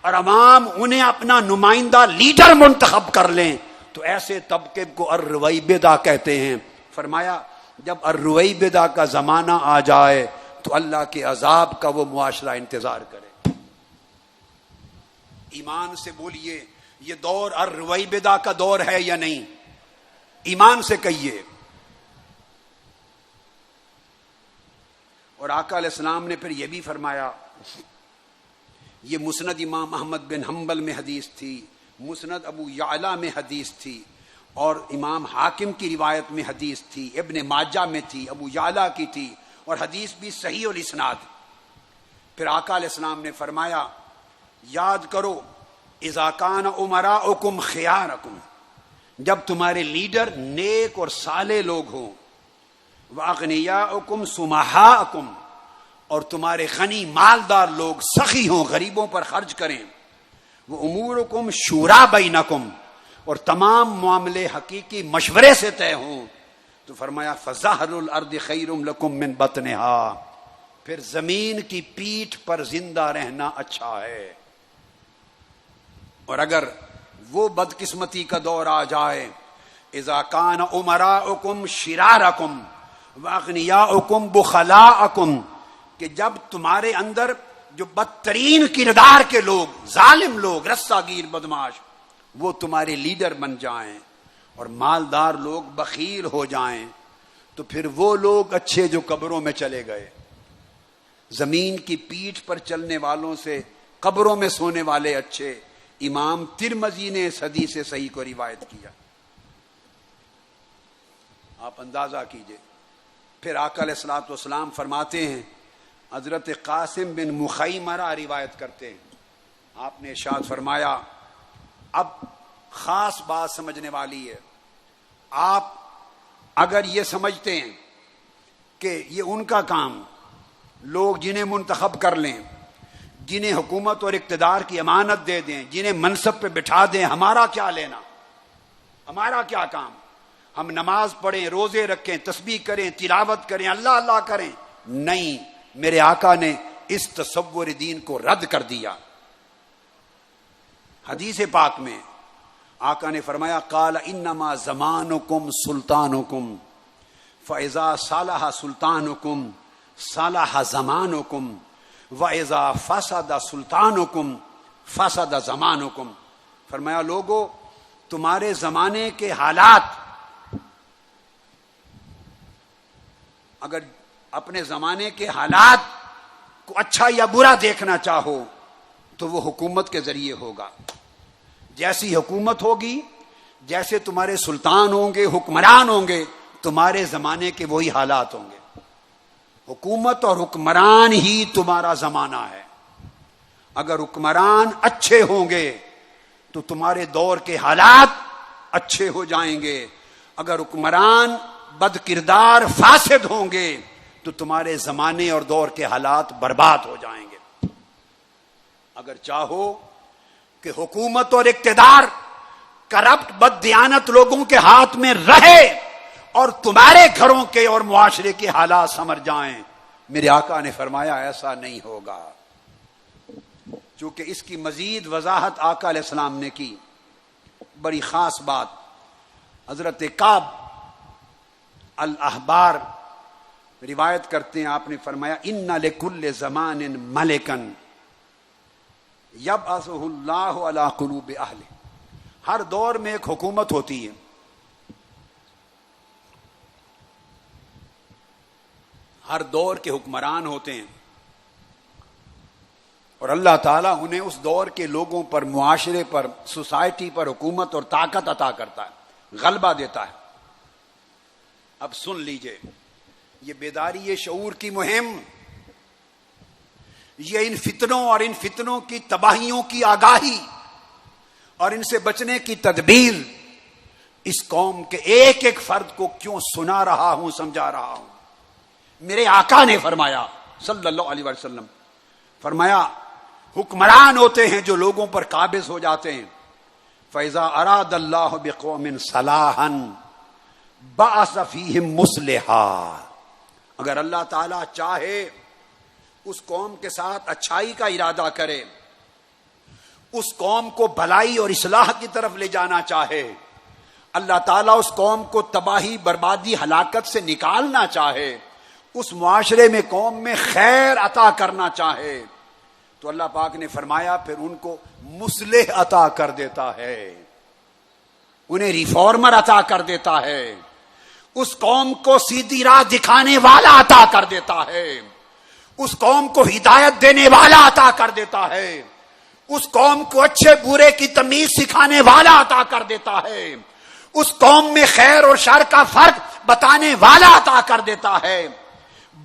اور عوام انہیں اپنا نمائندہ لیڈر منتخب کر لیں، تو ایسے طبقے کو الرویبدہ کہتے ہیں. فرمایا جب الرویبدہ کا زمانہ آ جائے تو اللہ کے عذاب کا وہ معاشرہ انتظار کرے. ایمان سے بولیے یہ دور الرویبدہ کا دور ہے یا نہیں؟ ایمان سے کہیے. اور آقا علیہ السلام نے پھر یہ بھی فرمایا، یہ مسند امام احمد بن حنبل میں حدیث تھی، مسند ابو یعلا میں حدیث تھی، اور امام حاکم کی روایت میں حدیث تھی، ابن ماجہ میں تھی، ابو یعلا کی تھی، اور حدیث بھی صحیح الاسناد. پھر آقا علیہ السلام نے فرمایا یاد کرو اذا کان امراؤکم خیارکم، جب تمہارے لیڈر نیک اور صالح لوگ ہوں، واغنیاؤکم سمحاءکم، اور تمہارے غنی مالدار لوگ سخی ہوں، غریبوں پر خرچ کریں، وہ امورکم شورا بینکم، اور تمام معاملے حقیقی مشورے سے طے ہوں، تو فرمایا فظہر الارض خیر لکم من بطنہا، پھر زمین کی پیٹھ پر زندہ رہنا اچھا ہے. اور اگر وہ بدقسمتی کا دور آ جائے، اذا کان امراؤکم شرارکم واغنیاؤکم بخلاءکم، کہ جب تمہارے اندر جو بدترین کردار کے لوگ، ظالم لوگ، رسہ گیر، بدماش، وہ تمہارے لیڈر بن جائیں اور مالدار لوگ بخیل ہو جائیں، تو پھر وہ لوگ اچھے جو قبروں میں چلے گئے، زمین کی پیٹھ پر چلنے والوں سے قبروں میں سونے والے اچھے. امام ترمذی نے اس حدیث صحیح کو روایت کیا. آپ اندازہ کیجئے. پھر آقا علیہ الصلوۃ والسلام فرماتے ہیں, حضرت قاسم بن مخیمرہ روایت کرتے ہیں, آپ نے ارشاد فرمایا, اب خاص بات سمجھنے والی ہے. آپ اگر یہ سمجھتے ہیں کہ یہ ان کا کام, لوگ جنہیں منتخب کر لیں, جنہیں حکومت اور اقتدار کی امانت دے دیں, جنہیں منصب پہ بٹھا دیں, ہمارا کیا لینا, ہمارا کیا کام, ہم نماز پڑھیں, روزے رکھیں, تسبیح کریں, تلاوت کریں, اللہ اللہ کریں. نہیں, میرے آقا نے اس تصور دین کو رد کر دیا. حدیث پاک میں آقا نے فرمایا, قال انما زمانکم سلطانکم فاذا صالح سلطانکم صالح زمانکم واذا فسد سلطانکم فسد زمانکم. فرمایا, لوگو تمہارے زمانے کے حالات, اگر اپنے زمانے کے حالات کو اچھا یا برا دیکھنا چاہو تو وہ حکومت کے ذریعے ہوگا. جیسی حکومت ہوگی, جیسے تمہارے سلطان ہوں گے, حکمران ہوں گے, تمہارے زمانے کے وہی حالات ہوں گے. حکومت اور حکمران ہی تمہارا زمانہ ہے. اگر حکمران اچھے ہوں گے تو تمہارے دور کے حالات اچھے ہو جائیں گے. اگر حکمران بد کردار فاسد ہوں گے تو تمہارے زمانے اور دور کے حالات برباد ہو جائیں گے. اگر چاہو کہ حکومت اور اقتدار کرپٹ بد دیانت لوگوں کے ہاتھ میں رہے اور تمہارے گھروں کے اور معاشرے کے حالات سمر جائیں, میرے آقا نے فرمایا ایسا نہیں ہوگا. چونکہ اس کی مزید وضاحت آقا علیہ السلام نے کی. بڑی خاص بات, حضرت کعب الاحبار روایت کرتے ہیں, آپ نے فرمایا, ان لکل زمان ملکن یبعثہ اللہ علی قلوب اہلہ. ہر دور میں ایک حکومت ہوتی ہے, ہر دور کے حکمران ہوتے ہیں, اور اللہ تعالیٰ انہیں اس دور کے لوگوں پر, معاشرے پر, سوسائٹی پر حکومت اور طاقت عطا کرتا ہے, غلبہ دیتا ہے. اب سن لیجئے, یہ بیداری شعور کی مہم, یہ ان فتنوں اور ان فتنوں کی تباہیوں کی آگاہی اور ان سے بچنے کی تدبیر اس قوم کے ایک ایک فرد کو کیوں سنا رہا ہوں, سمجھا رہا ہوں. میرے آقا نے فرمایا صلی اللہ علیہ وسلم, فرمایا حکمران ہوتے ہیں جو لوگوں پر قابض ہو جاتے ہیں. فَإِذَا أَرَادَ اللَّهُ بِقَوْمٍ صَلَاحًا بَعَثَ فِيهِمْ مُصْلِحًا. اگر اللہ تعالیٰ چاہے اس قوم کے ساتھ اچھائی کا ارادہ کرے, اس قوم کو بھلائی اور اصلاح کی طرف لے جانا چاہے, اللہ تعالیٰ اس قوم کو تباہی, بربادی, ہلاکت سے نکالنا چاہے, اس معاشرے میں, قوم میں خیر عطا کرنا چاہے, تو اللہ پاک نے فرمایا پھر ان کو مصلح عطا کر دیتا ہے, انہیں ریفارمر عطا کر دیتا ہے, اس قوم کو سیدھی راہ دکھانے والا عطا کر دیتا ہے, اس قوم کو ہدایت دینے والا عطا کر دیتا ہے, اس قوم کو اچھے برے کی تمیز سکھانے والا عطا کر دیتا ہے, اس قوم میں خیر اور شر کا فرق بتانے والا عطا کر دیتا ہے.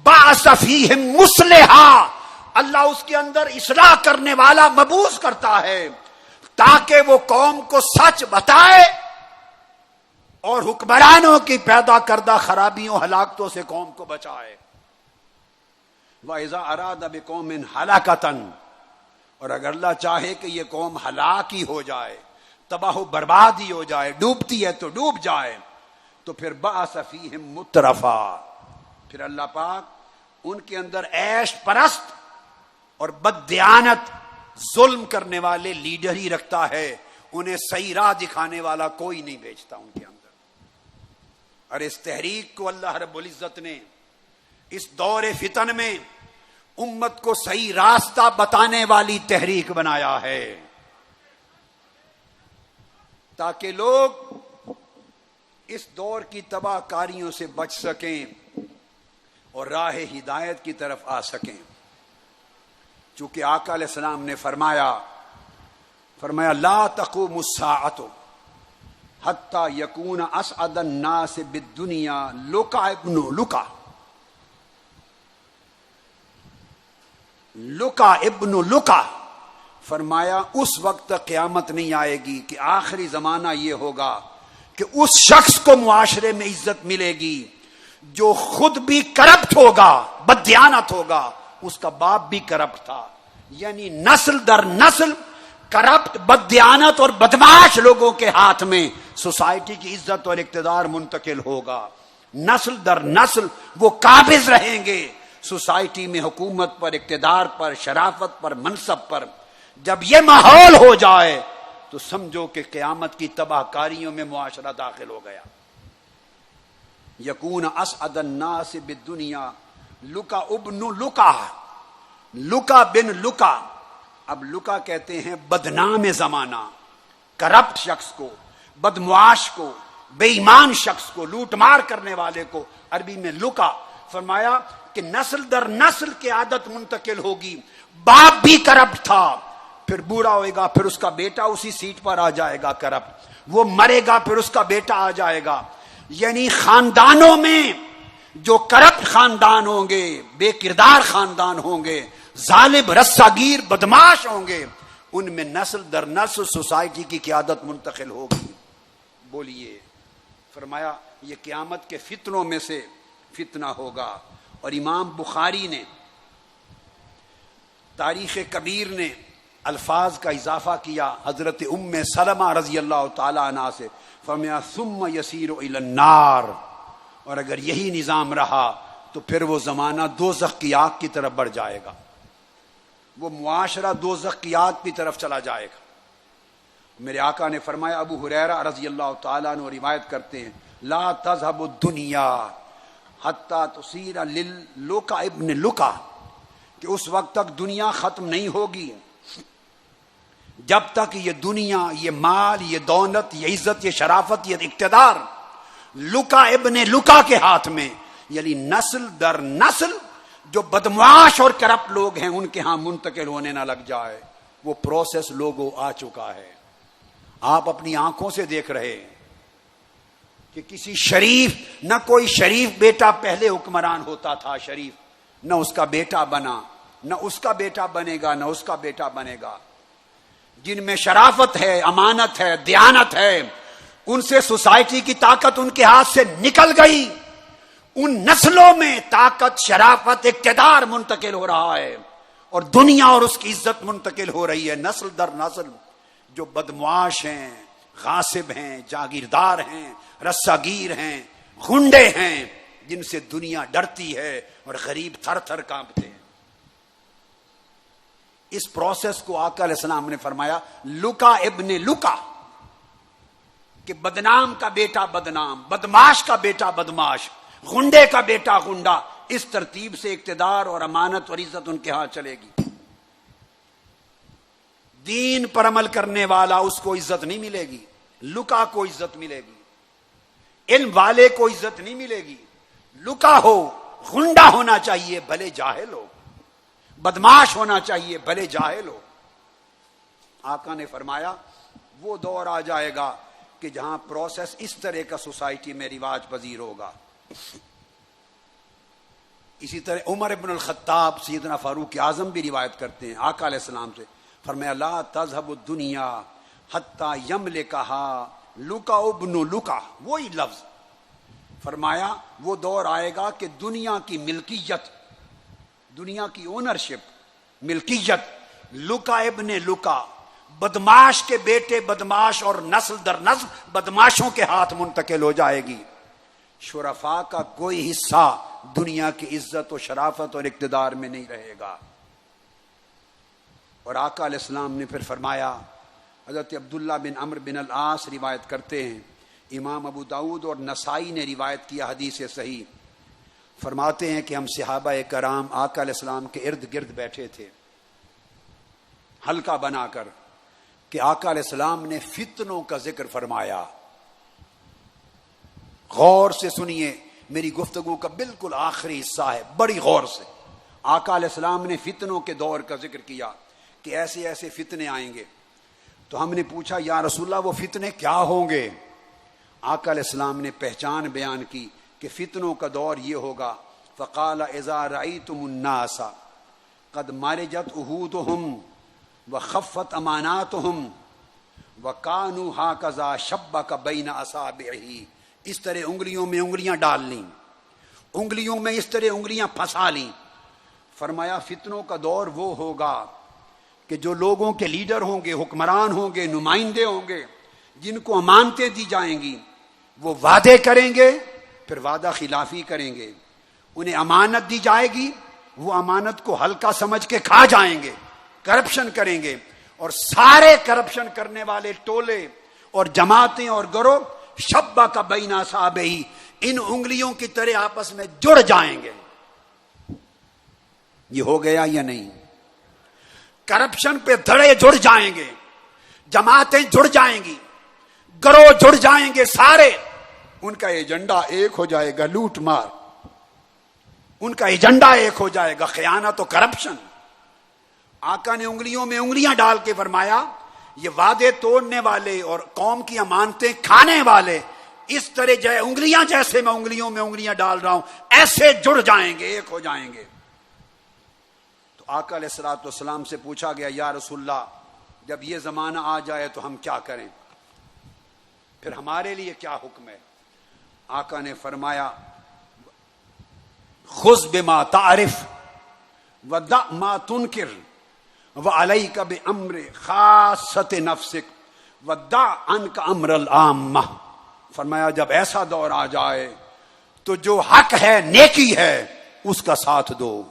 بعث فیہم مصلحا, اللہ اس کے اندر اصلاح کرنے والا مبعوث کرتا ہے تاکہ وہ قوم کو سچ بتائے اور حکمرانوں کی پیدا کردہ خرابیوں, ہلاکتوں سے قوم کو بچائے. وَإِذَا أَرَادَ بِقَوْمٍ هَلَكَةً, اور اگر اللہ چاہے کہ یہ قوم ہلاک ہی ہو جائے, تباہ و برباد ہی ہو جائے, ڈوبتی ہے تو ڈوب جائے, تو پھر بَعَثَ فِيهِمْ مُتْرَفًا, پھر اللہ پاک ان کے اندر عیش پرست اور بد دیانت, ظلم کرنے والے لیڈر ہی رکھتا ہے, انہیں صحیح راہ دکھانے والا کوئی نہیں بھیجتا ان کے اندر. اور اس تحریک کو اللہ رب العزت نے اس دور فتن میں امت کو صحیح راستہ بتانے والی تحریک بنایا ہے تاکہ لوگ اس دور کی تباہ کاریوں سے بچ سکیں اور راہ ہدایت کی طرف آ سکیں. چونکہ آقا علیہ السلام نے فرمایا لا تقوم الساعۃ حتی یکون اسعد الناس بالدنیا لکا ابن لکا. لکا ابن لکا فرمایا اس وقت تک قیامت نہیں آئے گی کہ آخری زمانہ یہ ہوگا کہ اس شخص کو معاشرے میں عزت ملے گی جو خود بھی کرپٹ ہوگا, بددیانت ہوگا, اس کا باپ بھی کرپٹ تھا. یعنی نسل در نسل کرپٹ, بددیانت اور بدمعاش لوگوں کے ہاتھ میں سوسائٹی کی عزت اور اقتدار منتقل ہوگا. نسل در نسل وہ قابض رہیں گے سوسائٹی میں, حکومت پر, اقتدار پر, شرافت پر, منصب پر. جب یہ ماحول ہو جائے تو سمجھو کہ قیامت کی تباہ کاریوں میں معاشرہ داخل ہو گیا. یکون اسعد الناس بالدنیا لکا ابن لکا, لکا بن لکا. اب لکا کہتے ہیں بدنام زمانہ, کرپٹ شخص کو, بدمعاش کو, بے ایمان شخص کو, لوٹ مار کرنے والے کو عربی میں لکا. فرمایا کہ نسل در نسل کی عادت منتقل ہوگی. باپ بھی کرپٹ تھا, پھر بوڑھا ہوئے گا, پھر اس کا بیٹا اسی سیٹ پر آ جائے گا کرپٹ, وہ مرے گا, پھر اس کا بیٹا آ جائے گا. یعنی خاندانوں میں جو کرپٹ خاندان ہوں گے, بے کردار خاندان ہوں گے, ظالم رساگیر بدماش ہوں گے, ان میں نسل در نسل سوسائٹی کی قیادت منتقل ہوگی. بولیے. فرمایا یہ قیامت کے فتنوں میں سے فتنہ ہوگا. اور امام بخاری نے تاریخ کبیر نے الفاظ کا اضافہ کیا حضرت ام سلمہ رضی اللہ تعالی عنہ سے. فرمایا ثم یسیر الی النار, اور اگر یہی نظام رہا تو پھر وہ زمانہ دوزخ کی آگ کی طرف بڑھ جائے گا, وہ معاشرہ دوزخ کی آگ کی طرف چلا جائے گا. میرے آقا نے فرمایا, ابو ہریرہ رضی اللہ تعالیٰ عنہ روایت کرتے ہیں, لا تذهب الدنیا حتی تصیر للوکا ابن لکا, کہ اس وقت تک دنیا ختم نہیں ہوگی جب تک یہ دنیا, یہ مال, یہ دولت, یہ عزت, یہ شرافت, یہ اقتدار لکا ابن لکا کے ہاتھ میں, یعنی نسل در نسل جو بدمعاش اور کرپٹ لوگ ہیں ان کے ہاں منتقل ہونے نہ لگ جائے. وہ پروسیس لوگوں آ چکا ہے. آپ اپنی آنکھوں سے دیکھ رہے ہیں کہ کسی شریف, نہ کوئی شریف بیٹا پہلے حکمران ہوتا تھا شریف, نہ اس کا بیٹا بنا, نہ اس کا بیٹا بنے گا, نہ اس کا بیٹا بنے گا. جن میں شرافت ہے, امانت ہے, دیانت ہے, ان سے سوسائٹی کی طاقت ان کے ہاتھ سے نکل گئی. ان نسلوں میں طاقت, شرافت, اقتدار منتقل ہو رہا ہے, اور دنیا اور اس کی عزت منتقل ہو رہی ہے نسل در نسل. جو بدمعاش ہیں, غاصب ہیں, جاگیردار ہیں, رساگیر ہیں, غنڈے ہیں, جن سے دنیا ڈرتی ہے اور غریب تھر تھر کانپتے ہیں. اس پروسیس کو آقا علیہ السلام نے فرمایا لکا ابن لکا, کہ بدنام کا بیٹا بدنام, بدماش کا بیٹا بدماش, غنڈے کا بیٹا غنڈا. اس ترتیب سے اقتدار اور امانت اور عزت ان کے ہاں چلے گی. دین پر عمل کرنے والا اس کو عزت نہیں ملے گی, لکا کو عزت ملے گی. علم والے کو عزت نہیں ملے گی. لکا ہو, غنڈا ہونا چاہیے بھلے جاہل ہو, بدماش ہونا چاہیے بھلے جاہل ہو. آقا نے فرمایا وہ دور آ جائے گا کہ جہاں پروسیس اس طرح کا سوسائٹی میں رواج پذیر ہوگا. اسی طرح عمر ابن الخطاب سیدنا فاروق اعظم بھی روایت کرتے ہیں آقا علیہ السلام سے. فرمایا لا تذهب الدنیا حتی یملکها لکا ابن لکا. وہی لفظ فرمایا وہ دور آئے گا کہ دنیا کی ملکیت, دنیا کی اونرشپ, ملکیت لکا ابن لکا, بدماش کے بیٹے بدماش اور نسل در نسل بدماشوں کے ہاتھ منتقل ہو جائے گی. شرفاء کا کوئی حصہ دنیا کی عزت و شرافت اور اقتدار میں نہیں رہے گا. اور آقا علیہ السلام نے پھر فرمایا, حضرت عبداللہ بن عمرو بن العاص روایت کرتے ہیں, امام ابو داود اور نسائی نے روایت کیا حدیث صحیح, فرماتے ہیں کہ ہم صحابہ کرام آقا علیہ السلام کے ارد گرد بیٹھے تھے حلقہ بنا کر, کہ آقا علیہ السلام نے فتنوں کا ذکر فرمایا. غور سے سنیے, میری گفتگو کا بالکل آخری حصہ ہے, بڑی غور سے آقا علیہ السلام نے فتنوں کے دور کا ذکر کیا کہ ایسے ایسے فتنے آئیں گے. تو ہم نے پوچھا یا رسول اللہ وہ فتنے کیا ہوں گے؟ آقا علیہ السلام نے پہچان بیان کی کہ فتنوں کا دور یہ ہوگا. فقال اذا رأيتم الناس قد مرجت عهودهم وخفت اماناتهم وكانوا هكذا شبك بين اصابعه. اس طرح انگلیوں میں انگلیاں ڈال لیں، انگلیوں میں اس طرح انگلیاں پھنسا لیں. فرمایا فتنوں کا دور وہ ہوگا کہ جو لوگوں کے لیڈر ہوں گے، حکمران ہوں گے، نمائندے ہوں گے، جن کو امانتیں دی جائیں گی، وہ وعدے کریں گے پھر وعدہ خلافی کریں گے. انہیں امانت دی جائے گی، وہ امانت کو ہلکا سمجھ کے کھا جائیں گے، کرپشن کریں گے. اور سارے کرپشن کرنے والے ٹولے اور جماعتیں اور گروہ شبہ کا بین اصابعہ، ان انگلیوں کی طرح آپس میں جڑ جائیں گے. یہ ہو گیا یا نہیں؟ کرپشن پہ دھڑے جڑ جائیں گے، جماعتیں جڑ جائیں گی، گروہ جڑ جائیں گے، سارے ان کا ایجنڈا ایک ہو جائے گا، لوٹ مار. ان کا ایجنڈا ایک ہو جائے گا، خیانت و کرپشن. آقا نے انگلیوں میں انگلیاں ڈال کے فرمایا یہ وعدے توڑنے والے اور قوم کی امانتیں کھانے والے اس طرح جائے انگلیاں جیسے میں انگلیوں میں انگلیاں ڈال رہا ہوں ایسے جڑ جائیں گے، ایک ہو جائیں گے. تو آقا علیہ الصلوۃ والسلام سے پوچھا گیا یا رسول اللہ جب یہ زمانہ آ جائے تو ہم کیا کریں، پھر ہمارے لیے کیا حکم ہے؟ آقا نے فرمایا خذ بما تعرف ودع ما تنکر وعلیک بامر خاصۃ نفسک ودع عنک امر العامہ. فرمایا جب ایسا دور آ جائے تو جو حق ہے، نیکی ہے، اس کا ساتھ دو،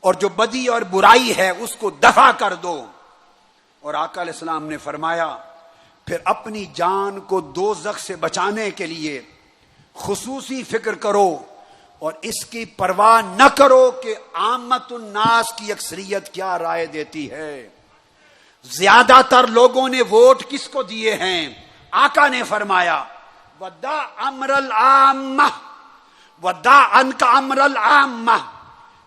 اور جو بدی اور برائی ہے اس کو دفع کر دو. اور آقا علیہ السلام نے فرمایا پھر اپنی جان کو دوزخ سے بچانے کے لیے خصوصی فکر کرو اور اس کی پرواہ نہ کرو کہ عامت الناس کی اکثریت کیا رائے دیتی ہے. زیادہ تر لوگوں نے ووٹ کس کو دیے ہیں؟ آقا نے فرمایا ودع امر العامہ ودع عنک امر العامہ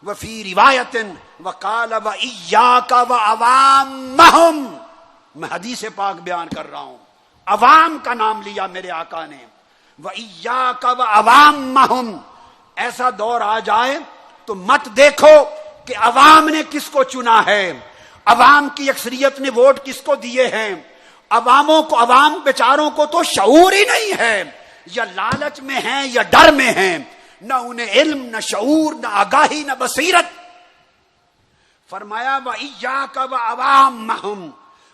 وفی روایت وقال وإیاک وعوامہم. میں حدیث پاک بیان کر رہا ہوں، عوام کا نام لیا میرے آقا نے، وإیاک وعوامہم. ایسا دور آ جائے تو مت دیکھو کہ عوام نے کس کو چنا ہے، عوام کی اکثریت نے ووٹ کس کو دیے ہیں. عوام بیچاروں کو تو شعور ہی نہیں ہے، یا لالچ میں ہیں یا ڈر میں ہیں، نہ انہیں علم، نہ شعور، نہ آگاہی، نہ بصیرت. فرمایا وإیاک وعوامہم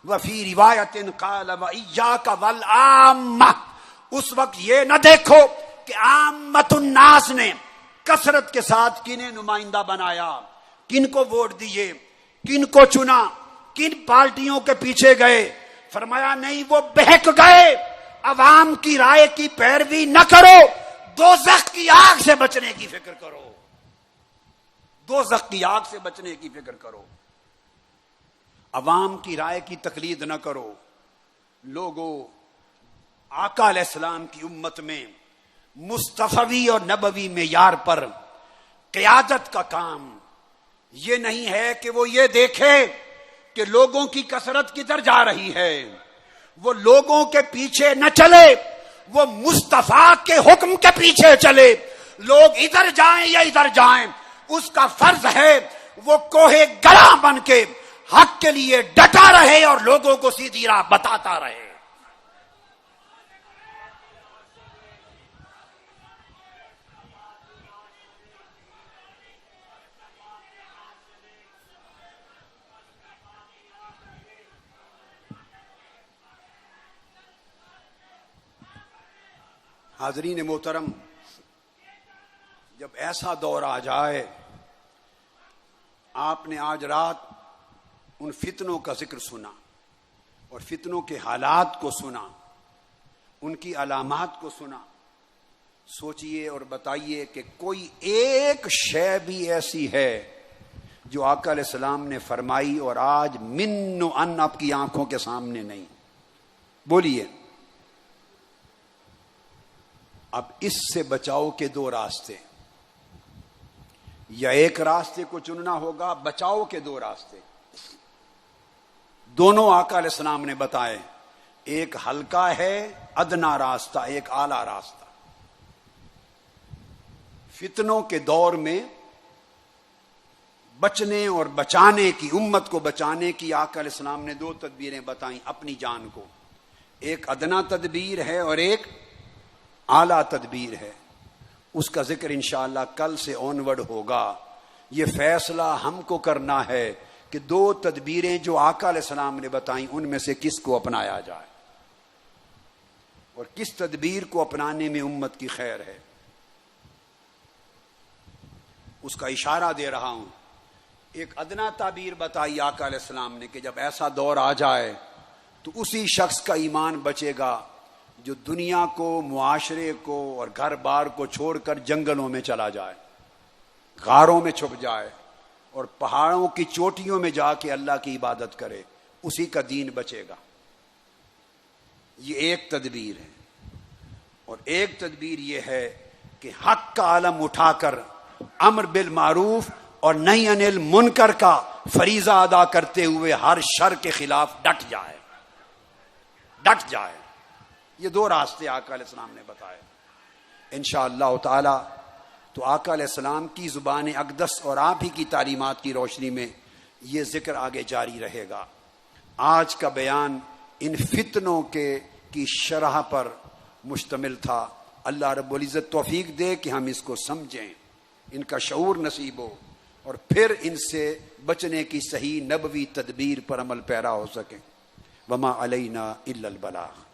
وفی روایت قال وإیاک والعامہ. اس وقت یہ نہ دیکھو کہ عامت الناس نے کثرت کے ساتھ کنہیں نمائندہ بنایا، کن کو ووٹ دیے، کن کو چنا، کن پارٹیوں کے پیچھے گئے. فرمایا نہیں، وہ بہک گئے. عوام کی رائے کی پیروی نہ کرو، دوزخ کی آگ سے بچنے کی فکر کرو، دوزخ کی آگ سے بچنے کی فکر کرو. عوام کی رائے کی تقلید نہ کرو. لوگوں، آقا علیہ السلام کی امت میں مصطفی اور نبوی معیار پر قیادت کا کام یہ نہیں ہے کہ وہ یہ دیکھے کہ لوگوں کی کثرت کدھر جا رہی ہے، وہ لوگوں کے پیچھے نہ چلے، وہ مصطفیٰ کے حکم کے پیچھے چلے. لوگ ادھر جائیں یا ادھر جائیں، اس کا فرض ہے وہ کوہ گراں بن کے حق کے لیے ڈٹا رہے اور لوگوں کو سیدھی راہ بتاتا رہے. حاضرین محترم، جب ایسا دور آ جائے، آپ نے آج رات ان فتنوں کا ذکر سنا اور فتنوں کے حالات کو سنا، ان کی علامات کو سنا. سوچئے اور بتائیے کہ کوئی ایک شے بھی ایسی ہے جو آقا علیہ السلام نے فرمائی اور آج من و ان آپ کی آنکھوں کے سامنے نہیں. بولیے. اب اس سے بچاؤ کے دو راستے. یا ایک راستے کو چننا ہوگا، بچاؤ کے دو راستے دونوں آقا علیہ السلام نے بتائے، ایک ہلکا ہے ادنا راستہ، ایک اعلی راستہ۔ فتنوں کے دور میں بچنے اور بچانے کی، امت کو بچانے کی آقا علیہ السلام نے دو تدبیریں بتائیں اپنی جان کو، ایک ادنا تدبیر ہے اور ایک اعلی تدبیر ہے۔ اس کا ذکر انشاءاللہ کل سے اونورڈ ہوگا۔ یہ فیصلہ ہم کو کرنا ہے کہ دو تدبیریں جو آقا علیہ السلام نے بتائیں ان میں سے کس کو اپنایا جائے اور کس تدبیر کو اپنانے میں امت کی خیر ہے۔ اس کا اشارہ دے رہا ہوں۔ ایک ادنا تعبیر بتائی آقا علیہ السلام نے کہ جب ایسا دور آ جائے تو اسی شخص کا ایمان بچے گا جو دنیا کو، معاشرے کو اور گھر بار کو چھوڑ کر جنگلوں میں چلا جائے، غاروں میں چھپ جائے اور پہاڑوں کی چوٹیوں میں جا کے اللہ کی عبادت کرے، اسی کا دین بچے گا۔ یہ ایک تدبیر ہے۔ اور ایک تدبیر یہ ہے کہ حق کا علم اٹھا کر امر بالمعروف اور نہی عن المنکر کا فریضہ ادا کرتے ہوئے ہر شر کے خلاف ڈٹ جائے۔ یہ دو راستے آقا علیہ السلام نے بتائے۔ انشاءاللہ تعالی تو آقا علیہ السلام کی زبان اقدس اور آپ ہی کی تعلیمات کی روشنی میں یہ ذکر آگے جاری رہے گا۔ آج کا بیان ان فتنوں کی شرح پر مشتمل تھا۔ اللہ رب العزت توفیق دے کہ ہم اس کو سمجھیں، ان کا شعور نصیب ہو اور پھر ان سے بچنے کی صحیح نبوی تدبیر پر عمل پیرا ہو سکیں۔ وما علینا الا البلاغ۔